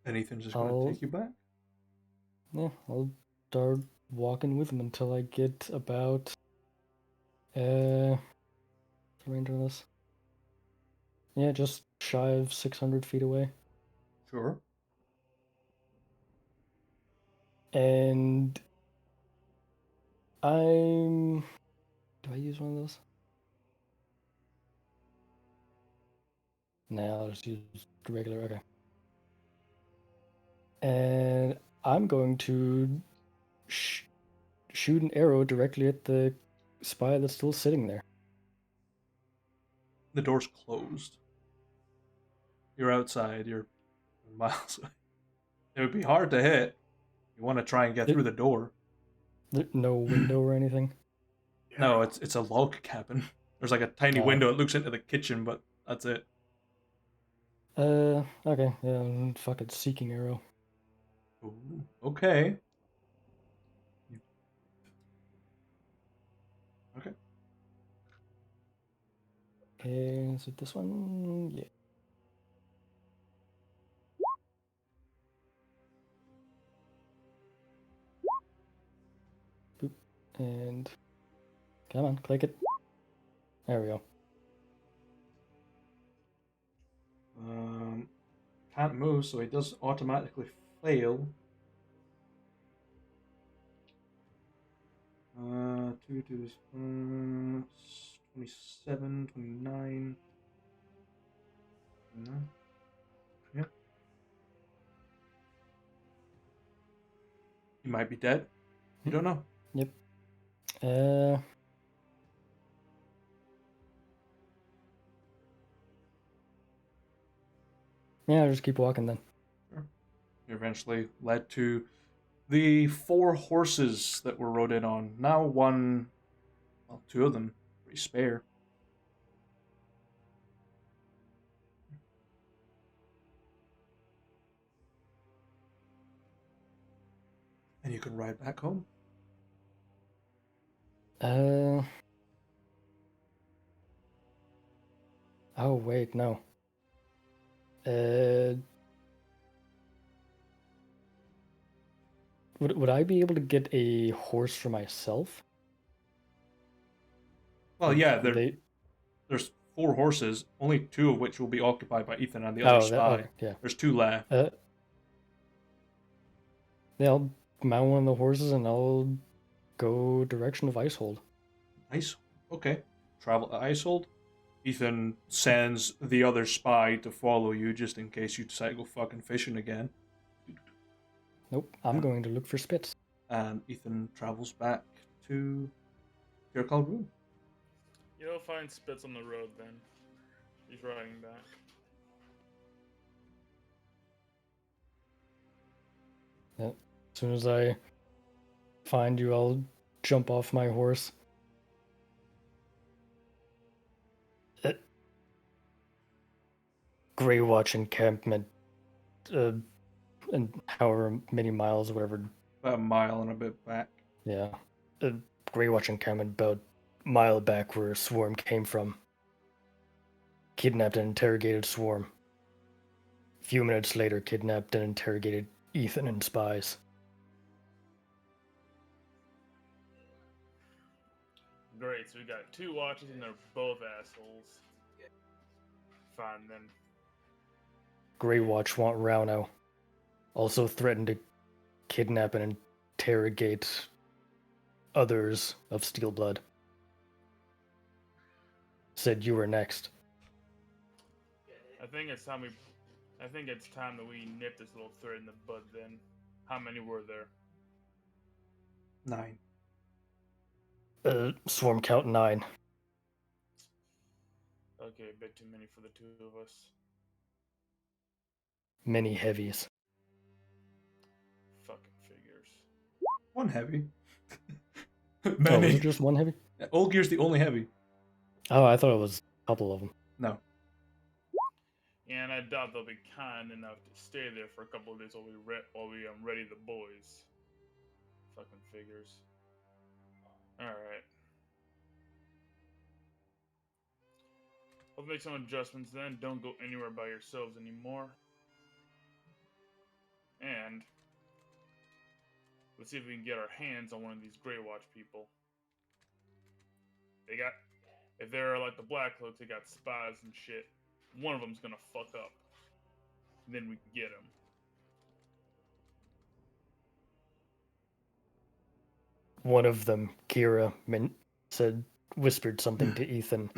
Anything's just going to take you back? Yeah, I'll start walking with him until I get about the range of this. Yeah, just shy of 600 feet away. Sure. And do I use one of those? No, I'll just use the regular, okay. And I'm going to shoot an arrow directly at the spy that's still sitting there. The door's closed. You're outside. You're miles away. It would be hard to hit. You want to try and get through the door. No window or anything? No, it's a log cabin. There's like a tiny window. It looks into the kitchen, but that's it. Okay. Yeah, fuck it. Seeking arrow. Ooh, okay. Okay. Is it this one? Yeah. Boop. And come on, click it. There we go. can't move, so he does automatically fail. 2 2 is 27, 29. No. Yep. He might be dead. You don't know. Yep. Yeah, I'll just keep walking then. Sure. You're eventually led to the 4 horses that were rode in on. Now one, well, 2 of them pretty spare. And you can ride back home. Oh wait, no. Would I be able to get a horse for myself? Well, yeah, They... there's 4 horses, only 2 of which will be occupied by Ethan and the other spy. Okay, yeah. There's 2 left. Yeah, I'll mount one of the horses and I'll go direction of Icehold. Ice. Okay. Travel to Icehold. Ethan sends the other spy to follow you just in case you decide to go fucking fishing again. Nope, I'm going to look for Spitz. And Ethan travels back to Kirkall Room. You'll find Spitz on the road then. He's riding back. Yeah. As soon as I find you, I'll jump off my horse. Grey Watch encampment, and however many miles, whatever. About a mile and a bit back. Yeah. Grey Watch encampment about a mile back where Swarm came from. Kidnapped and interrogated Swarm. A few minutes later, kidnapped and interrogated Ethan and spies. Great, so we got 2 watches and they're both assholes. Fine then. Grey Watch want Rauno. Also threatened to kidnap and interrogate others of Steelblood. Said you were next. I think it's time that we nip this little thread in the bud then. How many were there? 9. Swarm count 9. Okay, a bit too many for the 2 of us. Many heavies. Fucking figures. 1 heavy. Oh, Many. was it just 1 heavy? Olgir's the only heavy. Oh, I thought it was a couple of them. No. And I doubt they'll be kind enough to stay there for a couple of days while we ready the boys. Fucking figures. Alright. We'll make some adjustments then. Don't go anywhere by yourselves anymore. And let's see if we can get our hands on one of these Grey Watch people. If they're like the Black Cloaks, they got spies and shit. One of them's gonna fuck up. Then we can get him. One of them, Kira, whispered something to Ethan,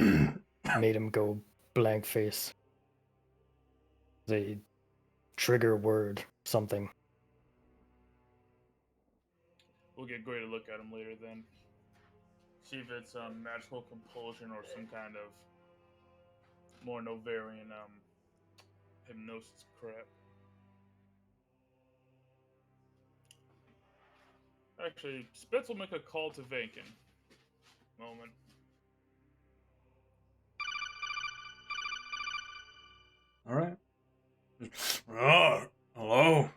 made him go blank face. The trigger word, something. We'll get Gray to look at him later then. See if it's magical compulsion or some kind of more Novarian hypnosis crap. Actually, Spitz will make a call to Vankin. Moment. Alright. Hello?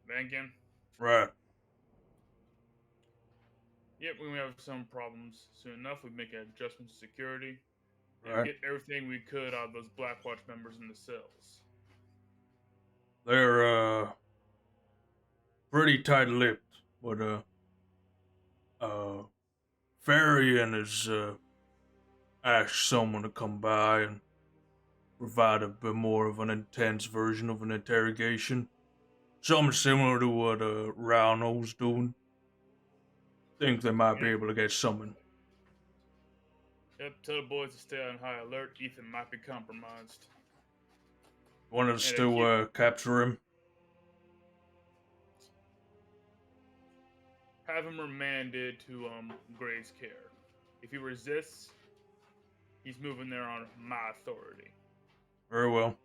Vankin? Right. Yep, we have some problems. Soon enough, we make an adjustment to security. And Right. get everything we could out of those Black Watch members in the cells. They're, pretty tight-lipped, but, Farian has, asked someone to come by and provide a bit more of an intense version of an interrogation. Something similar to what Rauno's doing. Think they might be able to get something. Yep, tell the boys to stay on high alert. Ethan might be compromised. Want us And to capture him? have him remanded to Gray's care. If he resists, he's moving there on my authority. Very well.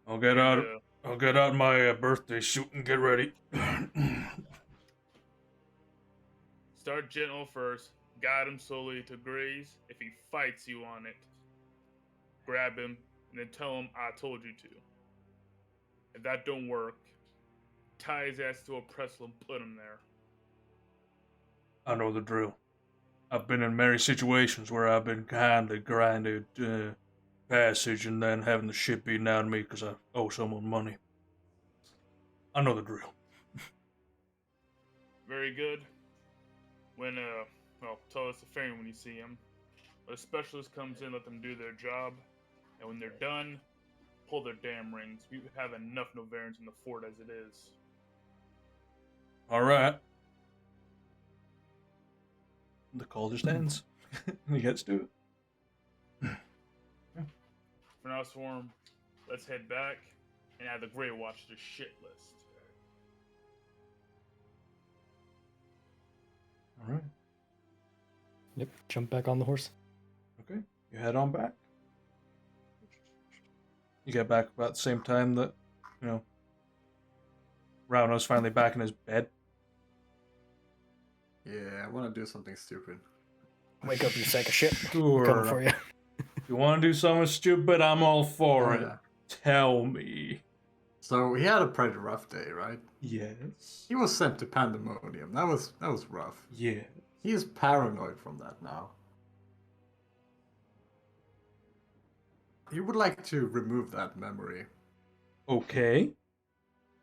I'll get out my birthday suit and get ready. Start gentle first. Guide him slowly to Gray's. If he fights you on it, grab him and then tell him I told you to. If that don't work, tie his ass to a pretzel and put him there. I know the drill. I've been in many situations where I've been kindly granted passage and then having the shit beaten out of me because I owe someone money. I know the drill. Very good. When, tell us the fame when you see him. When a specialist comes in, let them do their job. And when they're done, pull their damn rings. We have enough Novarians in the fort as it is. Alright. The call just ends. He gets to it. For now, Swarm, let's head back and add the Grey Watch to shit list. Alright. Yep, jump back on the horse. Okay. You head on back. You get back about the same time that, Rauno's finally back in his bed. Yeah, I want to do something stupid. Wake up, you sack of shit. Sure. Coming for you. If you want to do something stupid, I'm all for it. Yeah. Tell me. So he had a pretty rough day, right? Yes. He was sent to Pandemonium. That was rough. Yeah. He is paranoid from that now. He would like to remove that memory. Okay.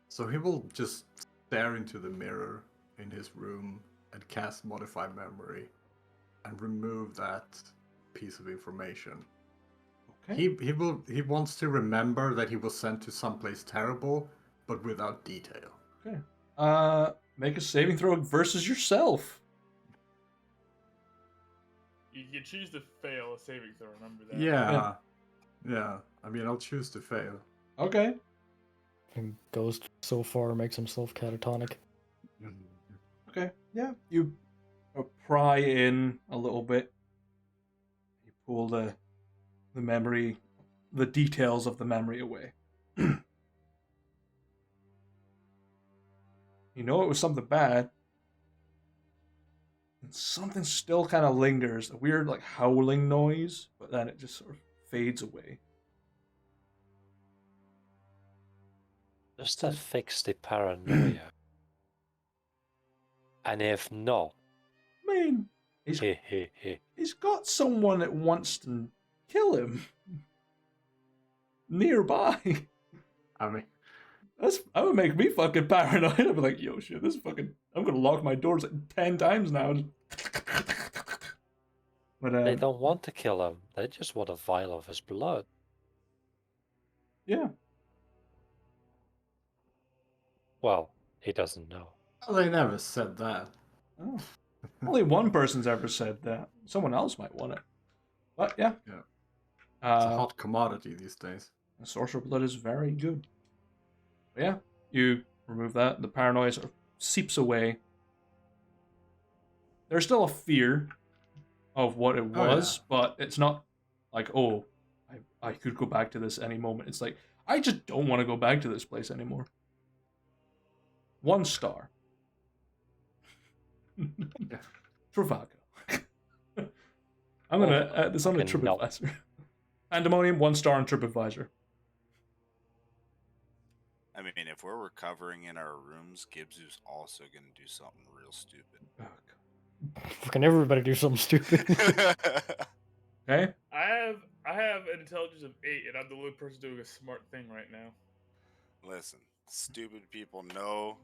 So he will just stare into the mirror in his room and cast Modify Memory and remove that piece of information. Okay. He wants to remember that he was sent to someplace terrible, but without detail. Okay. Make a saving throw versus yourself. You can choose to fail a saving throw, remember that. Yeah. I mean, I'll choose to fail. Okay. And goes so far, makes himself catatonic. Okay. Yeah. You pry in a little bit. You pull the memory, the details of the memory away. You know it was something bad. And something still kind of lingers. A weird, like, howling noise, but then it just sort of fades away. Does that fix the paranoia? And if not, I mean, he's got someone that wants to kill him nearby. I mean, That would make me fucking paranoid. I'd be like, yo, shit, this fucking... I'm gonna lock my doors like 10 times now. But, they don't want to kill him. They just want a vial of his blood. yeah. Well, he doesn't know. they never said that. Oh. Only one person's ever said that. Someone else might want it. But, yeah. Yeah. It's a Uh, hot commodity these days. sorcerer blood is very good. But yeah, you remove that. The paranoia sort of seeps away. There's still a fear of what it was, but it's not like, oh, I could go back to this any moment. It's like, I just don't want to go back to this place anymore. 1 star. Travago. I'm gonna add this on a fucking no. TripAdvisor. Pandemonium, 1 star on TripAdvisor. I mean, if we're recovering in our rooms, Gibbsu's also gonna do something real stupid. Oh, Fucking everybody do something stupid. okay. I have an intelligence of 8, and I'm the only person doing a smart thing right now. Listen, stupid people know.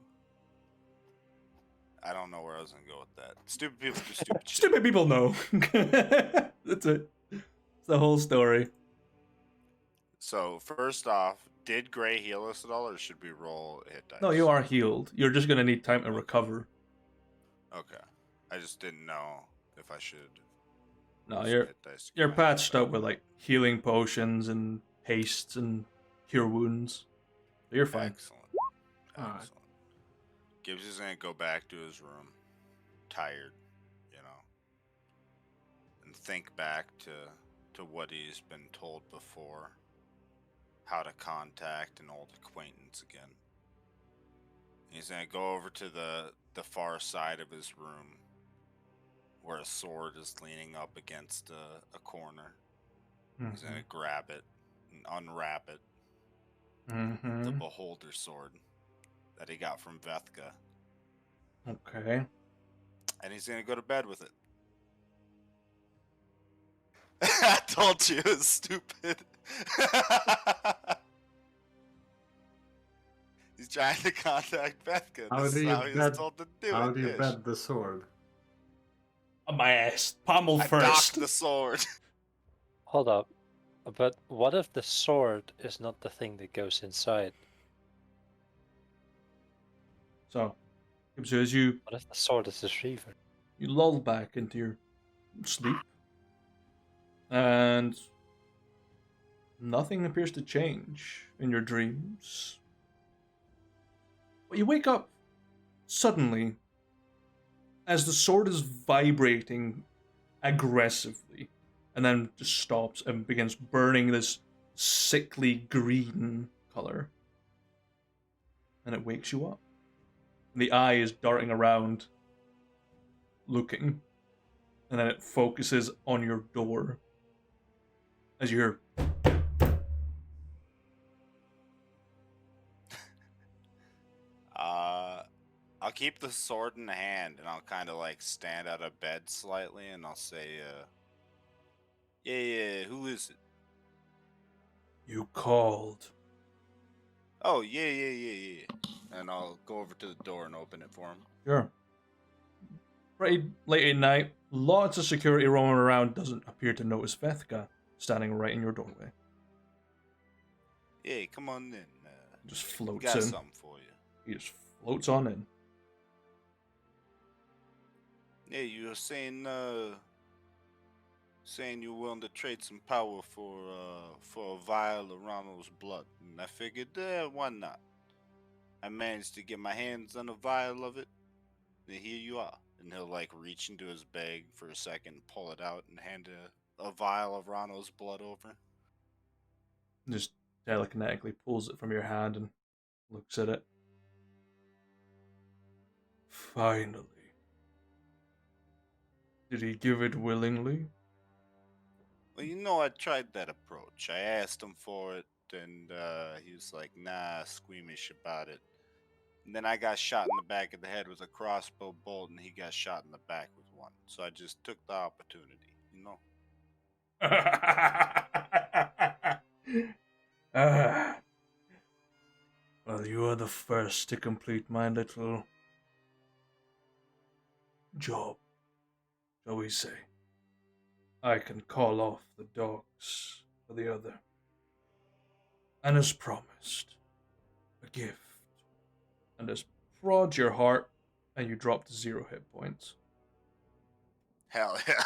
I don't know where I was gonna go with that. Stupid people do stupid shit. Stupid people know. That's it. It's the whole story. So first off, did Gray heal us at all, or should we roll hit dice? No, you are healed. You're just gonna need time to recover. Okay. I just didn't know if I should. No, roll some you're hit dice to get you're my health patched back. up with like healing potions and hastes and cure wounds. So you're fine. Excellent. Alright. Excellent. Gibbs is gonna go back to his room, tired, you know, and think back to what he's been told before, how to contact an old acquaintance again. He's gonna go over to the far side of his room, where a sword is leaning up against a corner. He's gonna grab it and unwrap it. The beholder sword that he got from Vethka. Okay. And he's gonna go to bed with it. I told you it was stupid. He's trying to contact Vethka. How This do is you how he was bed- told to do How it. do you Ish. bed the sword? On my ass. Pommel I first. docked the sword. Hold up. But what if the sword is not the thing that goes inside? So, as you What if the sword is the retriever? you lull back into your sleep, and nothing appears to change in your dreams. But you wake up suddenly as the sword is vibrating aggressively, and then just stops and begins burning this sickly green color. And it wakes you up. And the eye is darting around, looking, and then it focuses on your door as you hear. I'll keep the sword in the hand, and I'll kind of like stand out of bed slightly, and I'll say, yeah, who is it? You called. Oh, yeah. And I'll go over to the door and open it for him. Sure. Pretty late at night, lots of security roaming around doesn't appear to notice Vethka standing right in your doorway. Yeah, come on in. Just We floats got in. something for you. He just floats on in. Yeah, you were saying you're willing to trade some power for a vial of Ronald's blood, and I figured, why not? I managed to get my hands on a vial of it, and here you are. And he'll like reach into his bag for a second, pull it out, and hand a vial of Ronald's blood over. Just telekinetically pulls it from your hand and looks at it. Finally. Did he give it willingly? Well, you know, I tried that approach. I asked him for it, and he was like, nah, squeamish about it. And then I got shot in the back of the head with a crossbow bolt, and he got shot in the back with one. So I just took the opportunity, you know? Well, you are the first to complete my little job, shall we say. I can call off the dogs for the other. And as promised, a gift. And as prods your heart, and you drop to 0 hit points. Hell yeah.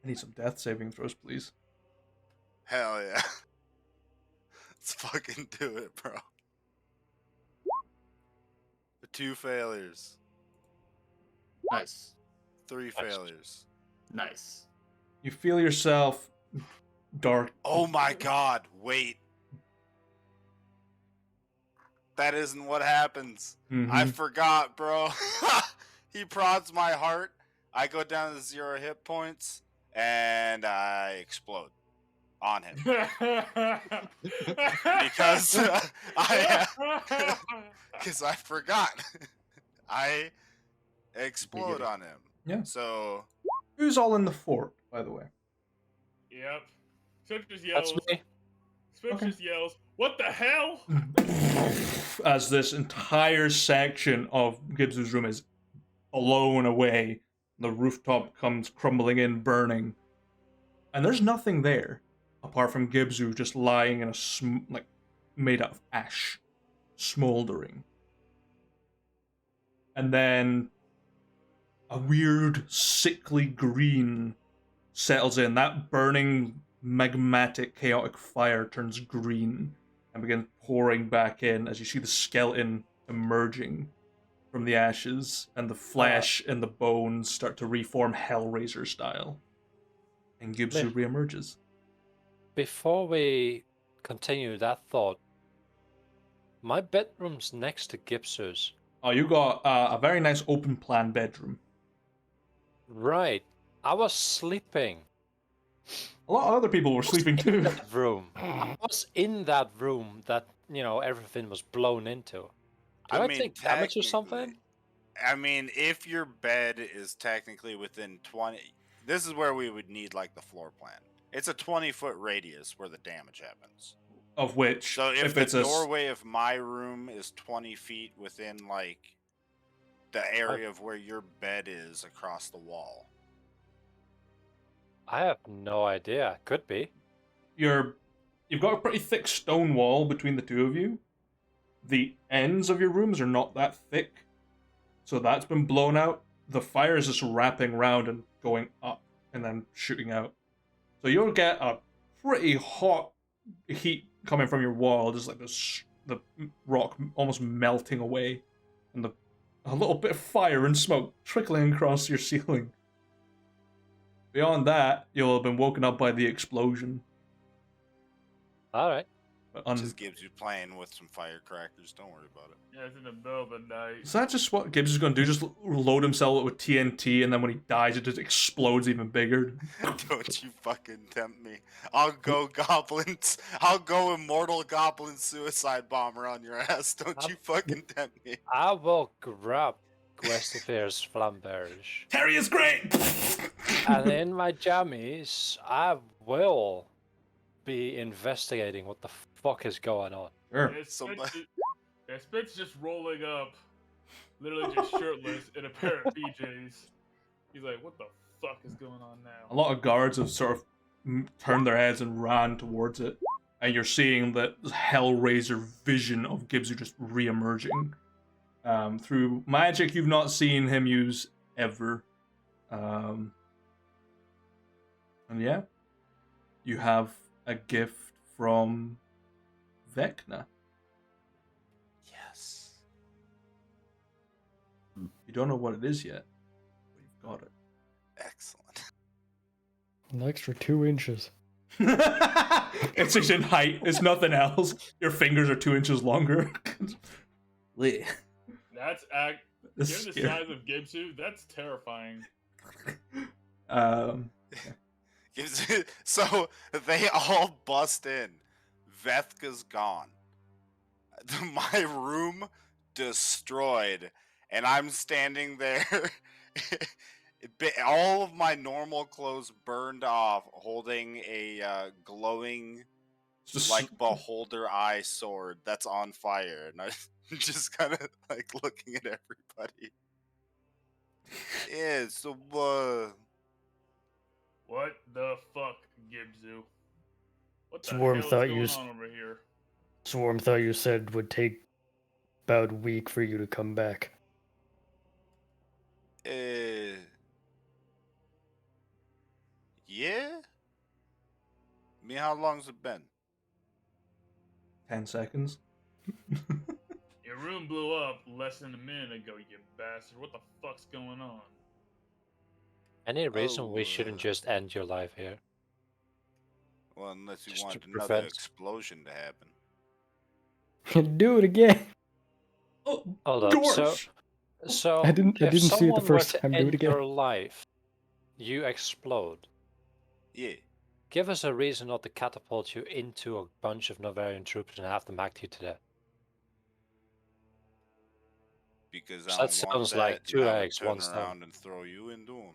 I need some death saving throws, please. Hell yeah. Let's fucking do it, bro. 2 failures. Nice. 3 failures. Nice. You feel yourself dark. Oh my god, wait. That isn't what happens. I forgot, bro. He prods my heart. I go down to 0 hit points, and I explode on him. Because because I forgot. I explode on him. Yeah. So Who's all in the fort, by the way? Yep. Swift just yells. That's me. Swift Okay. just yells, "What the hell?" As this entire section of Gibbs's room is blown away, the rooftop comes crumbling in, burning, and there's nothing there. apart from Gibzu just lying in a made out of ash, smoldering. And then a weird, sickly green settles in. That burning, magmatic, chaotic fire turns green and begins pouring back in as you see the skeleton emerging from the ashes, and the flesh and the bones start to reform Hellraiser style. And Gibzu reemerges. Before we continue that thought, my bedroom's next to Gibsu's. Oh, you got a very nice open plan bedroom. Right. I was sleeping. A lot of other people were sleeping too. That room. I was in that room that, everything was blown into. Did I take damage or something? I mean, if your bed is technically within 20... This is where we would need, like, the floor plan. It's a 20-foot radius where the damage happens. Of which, so if the doorway of my room is 20 feet within, like, the area of where your bed is across the wall. I have no idea. Could be. You've got a pretty thick stone wall between the two of you. The ends of your rooms are not that thick, so that's been blown out. The fire is just wrapping round and going up and then shooting out. So you'll get a pretty hot heat coming from your wall, just like the rock almost melting away, and a little bit of fire and smoke trickling across your ceiling. Beyond that, you'll have been woken up by the explosion. Alright. Just Gibbs you playing with some firecrackers, don't worry about it. Yeah, it's in the middle of the night. Is that just what Gibbs is going to do? Just load himself with TNT, and then when he dies, it just explodes even bigger? Don't you fucking tempt me. I'll go goblins. I'll go immortal goblin suicide bomber on your ass. Don't you fucking tempt me. I will grab Guestefer's flamberge. Terry is great! And in my jammies, I will be investigating what the fuck is going on. Sure. Spit's just rolling up, literally just shirtless in a pair of PJs. He's like, what the fuck is going on now? A lot of guards have sort of turned their heads and ran towards it. And you're seeing that Hellraiser vision of Gibzu just re-emerging. Through magic you've not seen him use ever. And yeah, you have a gift from Vecna. Yes. You don't know what it is yet, but you've got it. Excellent. An extra 2 inches. It's just in height. It's nothing else. Your fingers are 2 inches longer. That's given the size of Gibsu, that's terrifying. So they all bust in. Vethka's gone. My room destroyed, and I'm standing there. All of my normal clothes burned off, holding a glowing, like beholder eye sword that's on fire, and I'm just kind of like looking at everybody. Yeah, so what the fuck, Gibzu? What the Swarm hell is thought going on over here? Swarm thought you said would take about a week for you to come back. Yeah? I mean, how long's it been? 10 seconds. Your room blew up less than a minute ago, you bastard. What the fuck's going on? Any reason we shouldn't just end your life here? Well, unless you Just want to another prevent- explosion to happen. Do it again. Oh, Hold up. So I didn't if see it the someone first were to time. Do end it again. your life, you explode. Yeah. Give us a reason not to catapult you into a bunch of Novarian troops and have them hack you to death. Because So I that don't want sounds that, like two and I would eggs, turn one stone. around and throw you into them.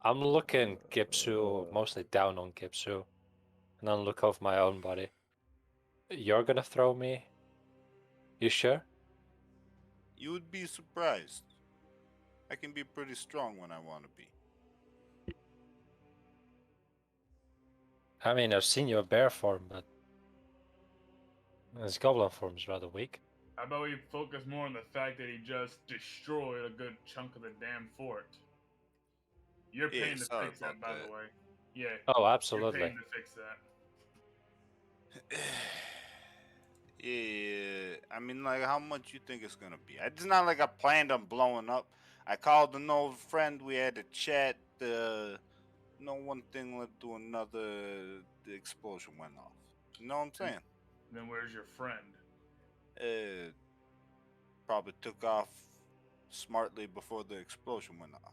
I'm looking Gibsu, mostly down on Gibsu, and then look over my own body. You're gonna throw me? You sure? You would be surprised. I can be pretty strong when I want to be. I mean, I've seen your bear form, but his goblin form is rather weak. How about we focus more on the fact that he just destroyed a good chunk of the damn fort? You're Yeah, paying to sorry fix that, about by that. the way. Yeah, Oh, you're absolutely. paying to fix that. Yeah, I mean, like, how much you think it's gonna be? It's not like I planned on blowing up. I called an old friend. We had a chat. One thing led to another. The explosion went off. You know what I'm saying? Then where's your friend? Probably took off smartly before the explosion went off.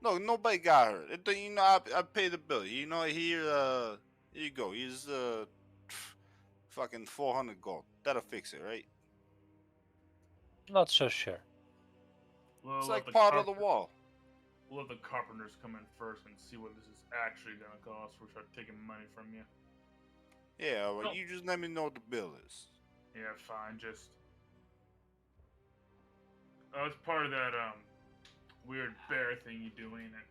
No, nobody got hurt. I paid the bill. Here you go. Here's fucking 400 gold. That'll fix it, right? Not so sure. We'll It's let like the part of the carpenter- wall. We'll let the carpenters come in first and see what this is actually gonna cost. We start taking money from you. Yeah, well, Oh. you just let me know what the bill is. Yeah, fine. Just it's part of that weird bear thing you do, ain't it?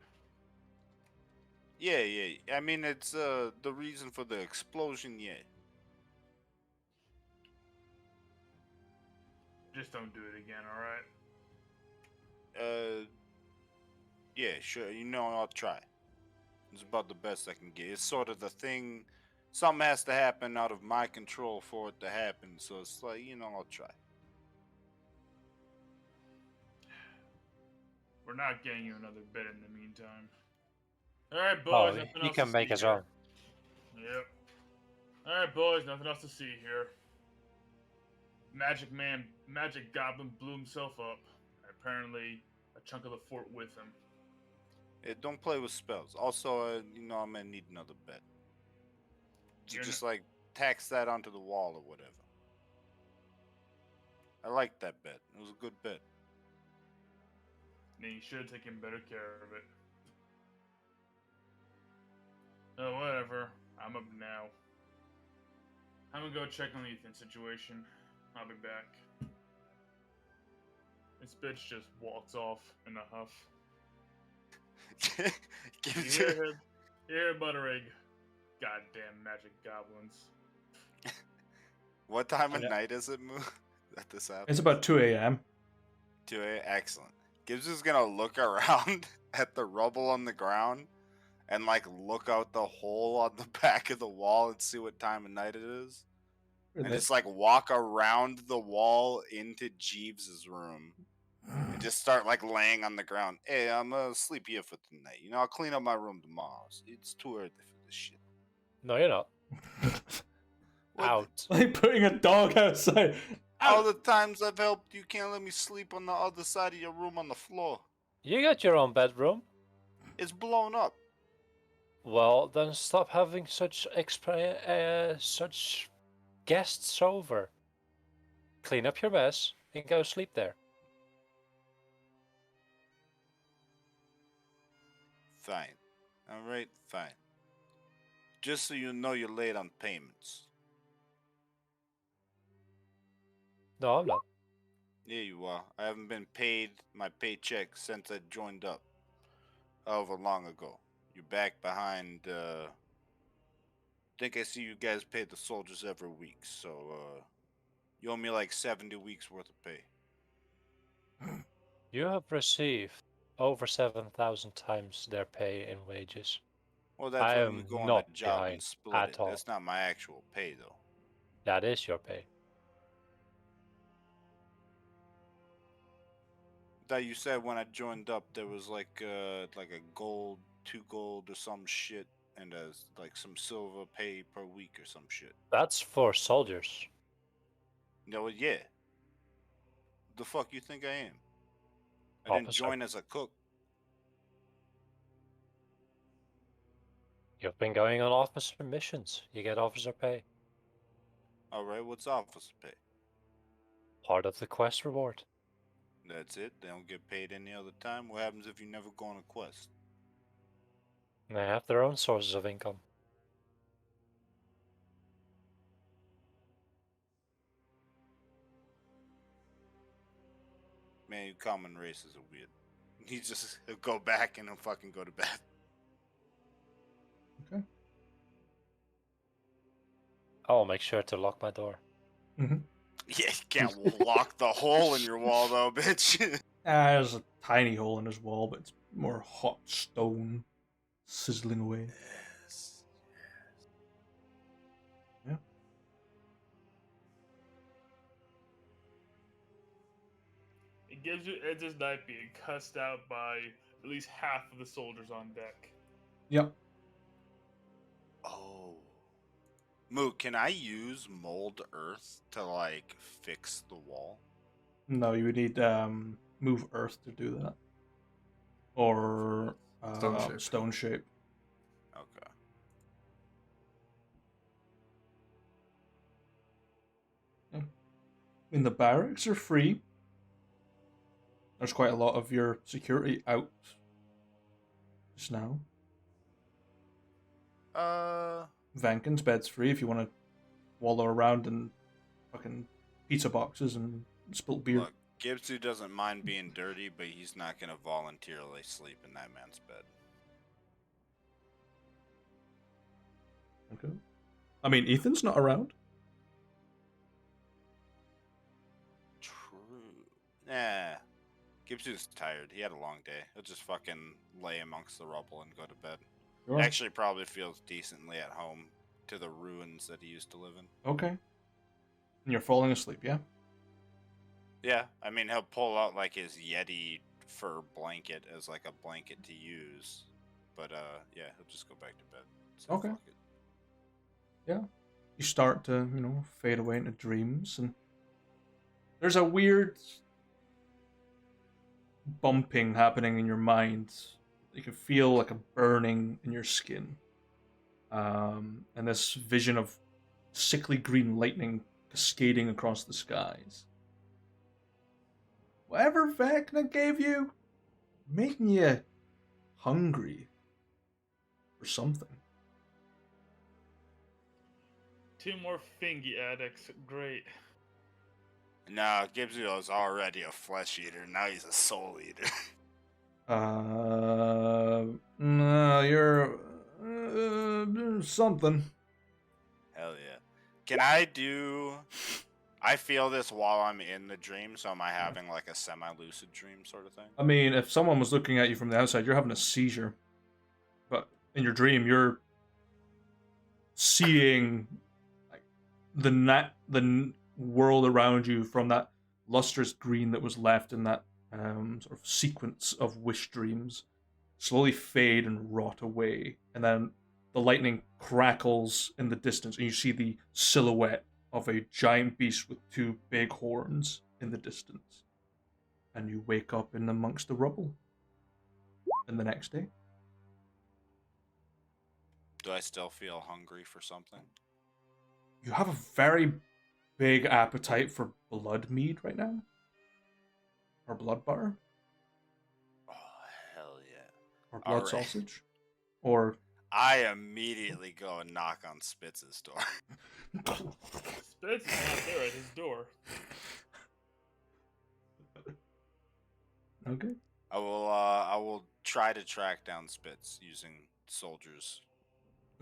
Yeah. I mean, it's the reason for the explosion. Yeah. Just don't do it again, all right? Yeah, sure. I'll try. It's about the best I can get. It's sort of the thing. Something has to happen out of my control for it to happen. So it's like, I'll try. We're not getting you another bed in the meantime. All right, Oh, boys. Nothing he else can to make see his here. own. Yep. All right, boys. Nothing else to see here. Magic Goblin blew himself up. Apparently, a chunk of the fort with him. Yeah, don't play with spells. Also, I'm gonna need another bed. So just like tax that onto the wall or whatever. I like that bed. It was a good bed. And you should have taken better care of it. Oh, whatever. I'm up now. I'm gonna go check on the Ethan situation. I'll be back. This bitch just walks off in a huff. You hear him? You hear muttering, "Goddamn magic goblins." What time of night is it, Moo? That this happens? It's about 2 a.m. 2 a.m. Excellent. Gibbs is gonna look around at the rubble on the ground and like look out the hole on the back of the wall and see what time of night it is. And just like walk around the wall into Jeeves's room and just start like laying on the ground. Hey, I'm gonna sleep here for tonight. I'll clean up my room tomorrow. It's too early for this shit. No, you're not. What? Out. Like putting a dog outside. All the times I've helped, you can't let me sleep on the other side of your room on the floor. You got your own bedroom. It's blown up. Well, then stop having such guests over. Clean up your mess and go sleep there. Fine. All right, fine. Just so you know, you're late on payments. No, I'm not. Yeah, you are. I haven't been paid my paycheck since I joined up. However long ago. You're back behind, think I see you guys pay the soldiers every week, so, you owe me like 70 weeks worth of pay. You have received over 7,000 times their pay in wages. Well, that's I when we am go on not a job behind and split at it. all. That's not my actual pay, though. That is your pay. That you said when I joined up, there was like a gold, 2 gold or some shit, and like some silver pay per week or some shit. That's for soldiers. No, yeah. The fuck you think I am? I didn't Officer. join as a cook. You've been going on officer missions. You get officer pay. Alright, what's officer pay? Part of the quest reward. That's it? They don't get paid any other time? What happens if you never go on a quest? They have their own sources of income. Man, you common races are weird. he'll go back and he'll fucking go to bed. Okay. I'll make sure to lock my door. Mm-hmm. Yeah, you can't lock the hole in your wall though, bitch. There's a tiny hole in his wall, but it's more hot stone sizzling away. Yes. Yeah. It gives you Edge's night being cussed out by at least half of the soldiers on deck. Yep. Oh. Moot, can I use mold earth to like fix the wall? No, you would need move earth to do that, or Stone shape. stone shape. Okay. In the barracks are free. There's quite a lot of your security out just now. Vankin's bed's free if you want to wallow around in fucking pizza boxes and spilt beer. Look, Gibbsy doesn't mind being dirty, but he's not gonna voluntarily sleep in that man's bed. Okay. I mean, Ethan's not around. True. Nah. Gibbsy's tired. He had a long day. He'll just fucking lay amongst the rubble and go to bed. Sure. Actually, probably feels decently at home to the ruins that he used to live in. Okay. And you're falling asleep, yeah? Yeah, I mean, he'll pull out like his Yeti fur blanket as like a blanket to use. But yeah, he'll just go back to bed. So Okay. fuck it. Yeah. You start to, fade away into dreams, and there's a weird bumping happening in your mind. You can feel like a burning in your skin. And this vision of sickly green lightning cascading across the skies. Whatever Vecna gave you, making you hungry for something. 2 more fingy addicts. Great. No, Gibbsy was already a flesh eater. Now he's a soul eater. No, you're something. Hell yeah. Can I do... I feel this while I'm in the dream, so am I having like a semi-lucid dream sort of thing? I mean, if someone was looking at you from the outside, you're having a seizure. But in your dream, you're seeing like the world around you from that lustrous green that was left in that sort of sequence of wish dreams slowly fade and rot away, and then the lightning crackles in the distance, and you see the silhouette of a giant beast with 2 big horns in the distance. And you wake up in amongst the rubble. And the next day, Do I still feel hungry for something? you have a very big appetite for blood mead right now. Or blood butter. Oh, hell yeah. Or blood Alright. sausage. Or I immediately go and knock on Spitz's door. Spence is not there at his door. okay. I will try to track down Spitz using soldiers.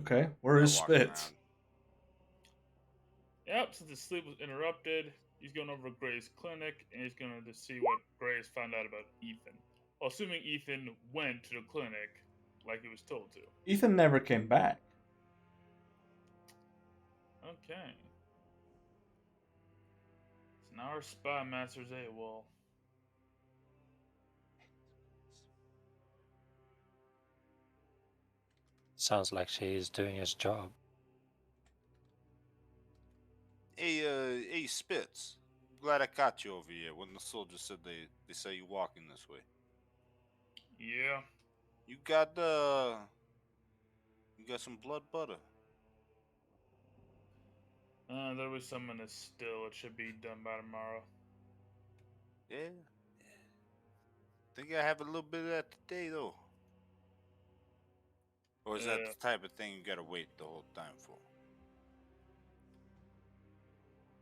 Okay. Where that is walk Spitz? around. Yep, since his sleep was interrupted, he's going over to Gray's clinic, and he's going to see what Gray has found out about Ethan. Well, assuming Ethan went to the clinic like he was told to. Ethan never came back. Okay. So now our spy master's AWOL. Sounds like she is doing his job. Hey, Spitz. Glad I caught you over here when the soldiers said they say you walking this way. Yeah. You got some blood butter. There was some in this still. It should be done by tomorrow. Yeah. Think I have a little bit of that today though. Or is that Yeah. the type of thing you gotta wait the whole time for?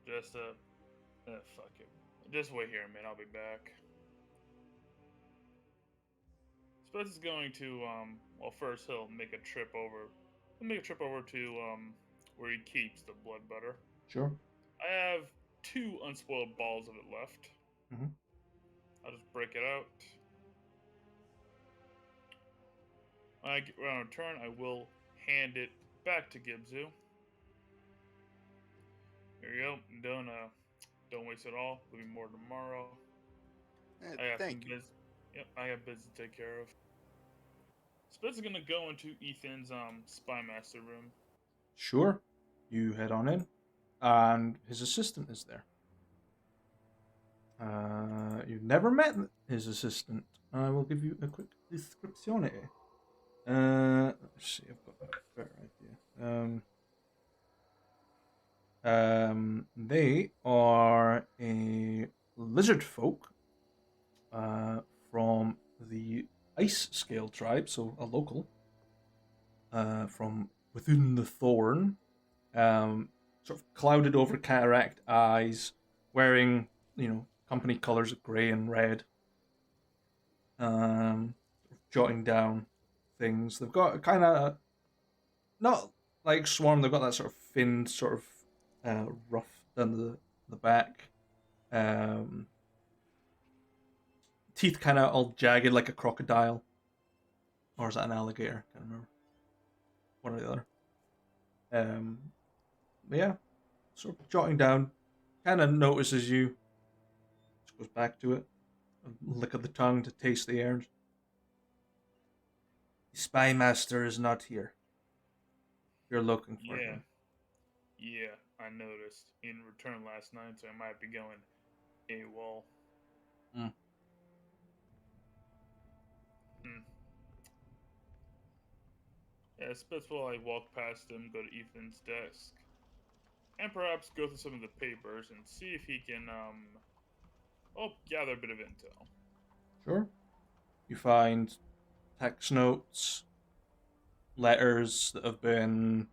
Just, fuck it. Just wait here, man. I'll be back. Spence is going to well, first he'll make a trip over. He'll make a trip over to where he keeps the blood butter. Sure. I have 2 unspoiled balls of it left. Mhm. I'll just break it out. When I return, I will hand it back to Gibzu. Here you go. Don't waste it all. There'll be more tomorrow. I got Thank you. Yep, I got business to take care of. Spence is gonna go into Ethan's spy master room. Sure. You head on in, and his assistant is there. You've never met his assistant. I will give you a quick description. Let's see, I've got a better idea. They are a lizard folk from the Ice Scale tribe, so a local, from within the Thorn, sort of clouded over cataract eyes, wearing, company colors of grey and red, jotting down things. They've got kind of, not like Swarm, they've got that sort of finned, sort of rough down the back. Teeth kind of all jagged like a crocodile. Or is that an alligator? Can't remember. One or the other. But yeah, sort of jotting down. Kind of notices you. Just goes back to it. Lick of the tongue to taste the air. The spy master is not here. You're looking for him. Yeah, I noticed. He didn't return last night, so I might be going AWOL. Yeah, Spitz will walk past him, go to Ethan's desk, and perhaps go through some of the papers and see if he can, gather a bit of intel. Sure. You find tax notes, letters that have been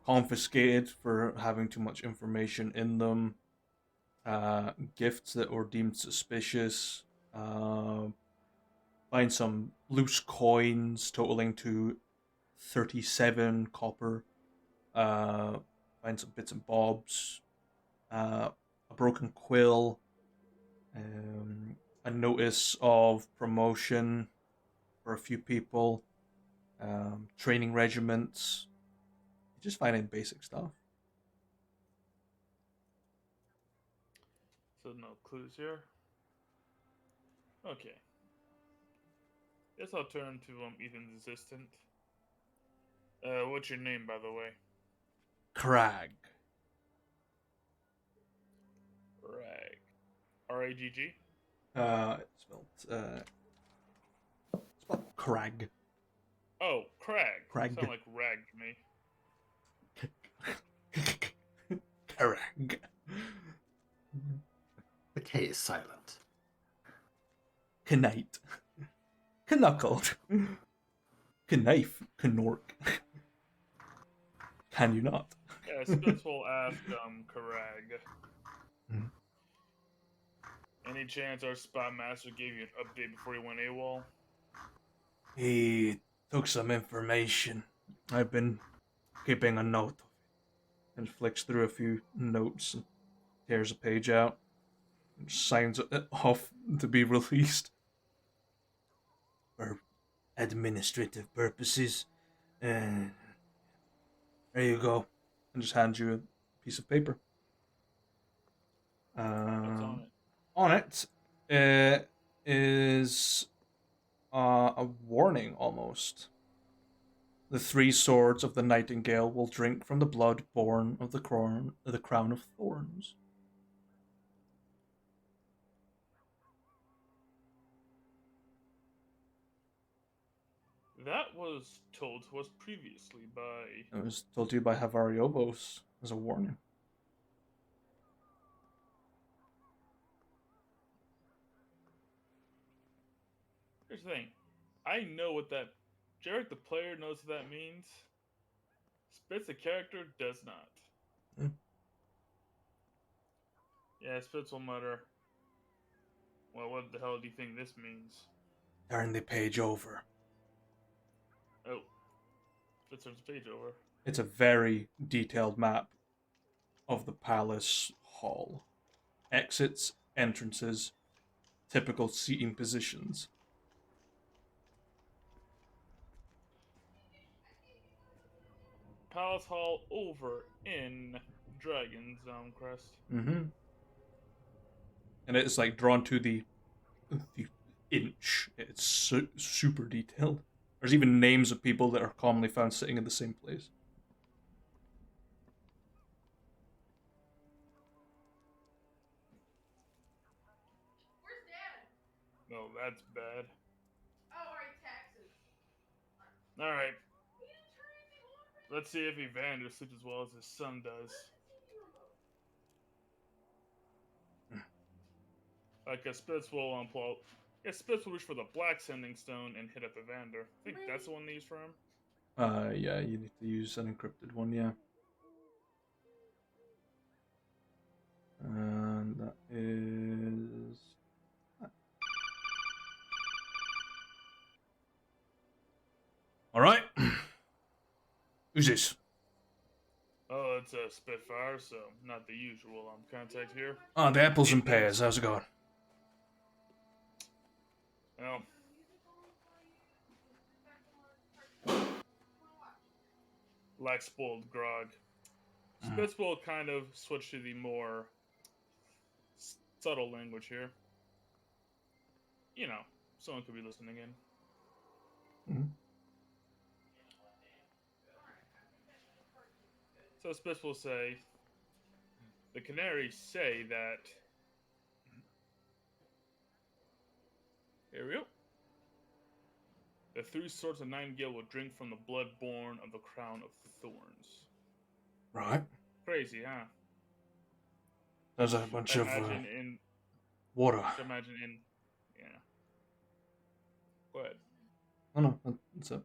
confiscated for having too much information in them, gifts that were deemed suspicious, find some loose coins totaling to 37 copper, find some bits and bobs, a broken quill, a notice of promotion for a few people, training regiments. You're just finding basic stuff. So no clues here. Okay. Guess I'll turn to Ethan's assistant. What's your name, by the way? Crag. Rag. R-A-G-G? It's spelled Crag. Oh, Crag. Crag. Sound like rag to me. Crag. The K is silent. Knight. Knuckled. Knife. Knork. Can you not? Yeah, Spitz will ask Karag. Mhm. Any chance our spy master gave you an update before he went AWOL? He took some information. I've been keeping a note of it. And flicks through a few notes and tears a page out and signs it off to be released. For administrative purposes. There you go. And just hands you a piece of paper. What's on it? On it is a warning almost. The 3 swords of the Nightingale will drink from the blood born of the crown of thorns. That was told to us previously by... It was told to you by Havariobos as a warning. Here's the thing. I know what that... Jarek, the player, knows what that means. Spitz, the character, does not. Yeah, Spitz will mutter, well, what the hell do you think this means? Turn the page over. Oh. Let's turn the page over. It's a very detailed map of the palace hall. Exits, entrances, typical seating positions. Palace Hall over in Dragon's Crest. Mm-hmm. And it's like drawn to the inch. It's super detailed. There's even names of people that are commonly found sitting in the same place. No, that's bad. Alright. Let's see if Evander sleeps as well as his son does. Like a Spitz will unplug. Yeah, Spitz will reach for the black sending stone and hit up Evander. I think that's the one they use for him. Yeah, you need to use an encrypted one, yeah. And that is... Alright. Who's this? Oh, it's a Spitfire, so not the usual contact here. Oh, the apples and pears. How's it going? Well, like spoiled grog. Spitz will kind of switch to the more subtle language here. You know, someone could be listening in. Mm-hmm. So Spitz will say, the Canaries say that... Here we go. The three swords of Nightingale will drink from the blood born of the crown of thorns. Right. Crazy, huh? There's a bunch of in water. Imagine in, yeah. Go ahead. Oh no, that's it.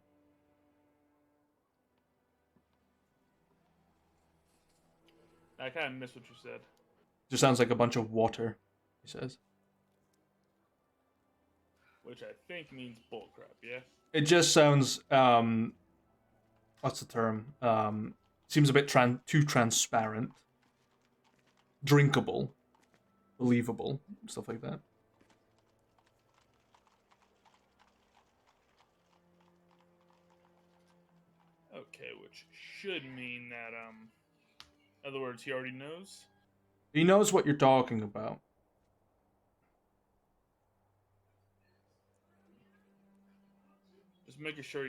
I kind of missed what you said. Just sounds like a bunch of water, he says. Which I think means bullcrap, yeah? It just sounds, what's the term? Seems a bit too transparent. Drinkable. Believable. Stuff like that. Okay, which should mean that, in other words, he already knows? He knows what you're talking about. Just making sure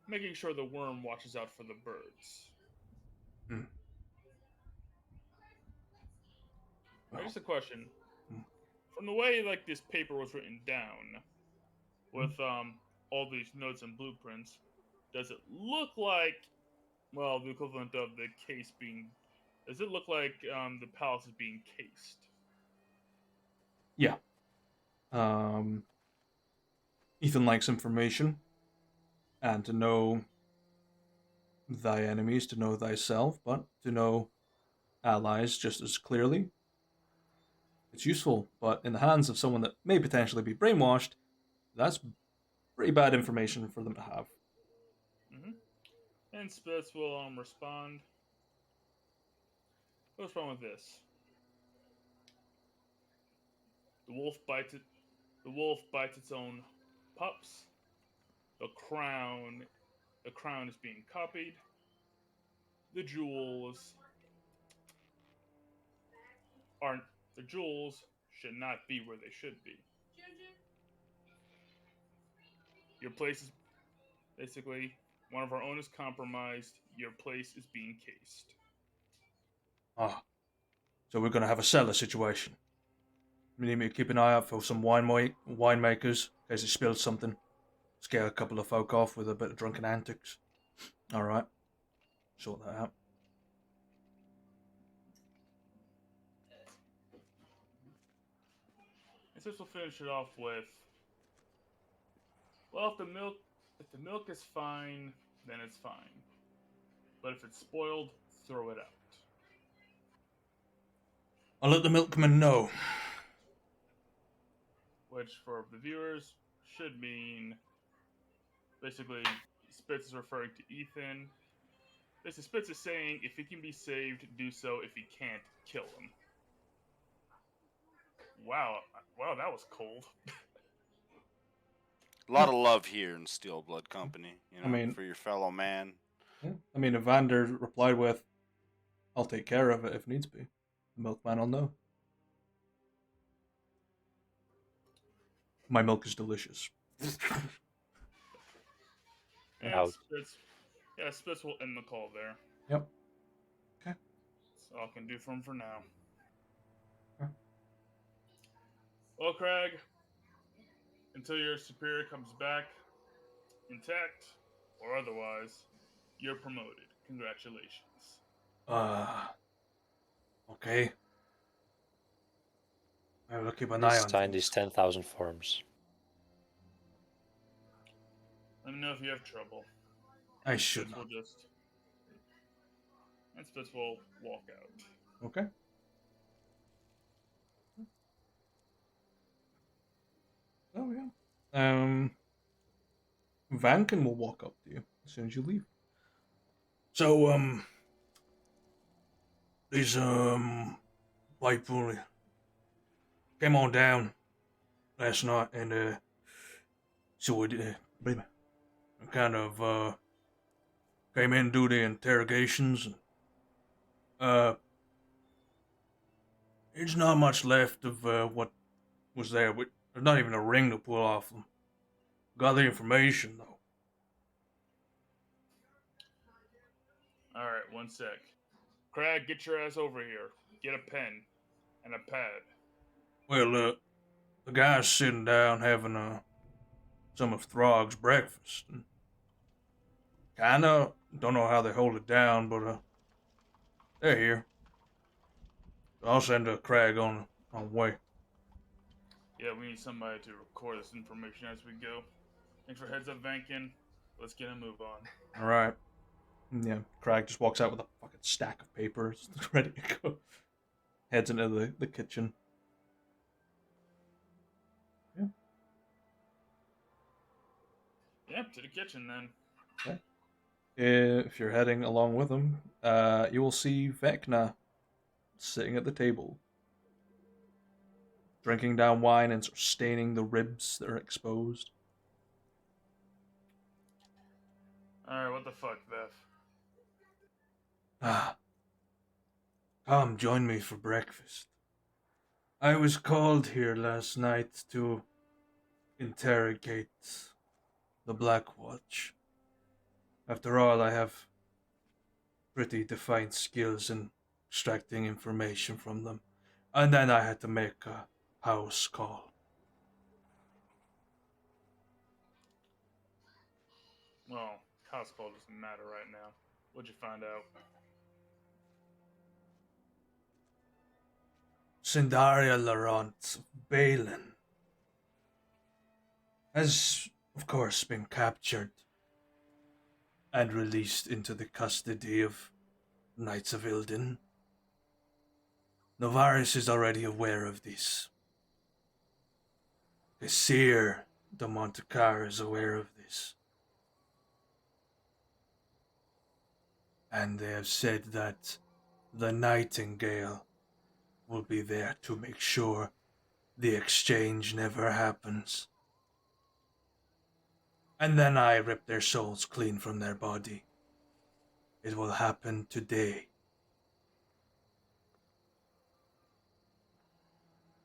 making sure the worm watches out for the birds. Hmm. Well. Just a question. From the way, like, this paper was written down, with, all these notes and blueprints, does it look like, well, the equivalent of the case being, does it look like, the palace is being cased? Yeah. Ethan likes information, and to know thy enemies, to know thyself, but to know allies just as clearly. It's useful, but in the hands of someone that may potentially be brainwashed, that's pretty bad information for them to have. Mm-hmm. And Spitz will respond. What's wrong with this? The wolf bites its own pups. The crown is being copied. The jewels should not be where they should be. Your place is basically, one of our own is compromised. Your place is being cased. Ah, so we're going to have a cellar situation. We need me to keep an eye out for some winemakers in case they spilled something. Scare a couple of folk off with a bit of drunken antics. Alright. Sort that out. And so we'll finish it off with, well, if the milk is fine, then it's fine. But if it's spoiled, throw it out. I'll let the milkman know. which for the viewers should mean basically Spitz is referring to Ethan. Basically, Spitz is saying if he can be saved, do so. If he can't, kill him. Wow, that was cold. A lot of love here in Steel Blood Company, I mean- for your fellow man. Yeah. I mean, Evander replied with, "I'll take care of it if needs be. The milkman will know. My milk is delicious." And Ouch. Spitz will end the call there. Yep. Okay. That's all I can do for him for now. Okay. Well, Craig, until your superior comes back intact or otherwise, you're promoted. Congratulations. Okay. I will keep an eye Please on sign things. these 10,000 forms. Let me know if you have trouble. I should Spitz not. will just... And Spitz will walk out. Okay. Oh yeah. Vankin will walk up to you as soon as you leave. So, these people came on down last night, and so we kind of came in to do the interrogations, and there's not much left of what was there. There's not even a ring to pull off them. Got the information though. Alright, one sec. Craig, get your ass over here. Get a pen and a pad. Well, the guy's sitting down having some of Throg's breakfast. And kinda don't know how they hold it down, but they're here. I'll send a Crag on way. Yeah, we need somebody to record this information as we go. Thanks for heads up, Vankin. Let's get a move on. All right. Yeah, Crag just walks out with a fucking stack of papers ready to go. Heads into the kitchen. Yeah. Yep, to the kitchen then. Okay. If you're heading along with him, you will see Vecna sitting at the table, drinking down wine and sort of staining the ribs that are exposed. Alright, what the fuck, Beth? Come join me for breakfast. I was called here last night to interrogate the Black Watch. After all, I have pretty defined skills in extracting information from them. And then I had to make a house call. Well, house call doesn't matter right now. What'd you find out? Sindaria Laurent of Balin has, of course, been captured and released into the custody of Knights of Ilden. Novaris is already aware of this. The Seer de Montecar is aware of this. And they have said that the Nightingale will be there to make sure the exchange never happens. And then I rip their souls clean from their body. It will happen today.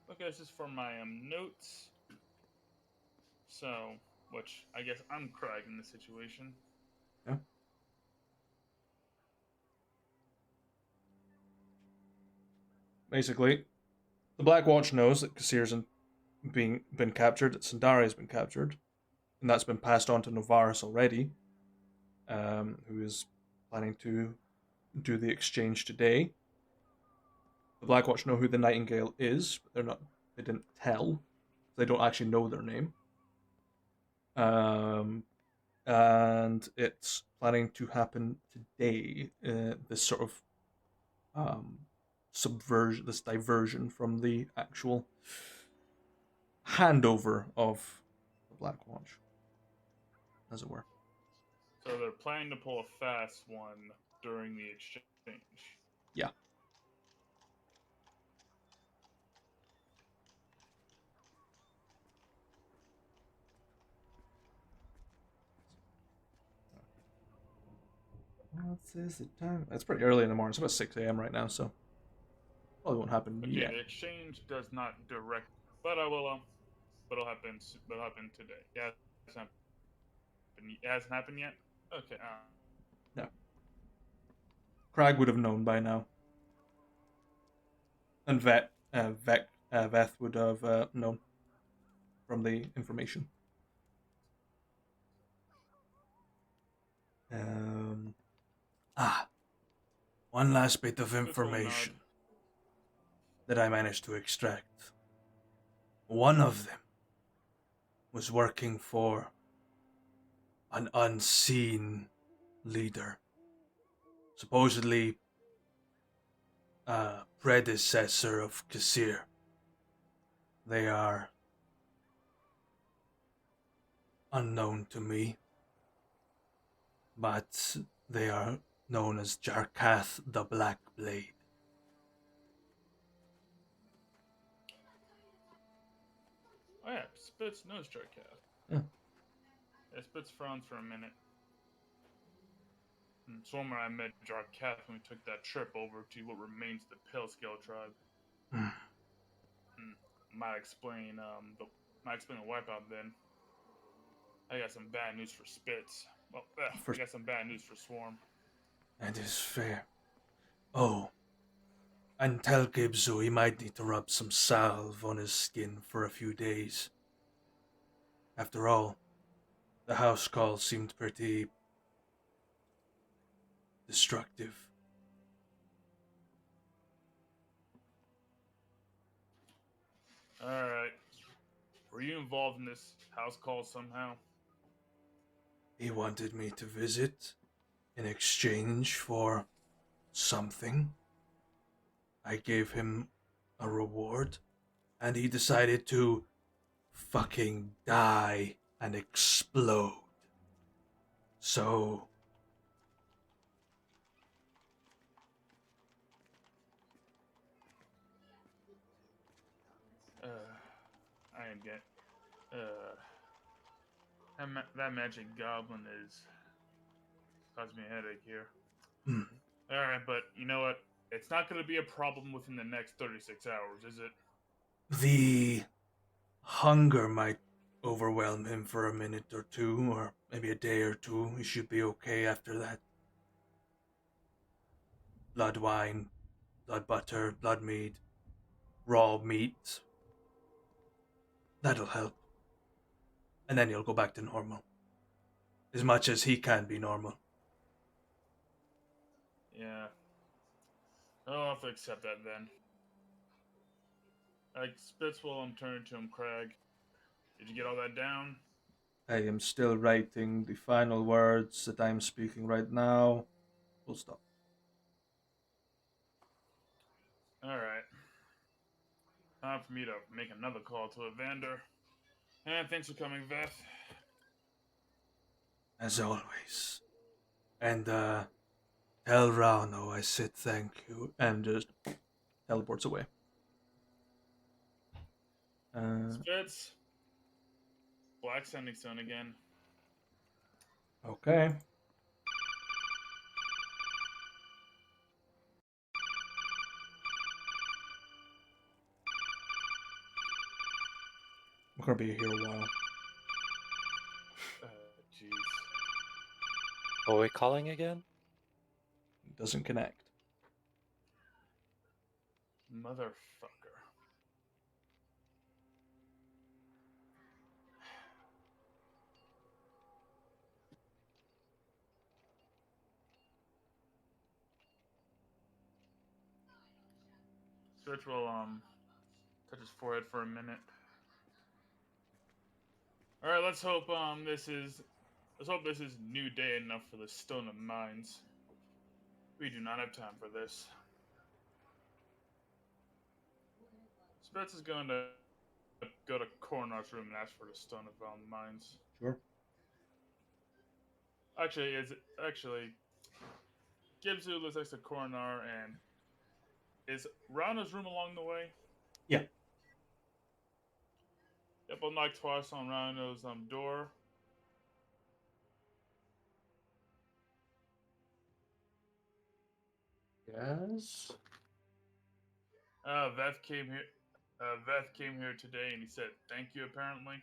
Okay, this is for my notes. So, which I guess I'm Craig in this situation. Yeah. Basically, the Black Watch knows that Kassir's been captured, that Sandari has been captured, and that's been passed on to Novaris already, who is planning to do the exchange today. The Black Watch know who the Nightingale is, but they didn't tell. They don't actually know their name. And it's planning to happen today. This sort of this diversion from the actual handover of the Black Watch, as it were. So they're planning to pull a fast one during the exchange. Yeah. What is the time? It's pretty early in the morning. It's about 6 a.m. right now, so probably won't happen Okay, yet. the exchange does not direct, but I will. But it'll happen. It'll happen today. Yeah, it hasn't happened yet. Okay. No. Crag would have known by now, and Veth would have known from the information. One last bit of information that I managed to extract. One of them was working for an unseen leader, supposedly a predecessor of Kasir. They are unknown to me, but they are known as Jarkath the Black Blade. Oh yeah, Spitz knows Jarkath. Yeah. Yeah, Spitz frowns for a minute. Swarmer and I met Jarkath when we took that trip over to what remains of the Pale Scale tribe. Might explain the wipeout then. I got some bad news for Spitz. Well, I got some bad news for Swarm. That is fair. Oh, and tell Gibzu he might need to rub some salve on his skin for a few days. After all, the house call seemed pretty destructive. Alright. Were you involved in this house call somehow? He wanted me to visit in exchange for something. I gave him a reward, and he decided to fucking die and explode. So I get. That magic goblin is causing me a headache here. Alright, but you know what? It's not going to be a problem within the next 36 hours, is it? the hunger might overwhelm him for a minute or two, or maybe a day or two. He should be okay after that. Blood wine, blood butter, blood mead, raw meat. That'll help. And then he'll go back to normal. As much as he can be normal. Yeah. I'll have to accept that then. Spitz will turn to him, Craig. Did you get all that down? I am still writing the final words that I'm speaking right now. Full stop. Alright. Time for me to make another call to Evander. And thanks for coming, Veth. As always. And tell Rano I said thank you, and just teleports away. Spitz. Black sending stone again. Okay. I'm gonna be here a while. Jeez. Are we calling again? It doesn't connect. Motherfucker. Switch will touch his forehead for a minute. Alright, let's hope this is new day enough for the Stone of Minds. We do not have time for this. Spitz is going to go to Coronar's room and ask for the Stone of Bound Minds. Sure. Actually, Gibzu lives next to Coronar, and is Rana's room along the way? Yeah. Yep, I'll knock twice on Rana's door. Yes. Veth came here. Veth came here today, and he said thank you. Apparently,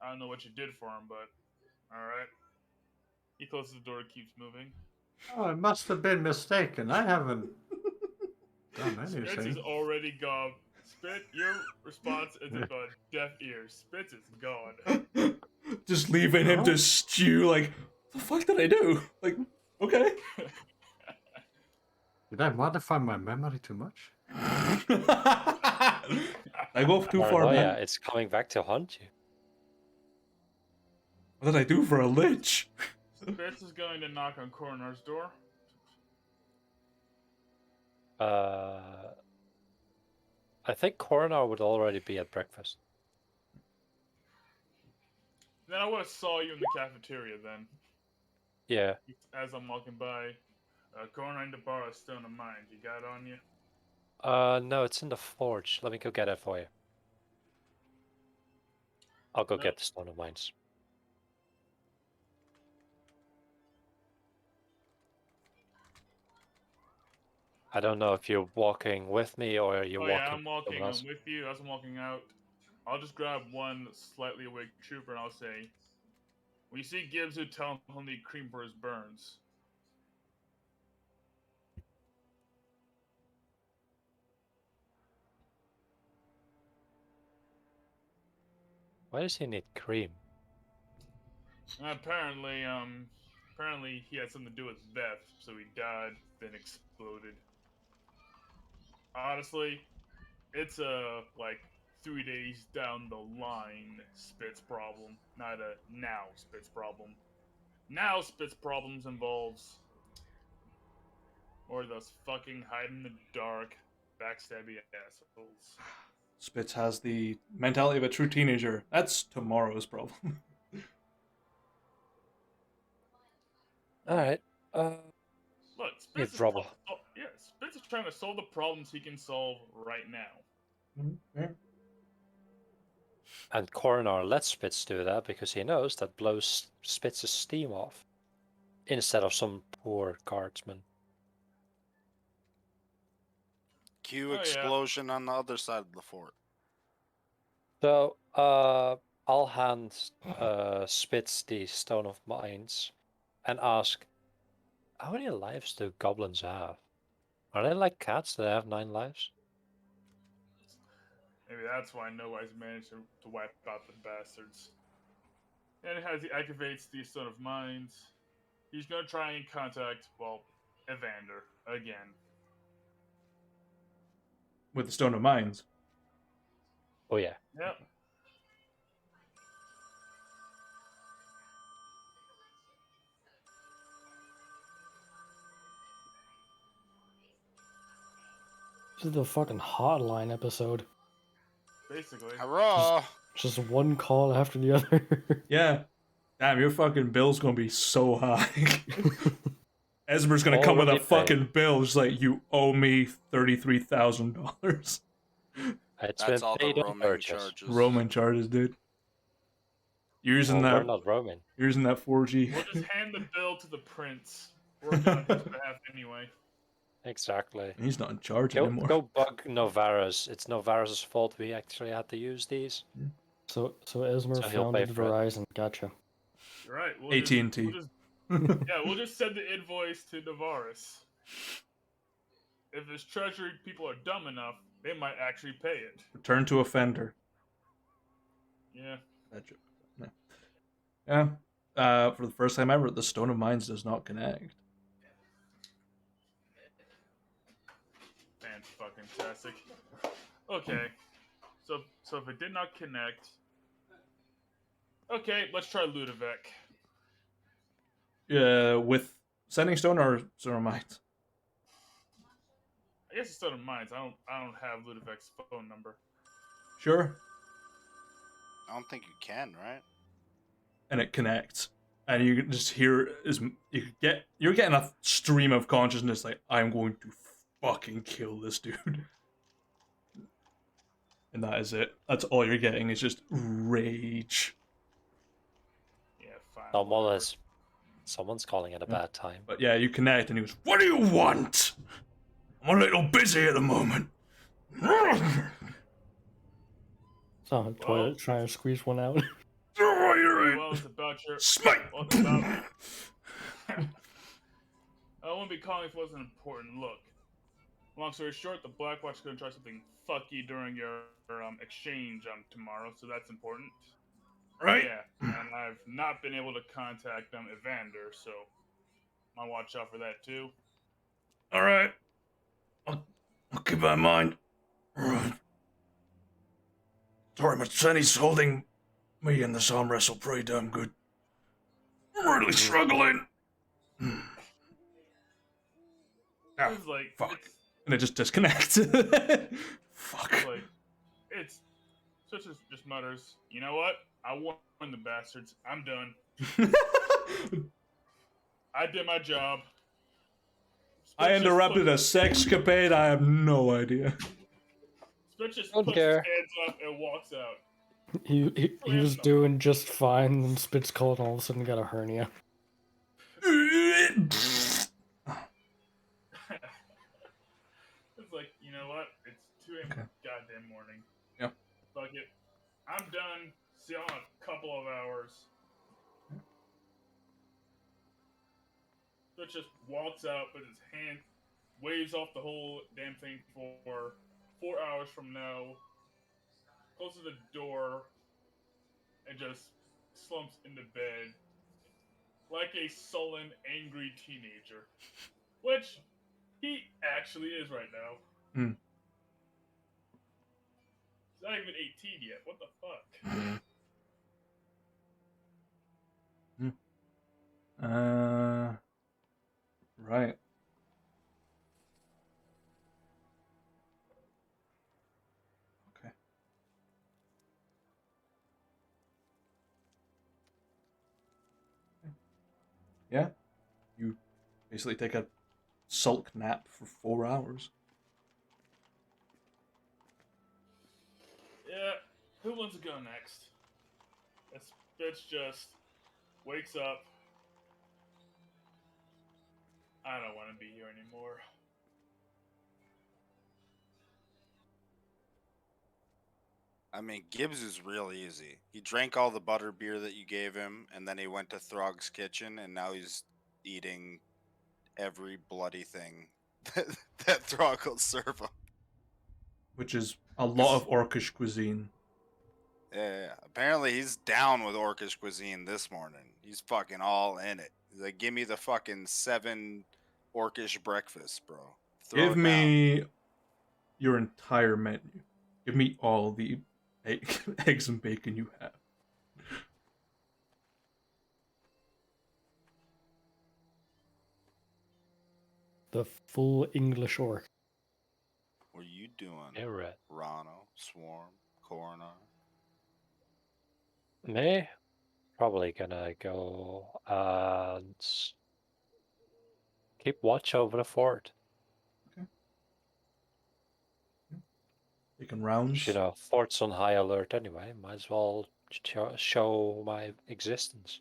I don't know what you did for him, but all right. He closes the door, keeps moving. Oh, I must have been mistaken. I haven't done Spitz is anything. already gone. Spit, your response is a deaf ear. Spitz is gone. Just leaving him to stew. Like, the fuck did I do? Like, okay. Did I modify my memory too much? I go too far, Paranoia, man. it's coming back to haunt you. What did I do for a lich? Spitz is going to knock on Coronar's door. I think Coronar would already be at breakfast. Then I would have saw you in the cafeteria then. Yeah. As I'm walking by. Coronar need to borrow a Stone of Mind. You got it on you? No, it's in the forge. Let me go get it for you. I'll go get the Stone of Minds. I don't know if you're walking with me or you're walking. Yeah, I'm walking. someone else. I'm with you. As I'm walking out, I'll just grab one slightly awake trooper and I'll say, when you see Gibzu, tell him he'll need cream for his burns. Why does he need cream? Apparently he had something to do with Beth, so he died, then exploded. Honestly, it's like 3 days down the line Spitz problem, not a now Spitz problem. Now Spitz problems involves more of those fucking hide in the dark, backstabby assholes. Spitz has the mentality of a true teenager. That's tomorrow's problem. Alright. Look, Spitz trouble. Spitz is trying to solve the problems he can solve right now. Yeah. And Coronar lets Spitz do that because he knows that blows Spitz's steam off instead of some poor guardsman. Cue explosion on the other side of the fort. So, I'll hand Spitz the Stone of Minds and ask, how many lives do goblins have? Are they like cats that have 9 lives? Maybe that's why Nobody's managed to wipe out the bastards. And as he activates the Stone of Minds, he's going to try and contact, Evander again. With the Stone of Minds. Oh yeah. Yep. This is the fucking hotline episode. Basically. Hurrah! Just one call after the other. Yeah. Damn, your fucking bill's gonna be so high. Esmer's gonna come with a Already fucking bill, just like, you owe me $33,000. It's That's been all the paid in roaming purchase. charges. Roman charges, dude. Using Well, we're that, not Roman. using that 4G. We'll just hand the bill to the prince. Work on his behalf anyway. Exactly. He's not in charge Go anymore. bug Novaris. It's Novaris' fault we actually had to use these. So Esmer So he'll pay founded for it. Verizon. Gotcha. You're right. AT&T. We'll just send the invoice to Navaris. If his treasury people are dumb enough, they might actually pay it. Return to offender. Yeah. That joke. Yeah. For the first time ever, the Stone of Minds does not connect. Fan-fucking-tastic. Okay. So if it did not connect... Okay, let's try Ludovic. With Sending Stone or Stone of Minds? I guess it's Stone of Minds. I don't have Ludovic's phone number. Sure. I don't think you can, right? And it connects, and you can just hear you're getting a stream of consciousness like, I'm going to fucking kill this dude. And that is it. That's all you're getting is just rage. Yeah, fine. whatever. Someone's calling it a bad time. But yeah, you connect, and he goes, "What do you want? I'm a little busy at the moment." So I'm Well- trying to squeeze one out. Oh, you're right. Well, it's about your. Smite. Well, it's about. I wouldn't be calling if it wasn't important. Look, long story short, the Black Watch is going to try something fucky during your exchange tomorrow, so that's important. Right? Yeah, and I've not been able to contact Evander, so I'll watch out for that too. All right. I'll keep that in mind. All right. Sorry, my Senny's holding me in this arm wrestle pretty damn good. I'm really struggling. Ah, It's like fuck. It's, and it just disconnects. Fuck. like it's such as just mutters. You know what? I warned the bastards. I'm done. I did my job. I interrupted a sexcapade. I have no idea. Spitz just Don't puts care. his hands up and walks out. He was doing just fine, and Spitz cold and all of a sudden got a hernia. It's like, you know what? It's 2 a.m. Okay. goddamn morning. Yep. Fuck it. I'm done. See y'all in a couple of hours. So just walks out with his hand, waves off the whole damn thing for 4 hours from now, closes the door, and just slumps into bed like a sullen, angry teenager. Which he actually is right now. Hmm. He's not even 18 yet. What the fuck? Right. Okay. Yeah. You basically take a sulk nap for 4 hours. Yeah, who wants to go next? This bitch just wakes up. I don't want to be here anymore. I mean, Gibbs is real easy. He drank all the butter beer that you gave him, and then he went to Throg's kitchen, and now he's eating every bloody thing that Throg will serve him. Which is a lot of Orcish cuisine. Yeah. Apparently, he's down with Orcish cuisine this morning. He's fucking all in it. He's like, give me the fucking 7 Orcish breakfast, bro. Throw Give it down. me your entire menu. Give me all the eggs and bacon you have. The full English orc. What are you doing, Alright. Rano, Swarm, Coronar? Me? Probably gonna go and keep watch over the fort. Taking rounds. You know, fort's on high alert anyway. Might as well show my existence.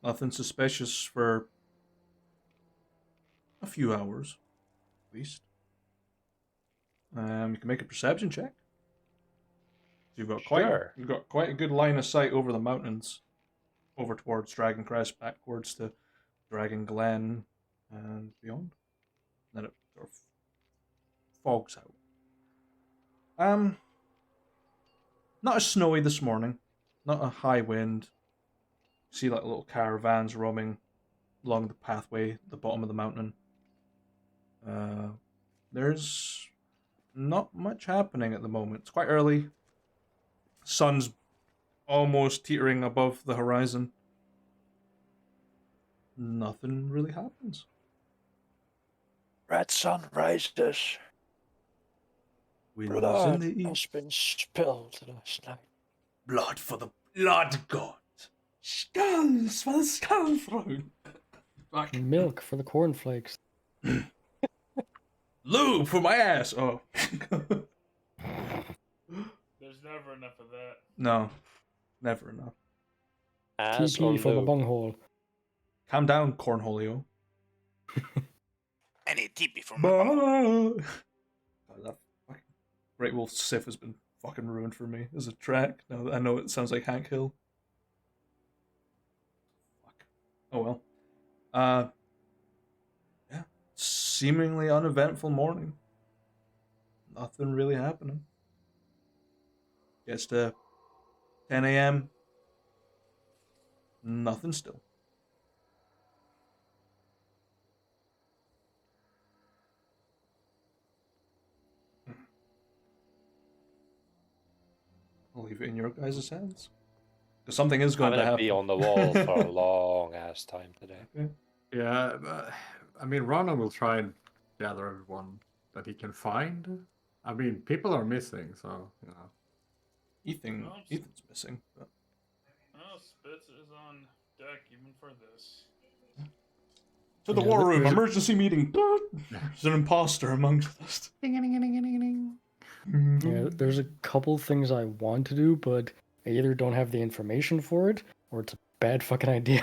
Nothing suspicious for a few hours, at least. You can make a perception check. You've got Sure. you've got quite a good line of sight over the mountains, over towards Dragon Crest, backwards to Dragon Glen, and beyond. And then it sort of fogs out. Not as snowy this morning. Not a high wind. See like little caravans roaming along the pathway at the bottom of the mountain. There's not much happening at the moment. It's quite early. Sun's almost teetering above the horizon. Nothing really happens. Red sun rises. Winds in Blood the has east. been spilled last night. Blood for the blood god. Skulls for the skull throne. Fuck. Milk for the cornflakes. Lube for my ass. Oh. There's never enough of that. No. Never enough. As or TP for the lube. bunghole. Calm down, Cornholio. Any TP from Oh, that fucking Great Wolf Sif has been fucking ruined for me as a track. Now that I know it sounds like Hank Hill. Fuck. Oh well. Yeah. Seemingly uneventful morning. Nothing really happening. Gets to 10 a.m. Nothing still. I'll leave it in your guys' hands. Because something is I'm going to gonna happen. be on the wall for a long ass time today. Okay. Yeah, I mean, Rana will try and gather everyone that he can find. I mean, people are missing, so, you know. Ethan's missing. But... Oh, Spitz is on deck even for this. To the Yeah, war room, there's a- emergency meeting. There's an imposter amongst us. Yeah, there's a couple things I want to do, but I either don't have the information for it, or it's a bad fucking idea.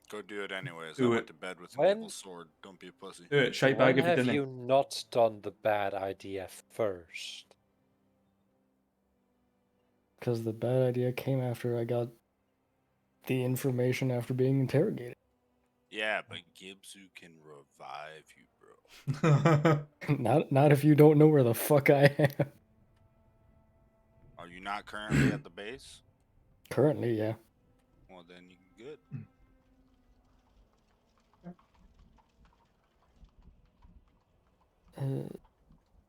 Go do it anyways. Do I it. went to bed with an When- evil sword. Don't be a pussy. Do it, shite When bag if you have didn't. you not done the bad idea first? Because the bad idea came after I got the information after being interrogated. Yeah, but Gibsu can revive you, bro. Not if you don't know where the fuck I am. Are you not currently at the base? Currently, yeah. Well, then you're good.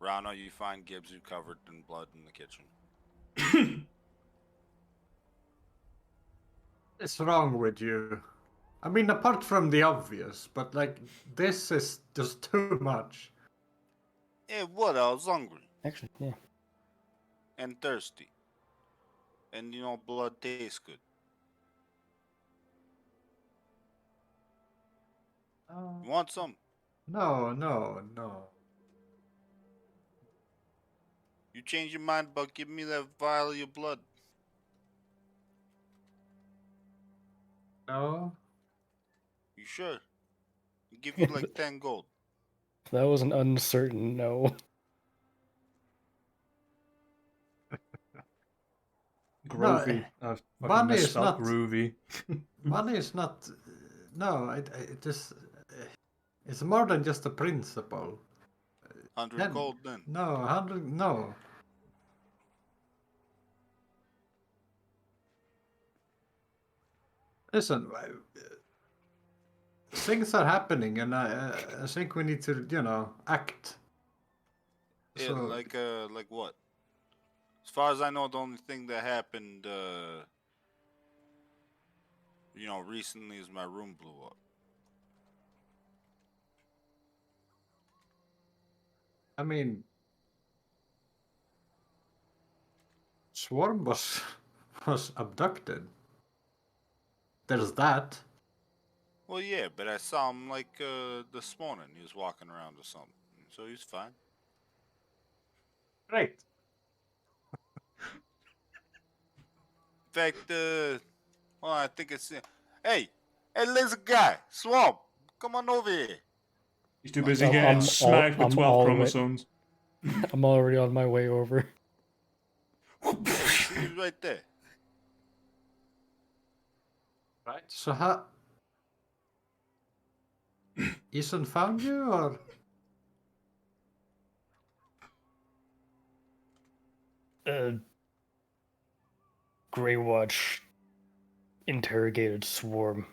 Rano, you find Gibsu covered in blood in the kitchen. What's wrong with you? I mean, apart from the obvious, but like, this is just too much. Yeah, what? I was hungry Actually, yeah. and thirsty. And you know, blood tastes good. You want some? No. You change your mind about giving me that vial of your blood. No. You sure? I'll give you like 10 gold. That was an uncertain no. Groovy. I fucking money is misspelled not- groovy. Money is not. No, it just. It's more than just a principle. 100 Then- gold then. No, 100. No. Listen, things are happening, and I think we need to, act. Yeah, So, like what? As far as I know, the only thing that happened, recently is my room blew up. I mean, Swarm was abducted. There's that. Well, yeah, but I saw him this morning. He was walking around or something, so he's fine. Great. In fact, I think it's. Hey, listen, guy, Swamp, come on over here. He's too busy I'm getting all- smacked with I'm 12 all chromosomes. I'm already on my way over. He's right there. Right. So how? Ethan found you, or? Greywatch interrogated Swarm.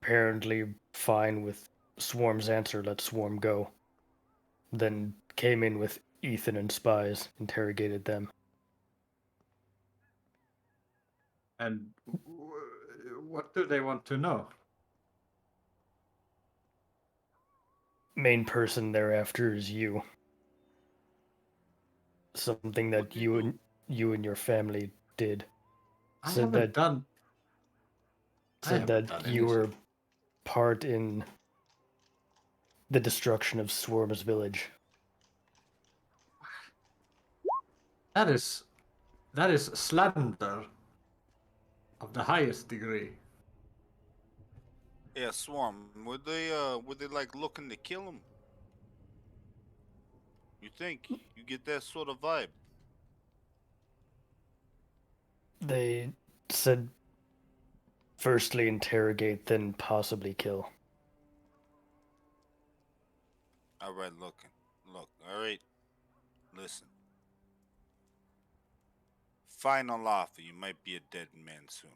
Apparently fine with Swarm's answer, let Swarm go. Then came in with Ethan and spies, interrogated them. And what do they want to know? Main person thereafter is you. something that What do you do? you and your family did. I Said haven't that done. I said haven't that done you were anything. part in the destruction of Swarm's village. That is slander of the highest degree. Yeah, Swarm. Were they like looking to kill him? You think you get that sort of vibe? They said firstly interrogate, then possibly kill. All right, look. All right, listen. Final offer. You might be a dead man soon.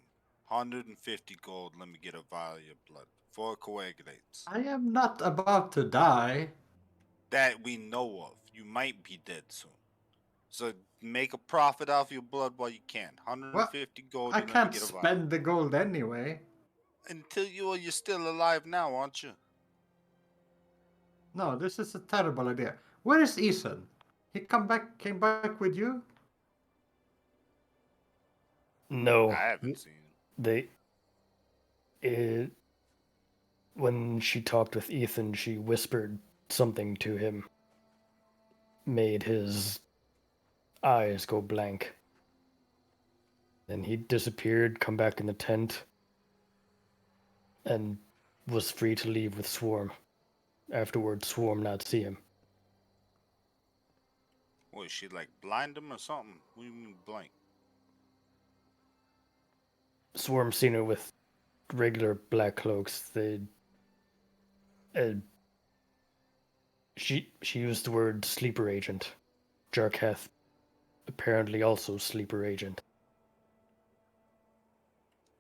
150 gold. Let me get a vial of your blood. 4 coagulates. I am not about to die. That we know of. You might be dead soon. So make a profit off your blood while you can. What? 150 gold. I You let me can't get a vial. spend the gold anyway. Until you're still alive now, aren't you? No, this is a terrible idea. Where is Ethan? He came back with you? No, I haven't seen him. they. It, when she talked with Ethan, she whispered something to him, made his eyes go blank. Then he disappeared, come back in the tent, and was free to leave with Swarm. Afterwards, Swarm not see him. What, she like blind him or something? What do you mean blank? Swarm seen her with regular black cloaks. She used the word sleeper agent. Jarketh apparently also sleeper agent.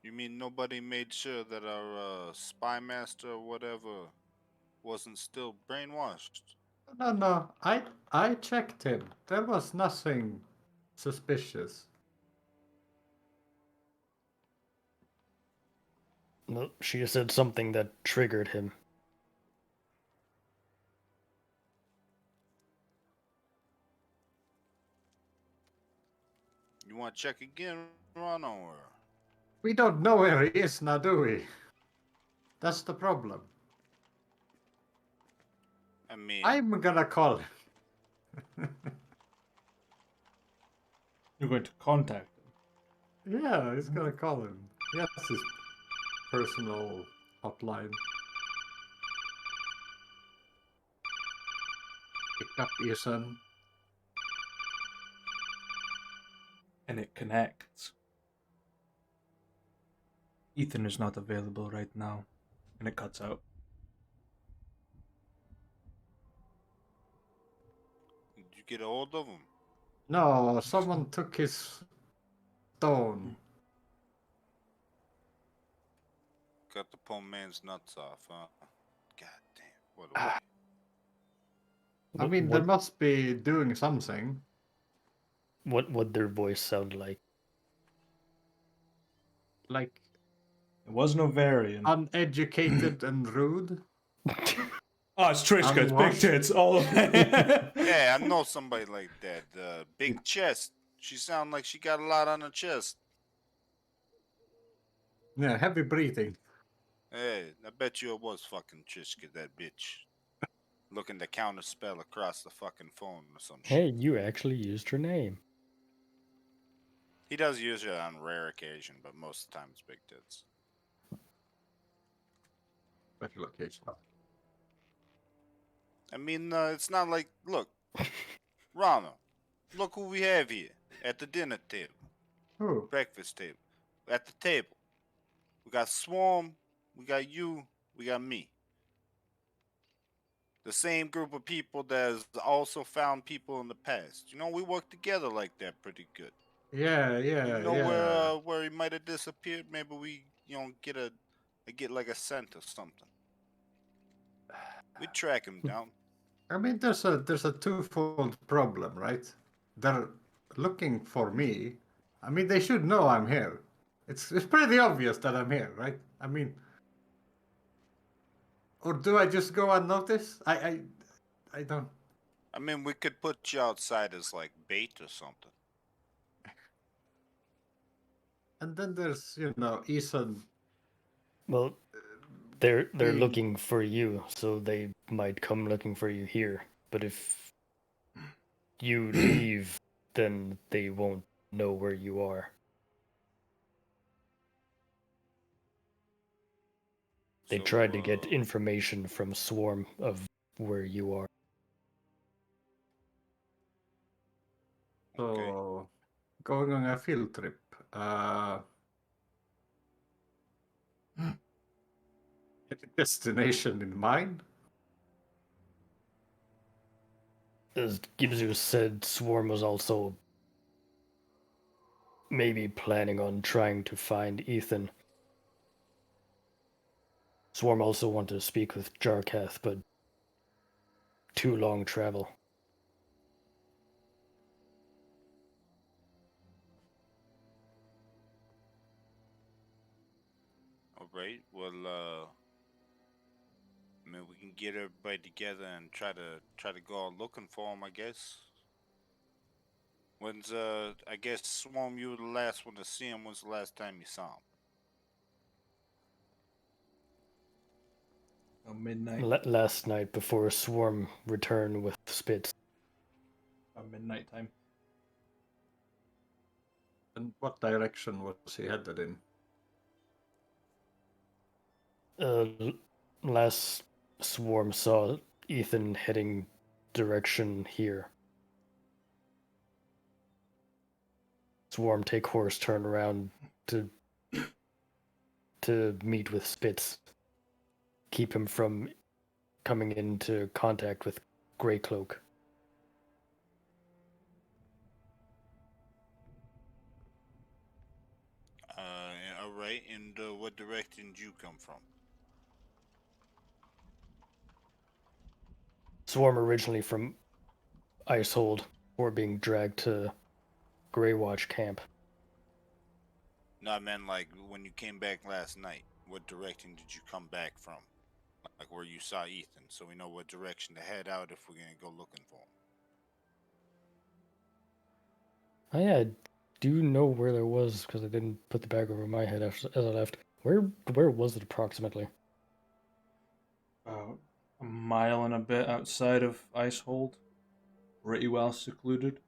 You mean nobody made sure that our spy master or whatever wasn't still brainwashed? No. I checked him. There was nothing suspicious. No, she just said something that triggered him. You want to check again, Ron, or? We don't know where he is now, do we? That's the problem. I mean, I'm gonna call him. You're going to contact him. Yeah, he's gonna call him. He has his personal hotline. Pick up Ethan. And it connects. Ethan is not available right now. And it cuts out. did you get a hold of him? No, someone took his stone. Cut the poor man's nuts off, huh? God damn, what a way. I mean, they must be doing something. What would their voice sound like? Like It wasn't Ovarian. uneducated and rude. Oh, it's Trishka. It's big Unwashed. tits. All of it. Yeah, I know somebody like that. Big chest. She sound like she got a lot on her chest. Yeah, heavy breathing. Hey, I bet you it was fucking Trishka, that bitch. Looking to counter spell across the fucking phone or some shit. Hey, you actually used her name. He does use it on rare occasion, but most of the time it's big tits. Better location. I mean, it's not like, look, Ronald, look who we have here at the dinner table, Who? breakfast table. At the table, we got Swarm, we got you, we got me. The same group of people that has also found people in the past. You know, we work together like that pretty good. Yeah. You know where he might have disappeared? Maybe we, get like a scent or something. We track him down. I mean, there's a twofold problem, right? They're looking for me. I mean, they should know I'm here. It's pretty obvious that I'm here, right? I mean, or do I just go unnoticed? I don't. I mean, we could put you outside as like bait or something. And then there's, Ethan. Well, they're being- looking for you, so they might come looking for you here. But if you leave, then they won't know where you are. They So, tried to get information from Swarm of where you are. So, okay. going on a field trip. Any destination in mind? As Gibzu said, Swarm was also maybe planning on trying to find Ethan. Swarm also wanted to speak with Jarkath, but too long travel. All right. Well, I mean, we can get everybody together and try to go out looking for him. I guess. When's I guess Swarm, you were the last one to see him. When's the last time you saw him? Midnight. Last night before Swarm returned with Spitz. Midnight time. And what direction was he headed in? Last Swarm saw Ethan heading direction here. Swarm take horse, turn around to meet with Spitz. Keep him from coming into contact with Greycloak. All right. And what direction did you come from? Swarm originally from Icehold, or being dragged to Greywatch camp. No, I meant like when you came back last night. What direction did you come back from? Like where you saw Ethan, so we know what direction to head out if we're gonna go looking for him. Oh yeah, I do know where there was because I didn't put the bag over my head as I left. Where was it approximately? About a mile and a bit outside of Icehold. Pretty well secluded.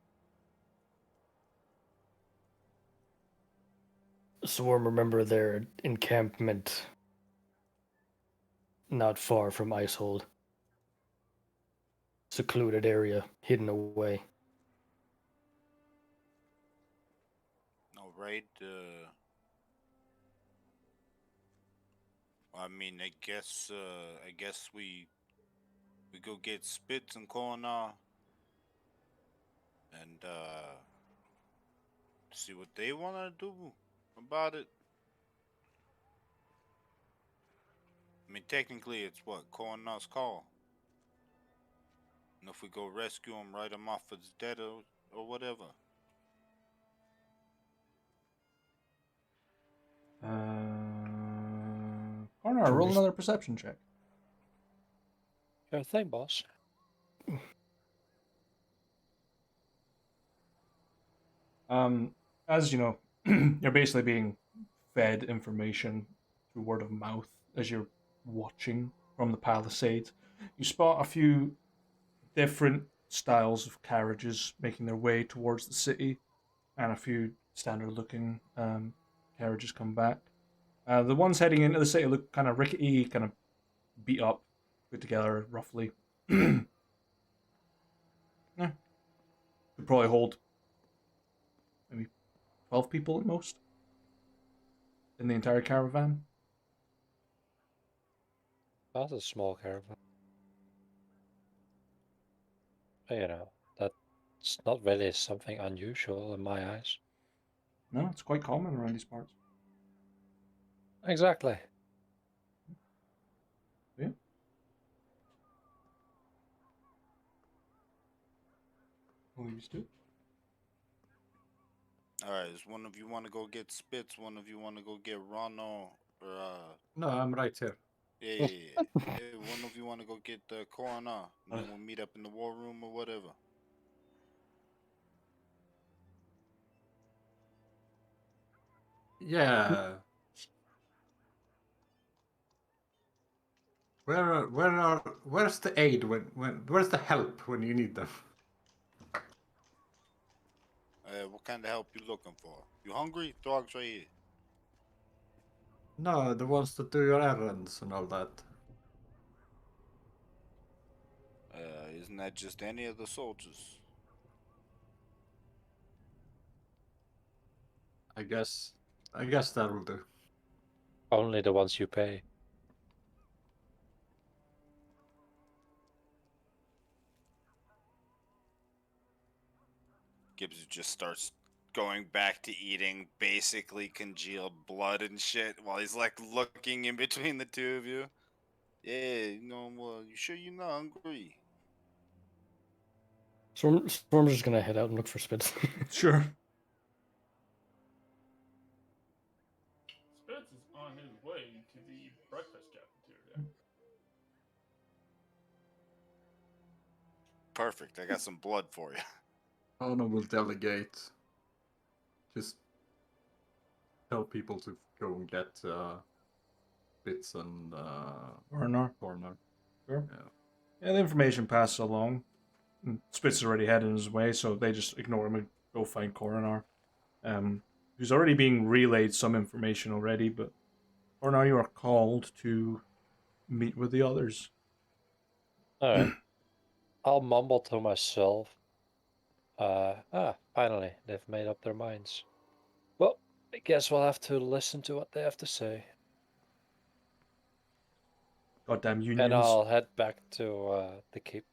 Swarm remember their encampment not far from Icehold. Secluded area, hidden away. All right. I mean, I guess we go get Spitz and Corner and see what they wanna do about it. I mean, technically, it's what Corner's call. And if we go rescue him, write him off as dead or whatever. Connor, roll another perception check. Sure thing, boss. As you know, you're basically being fed information through word of mouth as you're watching from the palisades. You spot a few different styles of carriages making their way towards the city, and a few standard-looking carriages come back. The ones heading into the city look kind of rickety, kind of beat up, put together roughly. Yeah. Could probably hold maybe 12 people at most in the entire caravan. That's a small caravan. You know, that's not really something unusual in my eyes. No, it's quite common around these parts. Exactly. Yeah. We'll leave you to. Alright, is one of you want to go get Spitz, one of you want to go get Ronald, or No, I'm right here. Yeah. Hey, one of you want to go get the coroner, and then we'll meet up in the war room or whatever. Yeah. Where's the aid where's the help when you need them? What kind of help you looking for? You hungry? Dog's right here. No, the ones that do your errands and all that. Isn't that just any of the soldiers? I guess that'll do. Only the ones you pay. Gibbs just starts going back to eating basically congealed blood and shit while he's like looking in between the two of you. Yeah, you sure you're not hungry? Storm's just gonna head out and look for Spitz. Sure. Spitz is on his way to the breakfast cafeteria. Perfect. I got some blood for you. Ono will delegate. Just tell people to go and get bits and Coroner. corner. Sure. Yeah. Yeah, the information passes along. Spitz is already heading his way, so they just ignore him and go find Coroner. Who's already being relayed some information already, but Coroner, you are called to meet with the others. Alright. I'll mumble to myself. Finally, they've made up their minds. Well, I guess we'll have to listen to what they have to say. Goddamn unions. And I'll head back to the keep.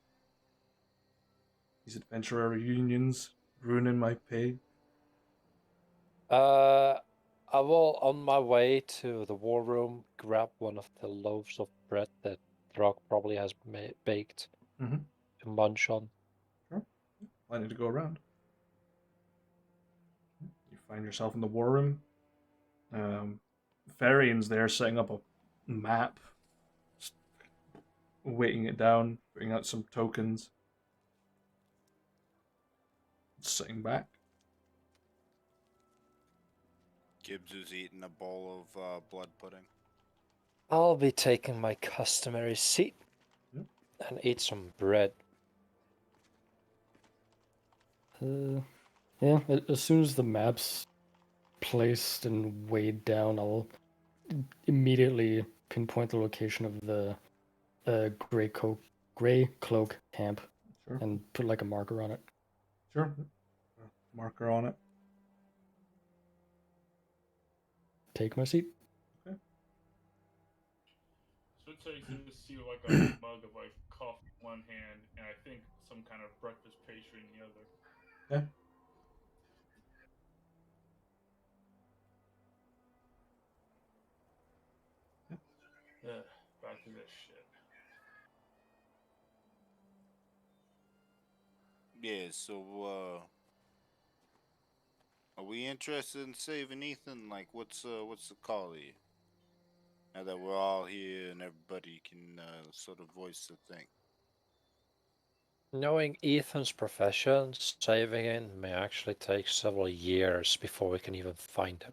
These adventurer unions ruining my pay. I will, on my way to the war room, grab one of the loaves of bread that Drog probably has baked to munch on. Sure. Plenty to go around. You find yourself in the war room. Farian's there setting up a map, weighting it down, putting out some tokens. Sitting back. Gibbs is eating a bowl of blood pudding. I'll be taking my customary seat and eat some bread. Yeah, as soon as the map's placed and weighed down, I'll immediately pinpoint the location of the gray cloak camp and put like a marker on it. Sure. Marker on it. Take my seat. Okay. Spitz takes to see like a mug of like coffee in one hand and I think some kind of breakfast pastry in the other. Okay. Yeah, back to this shit. Yeah, so are we interested in saving Ethan? Like, what's the call here? Now that we're all here and everybody can sort of voice the thing. Knowing Ethan's profession, saving him may actually take several years before we can even find him.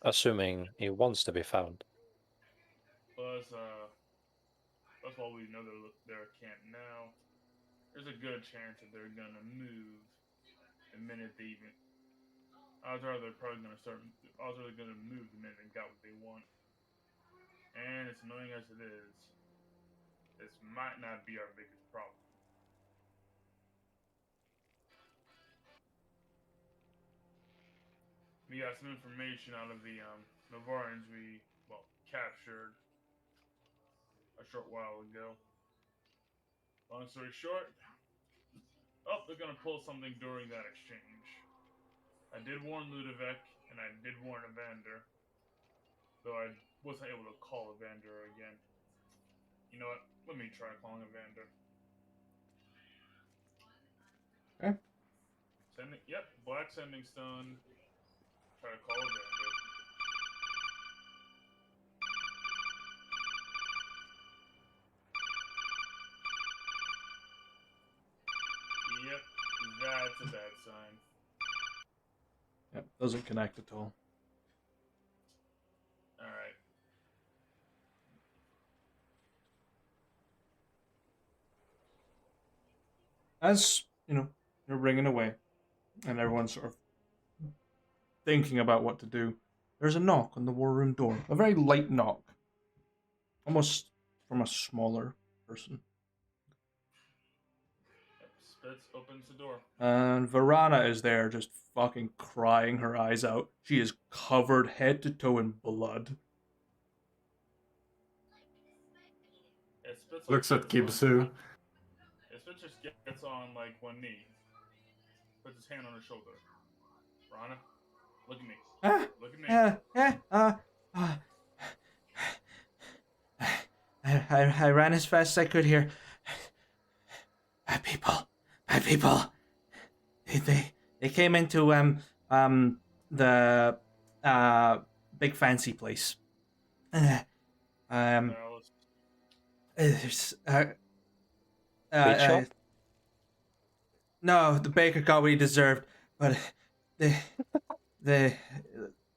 Assuming he wants to be found. Plus, that's why we know they're at camp now. There's a good chance that they're gonna move the minute they even. Odds are they're probably gonna start. Odds are they're gonna move the minute they got what they want. And as annoying as it is, this might not be our biggest problem. We got some information out of the Navarans we captured a short while ago. Long story short, they're gonna pull something during that exchange. I did warn Ludovic and I did warn Evander, though I wasn't able to call Evander again. You know what? Let me try calling Evander. Okay. Black sending stone. Try to call Evander. That's a bad sign. Yep, doesn't connect at all. Alright. As, you're ringing away, and everyone's sort of thinking about what to do, there's a knock on the war room door. A very light knock. Almost from a smaller person. Yep, Spitz opens the door. And Varana is there just fucking crying her eyes out. She is covered head to toe in blood. Yeah, Spitz Looks at gets on- Gibsu. Yeah, Spitz just gets on like one knee. Puts his hand on her shoulder. Rana, look at me. Look at me. I ran as fast as I could here. Bad people. They came into the big fancy place. There's Meat shop? no, the baker got what he deserved, but the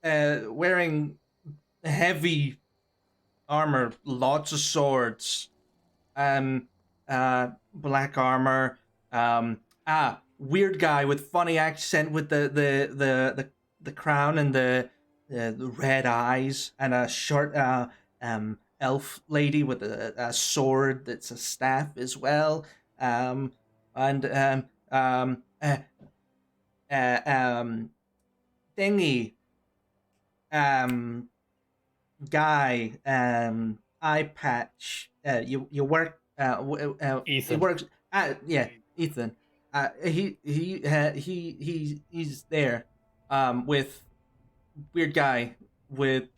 wearing heavy armor, lots of swords, black armor, weird guy with funny accent with the crown and the red eyes, and a short elf lady with a sword that's a staff as well, and thingy, guy, eye patch. You work. Ethan. He works. Yeah, Ethan. He's there. With weird guy with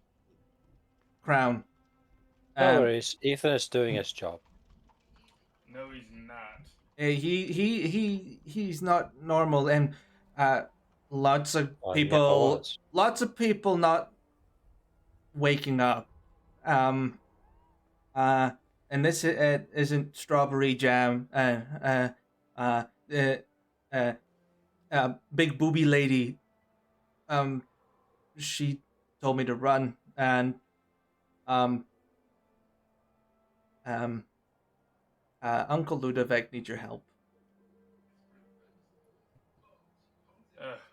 crown. No worries. Ethan is doing his job. No, he's not. He's not normal, and lots of Well, he never people. was. Lots of people not waking up. And this isn't strawberry jam. Big booby lady. She told me to run, and Uncle Ludovic needs your help.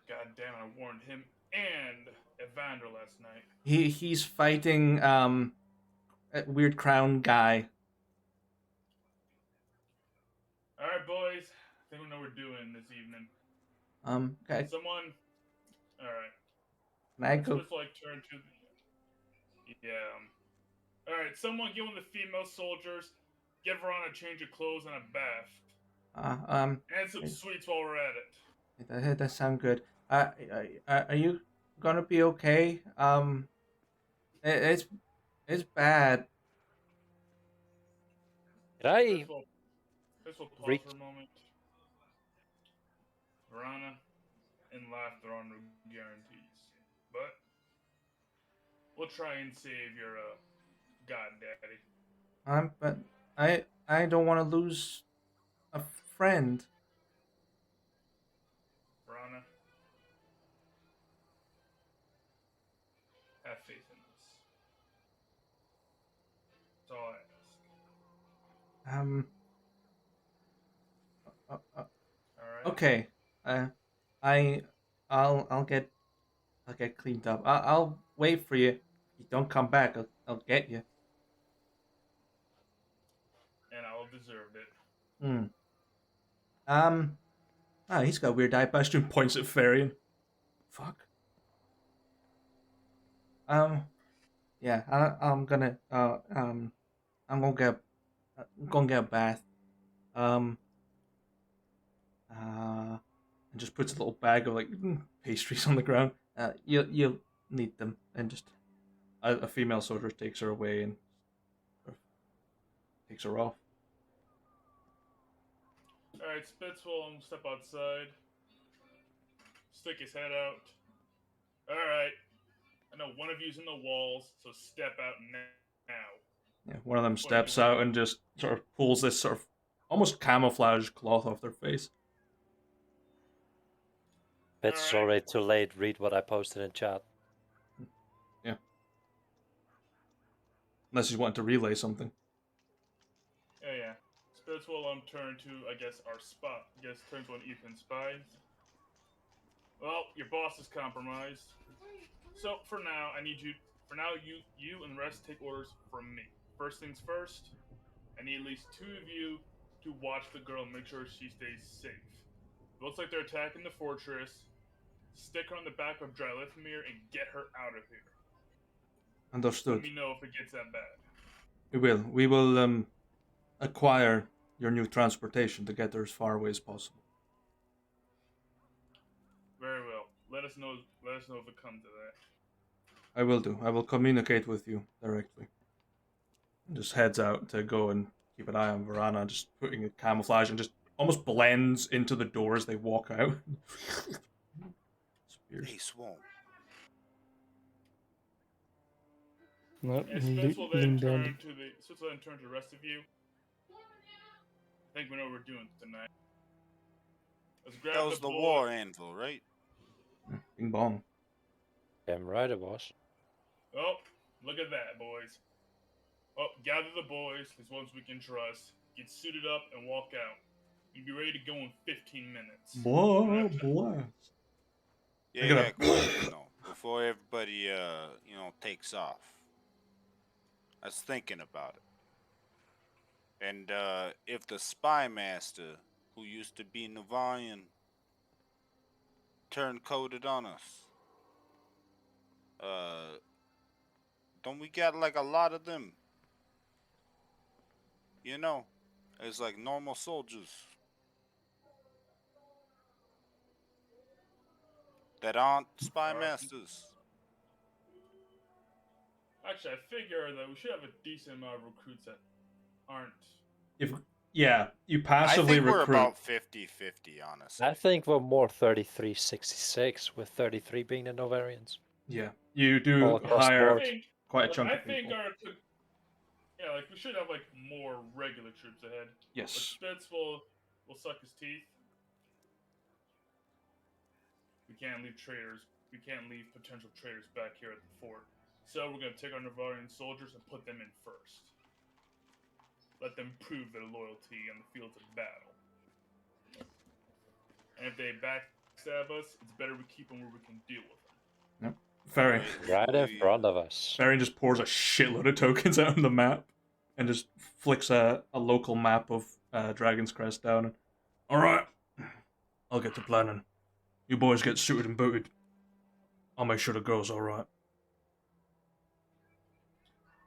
God damn it! I warned him and Evander last night. He's fighting a weird crown guy. All right, boys. I think we know what we're doing this evening. Okay. Someone. All right. Can I go? Just like turn to. Yeah. All right. Someone get one of the female soldiers. Give her on a change of clothes and a bath. And some sweets while we're at it. That does sound good. Are you gonna be okay? It's bad. Did I? This will pause for a moment. Verana and laughter are no guarantees, but we'll try and save your god daddy. But I don't want to lose a friend. Verana, have faith in us. That's all I ask. All right. Okay. I'll get cleaned up. I'll wait for you. If you don't come back, I'll get you. And I'll deserve it. He's got a weird eye patch and points at Farian. Fuck. Yeah, I'm gonna get a bath. And just puts a little bag of like pastries on the ground. You'll need them, and just a female soldier takes her away and takes her off. Alright, Spitz will step outside. Stick his head out. Alright. I know one of you's in the walls, so step out now. Yeah, one of them steps out and just sort of pulls this sort of almost camouflage cloth off their face. It's Alright. already too late. Read what I posted in chat. Unless you want to relay something. Yeah. Spitz will turn to, I guess, our spot. I guess turns on Ethan's spies. Well, your boss is compromised. So for now, I need you. For now, you and the rest take orders from me. First things first. I need at least 2 of you to watch the girl and make sure she stays safe. It looks like they're attacking the fortress. Stick her on the back of Drylithmir and get her out of here. Let Understood. me know if it gets that bad. We will. We will acquire your new transportation to get her as far away as possible. Very well. Let us know if it comes to that. I will do. I will communicate with you directly. Just heads out to go and keep an eye on Varana, just putting a camouflage and just almost blends into the door as they walk out. Spears. Hey, Swamp. Not And Spitz will then lean turn down. to the rest of you. I think we know what we're doing tonight. Let's grab That was the boy. war anvil, right? Bing bong. Damn right it was. Oh, look at that, boys. Oh, gather the boys, these ones we can trust. Get suited up and walk out. You'll be ready to go in 15 minutes. Blah, blah. Yeah, I I gotta- got a question though. Before everybody, takes off. I was thinking about it. And if the spy master, who used to be Navarian, turned coded on us, don't we got like a lot of them? You know, as like normal soldiers that aren't spy masters. Actually, I figure that we should have a decent amount of recruits that aren't. You I passively think we're recruit. about 50-50, honestly. I think we're more 33-66, with 33 being the Novarians. Yeah, you do All across the hire board. quite a chunk I of think people. we should have like more regular troops ahead. But Yes. Spitz will suck his teeth. We can't leave traitors. We can't leave potential traitors back here at the fort. So we're gonna take our Navarian soldiers and put them in first. Let them prove their loyalty on the fields of battle. And if they backstab us, it's better we keep them where we can deal with them. Ferry. Right in front of us. Ferry just pours a shitload of tokens out on the map and just flicks a local map of Dragon's Crest down. Alright, I'll get to planning. You boys get suited and booted. I'll make sure the girl's alright.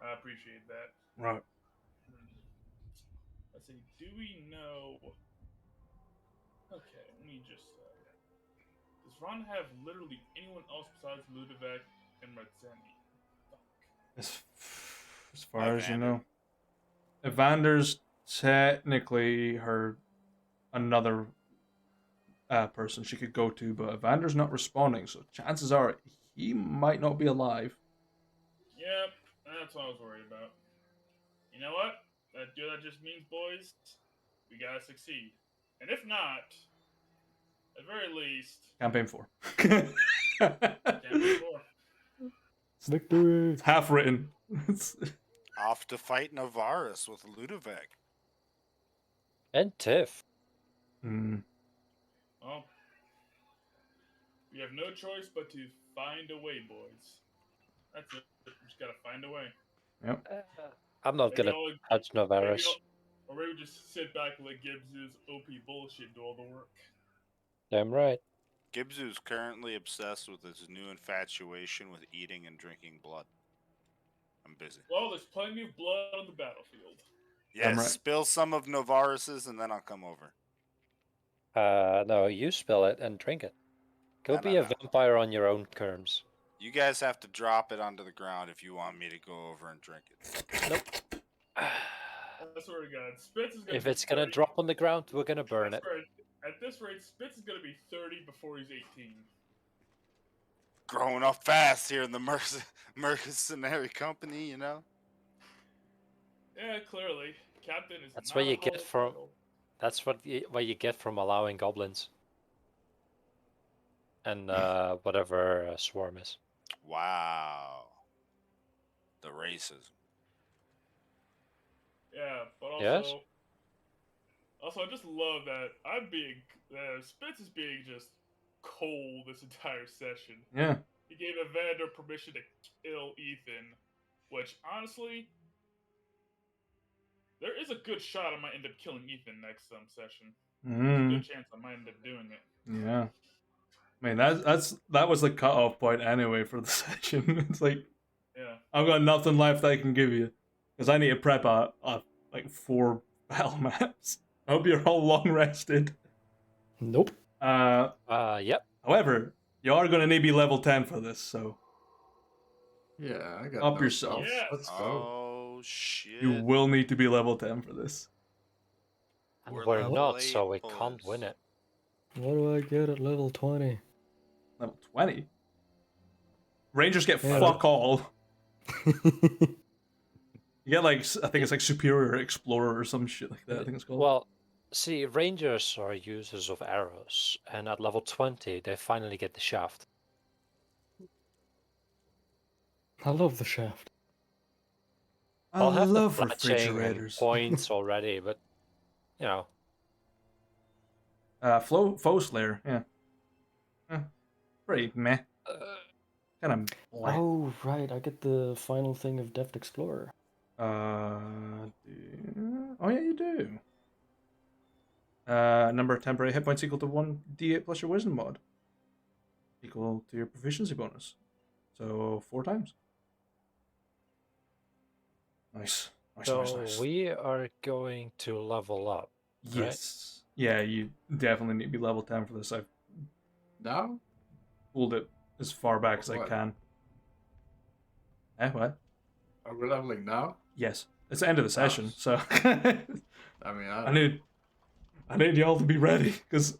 I appreciate that. Right. Let's see, do we know... Okay, let me just... Does Ron have literally anyone else besides Ludovic and Radzeni? As far as you know. Evander's technically another person she could go to, but Evander's not responding, so chances are he might not be alive. Yep, that's what I was worried about. You know what? That just means, boys, we gotta succeed. And if not, at very least... Campaign 4. Campaign 4. Victory! It's half written. Off to fight Navarus with Ludovic. And Tiff. Well, we have no choice but to find a way, boys. That's it. We just gotta find a way. Yep. I'm not Maybe gonna touch Novarus. Or maybe we just sit back and let Gibbs's OP bullshit do all the work. Damn right. Gibbs is currently obsessed with his new infatuation with eating and drinking blood. I'm busy. Well, there's plenty of blood on the battlefield. Yes, right. spill some of Navarus's and then I'll come over. No, you spill it and drink it. Go No, be no, a no. vampire on your own terms. You guys have to drop it onto the ground if you want me to go over and drink it. I swear to God, Spitz is gonna If be it's gonna 30 drop on the ground, we're gonna burn I it. swear, at this rate, Spitz is gonna be 30 before he's 18. Growing up fast here in the mercenary company, you know? Yeah, clearly. Captain is That's not what a you get hollow from- title. That's what you get from allowing goblins. and whatever swarm is. Wow. The racism. Yeah, but Yes? also, I just love that Spitz is being just cold this entire session. Yeah. He gave Evander permission to kill Ethan, which honestly, there is a good shot I might end up killing Ethan next session. There's a good chance I might end up doing it. Yeah. I mean, that was the cutoff point anyway for the session. It's like, Yeah. I've got nothing left I can give you because I need to prep like 4 battle maps. I hope you're all long rested. Nope. Yep. However, you are going to need to be level 10 for this, so Yeah, I got Up no yourself. stuff. Yes. Let's go. Oh shit. you will need to be level 10 for this. And We're we're level not, 8 so we can't boys. win it. What do I get at level 20? Level 20? Rangers get Yeah. fuck all. You get like, I think it's like Superior Explorer or some shit like that, I think it's called. Well, see, Rangers are users of arrows, and at level 20, they finally get the shaft. I love the shaft. I'll have love the fletching and refrigerators. points already, but, you know. Foe Slayer, yeah. Pretty meh. Kind of blah. Oh, right. I get the final thing of Deft Explorer. Oh yeah, you do. Number of temporary hit points equal to 1d8 plus your wisdom mod. Equal to your proficiency bonus. So 4 times. Nice. Nice. We are going to level up. Yes. Yeah, you definitely need to be level 10 for this. I've Now? pulled it as far back as I What? can. What? Are we leveling now? Yes. It's the end of the session, Nice. so I mean, I need y'all to be ready, because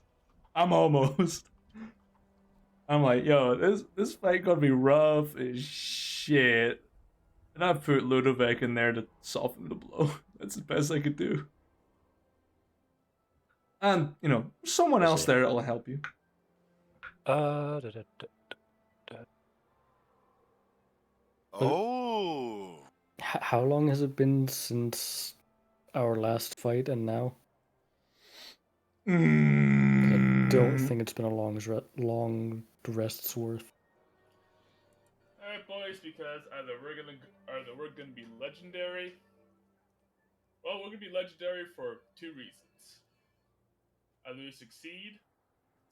I'm almost. I'm like, yo, this fight gonna be rough as shit. And I put Ludovic in there to soften the blow. That's the best I could do. And, someone else there that'll help you. Oh. How long has it been since our last fight and now? I don't think it's been a long rest's worth. Alright, boys, because either we're gonna be legendary. Well, we're gonna be legendary for 2 reasons. Either we succeed,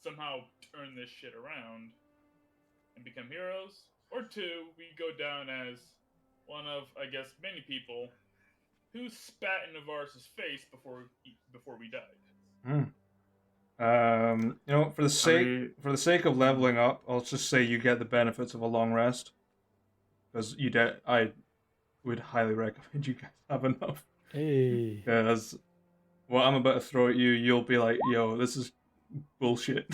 somehow turn this shit around, and become heroes, or 2, we go down as one of, I guess, many people who spat in Navarro's face before we died. For the sake of leveling up, I'll just say you get the benefits of a long rest, because I would highly recommend you guys have enough. Hey. Because what I'm about to throw at you, you'll be like, yo, this is bullshit.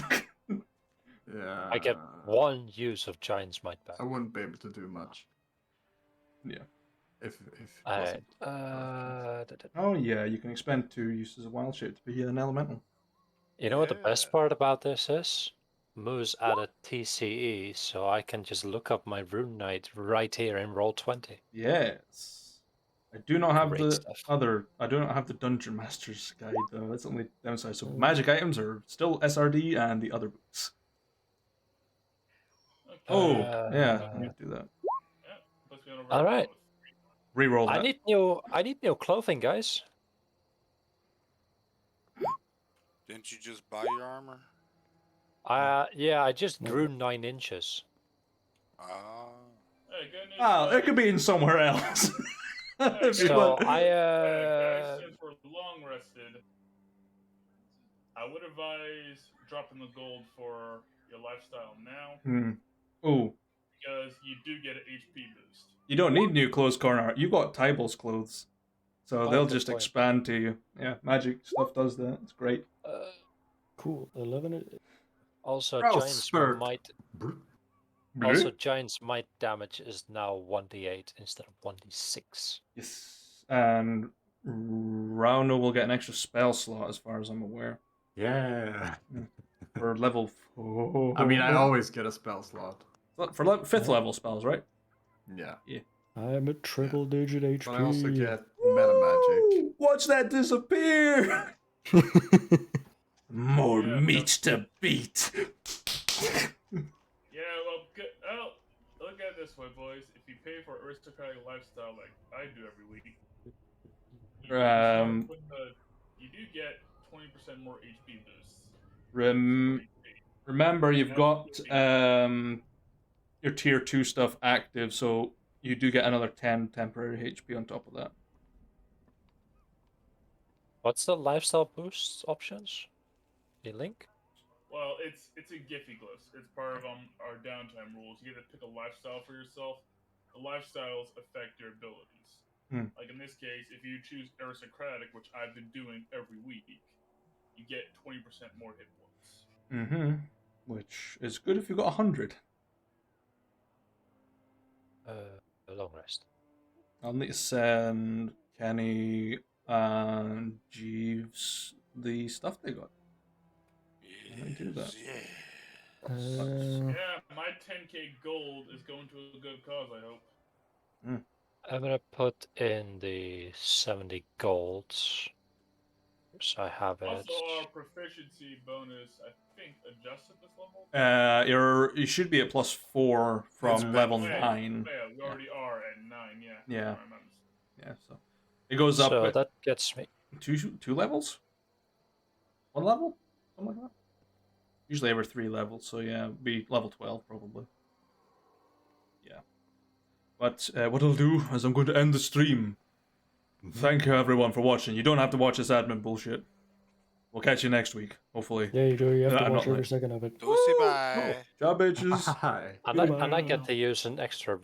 yeah. I get 1 use of Giant's Might back. I wouldn't be able to do much. Yeah. If Alright. Oh yeah, you can expend 2 uses of Wild Shape to be an elemental. You know what the Yeah. best part about this is? Moose added TCE, so I can just look up my Rune Knight right here in roll 20. Yes. I do not have Great stuff. I do not have the Dungeon Master's Guide though. That's the only downside. So magic items are still SRD and the other books. Okay. Oh, yeah, I need to do that. Yeah, puts me on a All right. Reroll that. I need new clothing, guys. Didn't you just buy your armor? Yeah, I just grew 9 inches. Ah. Hey, good news. Oh, it could be in somewhere else. If you So want. guys, since we're long rested, I would advise dropping the gold for your lifestyle now Oh, because you do get an HP boost. you don't need new clothes, Corner. You got Tybal's clothes, so they'll good just point. expand to you. Yeah, magic stuff does that. It's great. Cool. 11. Also, Growth Giant's spurt. Might. Brr. Also, Giant's Might damage is now 1d8 instead of 1d6. Yes, and Rauno will get an extra spell slot, as far as I'm aware. Yeah. For level 4. I mean, I always get a spell slot. For 5th level spells, right? Yeah. I'm at triple digit HP. But I also get meta magic. Watch that disappear! More Yeah, meat to beat. Yeah, well, look at it this way, boys. If you pay for aristocratic lifestyle like I do every week, you do get 20% more HP boosts. Remember, you've got your tier 2 stuff active, so you do get another 10 temporary HP on top of that. What's the lifestyle boost options? The link? Well, it's a Giphy glyphs. It's part of our downtime rules. You get to pick a lifestyle for yourself. The lifestyles affect your abilities. Like in this case, if you choose aristocratic, which I've been doing every week, you get 20% more hit points. Which is good if you got 100. A long rest. I'll need to send Kenny and Jeeves the stuff they got. Let me do that. Yeah, my 10k gold is going to a good cause, I hope. I'm gonna put in the 70 golds. So I have it. Also, our proficiency bonus, I think, adjusted this level? You should be at +4 from level 9. Yeah, we already are at 9, yeah. Yeah. Yeah, so it goes up. So that gets me 2 levels? 1 level? Something like that? Usually every 3 levels, so yeah, be level 12 probably. Yeah. But what I'll do is I'm going to end the stream. Thank you everyone for watching. You don't have to watch this admin bullshit. We'll catch you next week, hopefully. Yeah, you do. You have to I'm watch not every second of it. Lucy, bye. Ciao, bitches. Hi. and I get to use an extra